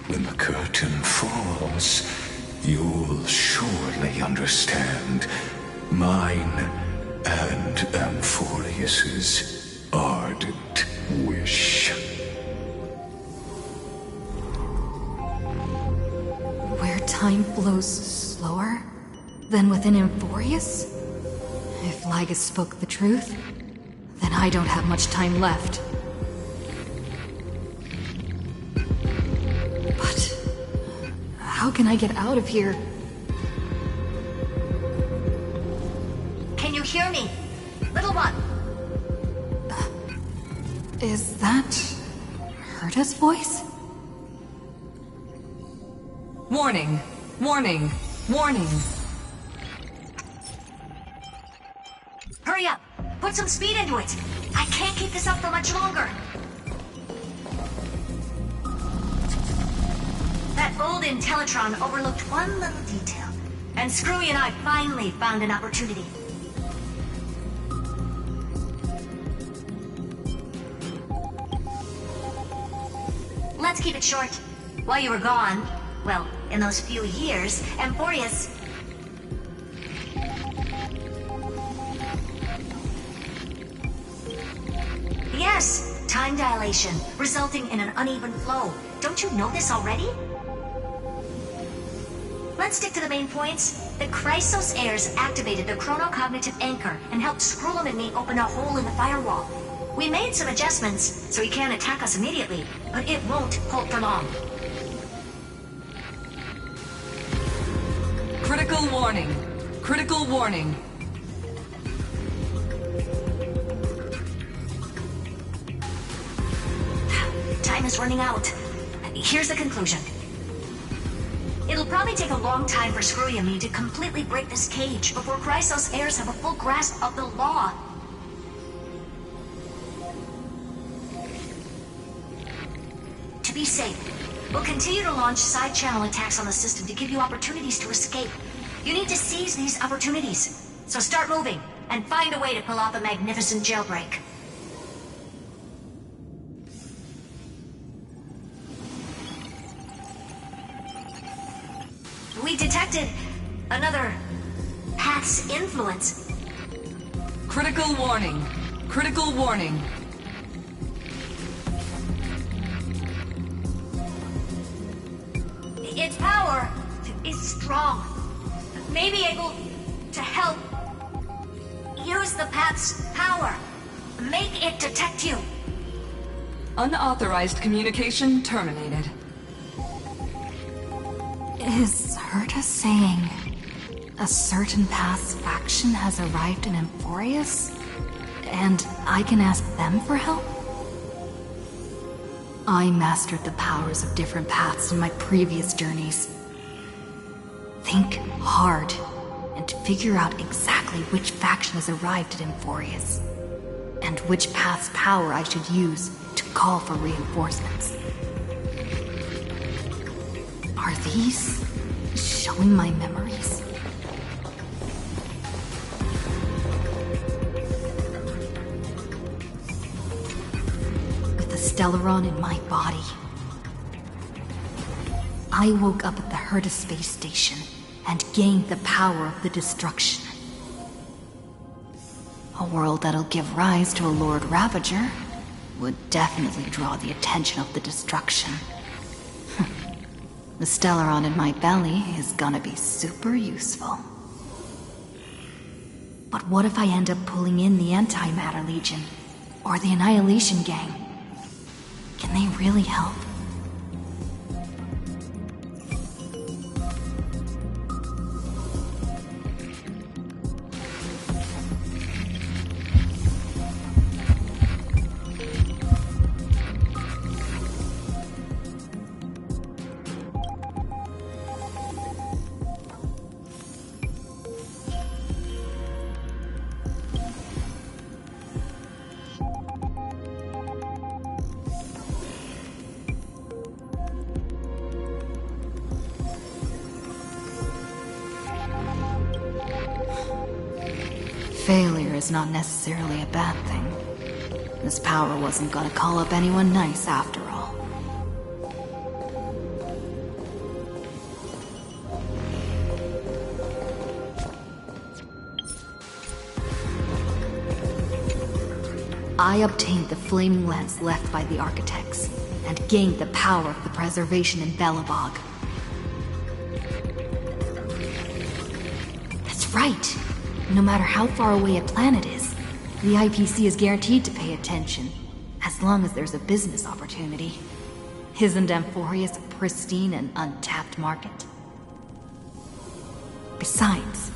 When the curtain falls, you'll surely understand mine and Amphorius's ardent wish. Where time flows slower than within Amphorius? If Lygus spoke the truth, then I don't have much time left. But how can I get out of here? Can you hear me? Little one! Is that Herta's voice? Warning! Warning! Warning! Hurry up! Put some speed into it! I can't keep this up for much longer! That old Intellitron overlooked one little detail, and Screwy and I finally found an opportunity. Let's keep it short. While you were gone, well, in those few years, Amphorius... Yes, time dilation, resulting in an uneven flow. Don't you know this already? Let's stick to the main points. The Chrysos heirs activated the chronocognitive anchor and helped Skrullum and me open a hole in the firewall. We made some adjustments, so he can't attack us immediately, but it won't hold for long. Critical warning. Critical warning. Time is running out. Here's the conclusion. It'll probably take a long time for Screwy and me to completely break this cage before Chrysos heirs have a full grasp of the law. To be safe, we'll continue to launch side-channel attacks on the system to give you opportunities to escape. You need to seize these opportunities. So start moving, and find a way to pull off a magnificent jailbreak. We detected another path's influence. Critical warning. Critical warning. Its power is strong. May be able to help. Use the path's power. Make it detect you. Unauthorized communication terminated. Is Herta saying a certain past faction has arrived in Emphorius? And I can ask them for help? I mastered the powers of different paths in my previous journeys. Think hard and figure out exactly which faction has arrived at Emphorius, and which path's power I should use to call for reinforcements. Are these showing my memories? With the Stellaron in my body, I woke up at the Herta space station and gained the power of the destruction. A world that'll give rise to a Lord Ravager would definitely draw the attention of the destruction. The Stellaron in my belly is gonna be super useful. But what if I end up pulling in the Antimatter Legion, or the Annihilation Gang? Can they really help? Failure is not necessarily a bad thing. This power wasn't gonna call up anyone nice after all. I obtained the flaming lance left by the architects, and gained the power of the preservation in Belobog. That's right! No matter how far away a planet is, the IPC is guaranteed to pay attention, as long as there's a business opportunity. Isn't Emphorius a pristine and untapped market? Besides,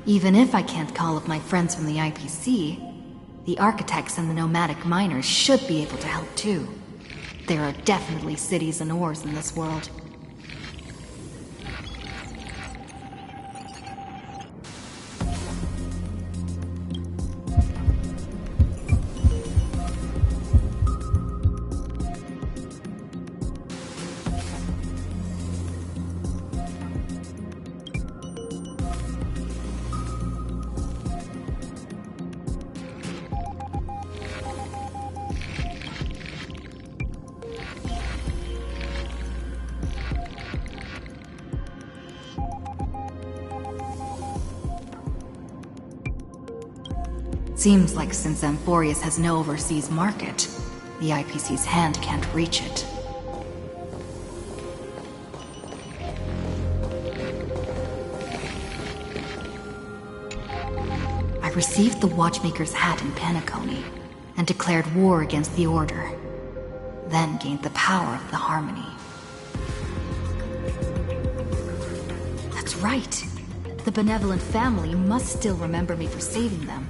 even if I can't call up my friends from the IPC, the architects and the nomadic miners should be able to help too. There are definitely cities and ores in this world. Seems like since Emphorius has no overseas market, the IPC's hand can't reach it. I received the Watchmaker's hat in Penacony, and declared war against the Order, then gained the power of the Harmony. That's right! The benevolent family must still remember me for saving them.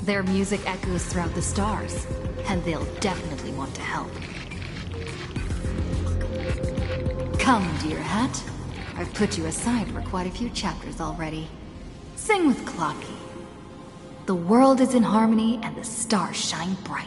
Their music echoes throughout the stars, and they'll definitely want to help. Come, dear hat. I've put you aside for quite a few chapters already. Sing with Clocky. The world is in harmony and the stars shine bright.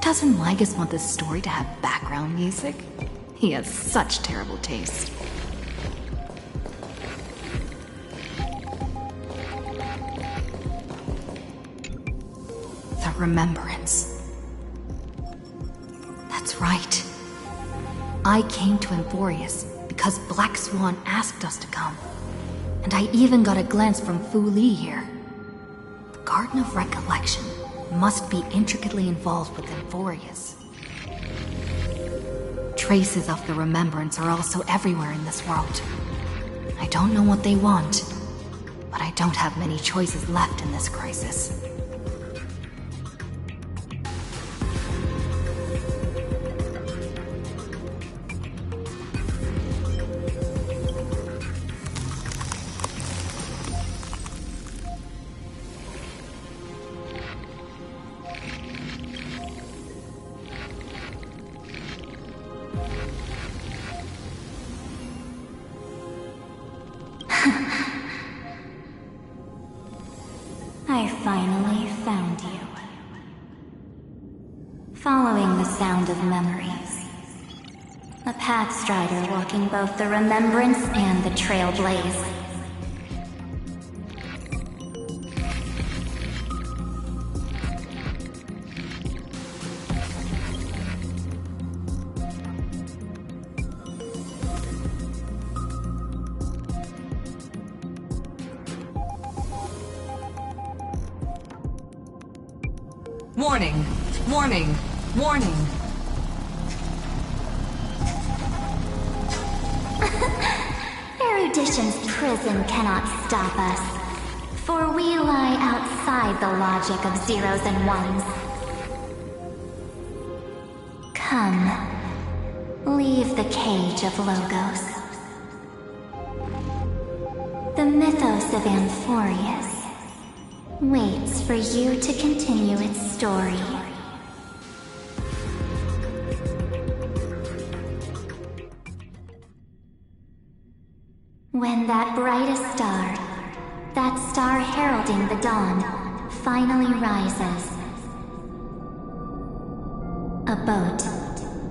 Doesn't Lygus want this story to have background music? He has such terrible taste. The Remembrance. That's right. I came to Emphorius because Black Swan asked us to come. And I even got a glance from Fu Li here. The Garden of Recollection must be intricately involved with Emphorius. Traces of the Remembrance are also everywhere in this world. I don't know what they want, but I don't have many choices left in this crisis. I finally found you. Following the sound of memories. A Pathstrider walking both the Remembrance and the Trailblaze. Warning! Warning! Warning! Erudition's prison cannot stop us, for we lie outside the logic of zeros and ones. Come, leave the cage of Logos. The mythos of Amphorius waits for you to continue its story. When that brightest star, that star heralding the dawn, finally rises, a boat,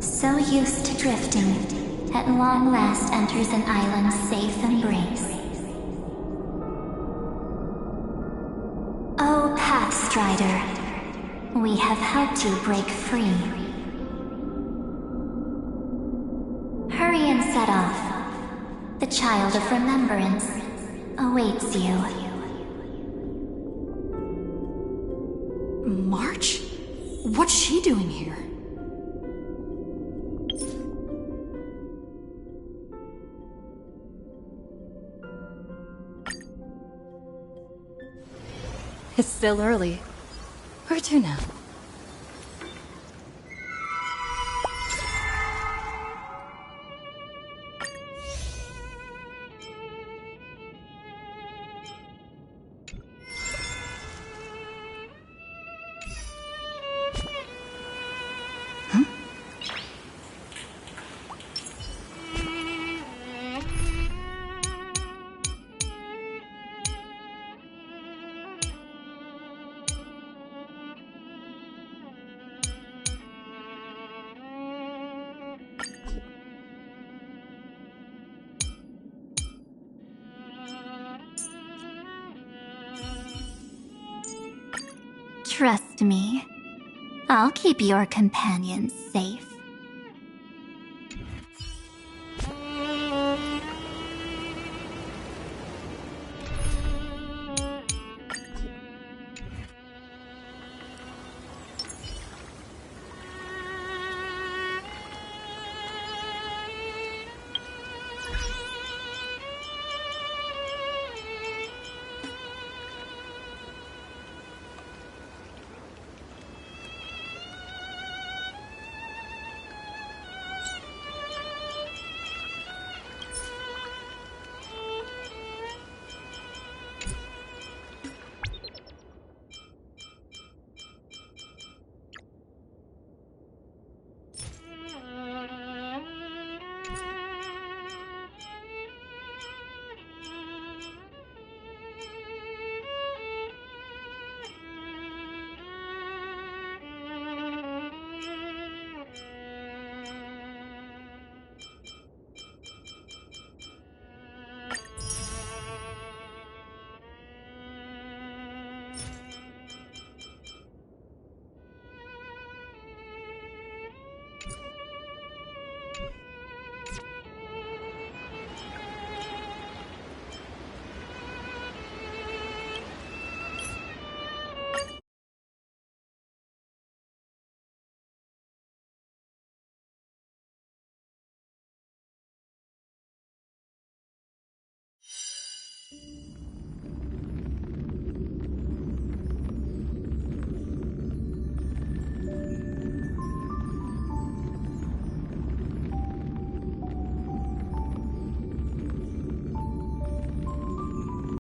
so used to drifting, at long last enters an island's safe embrace. Oh, Pathstrider, we have helped you break free. Hurry and set off. The Child of Remembrance awaits you. March? What's she doing here? It's still early. Where to now? Trust me, I'll keep your companions safe.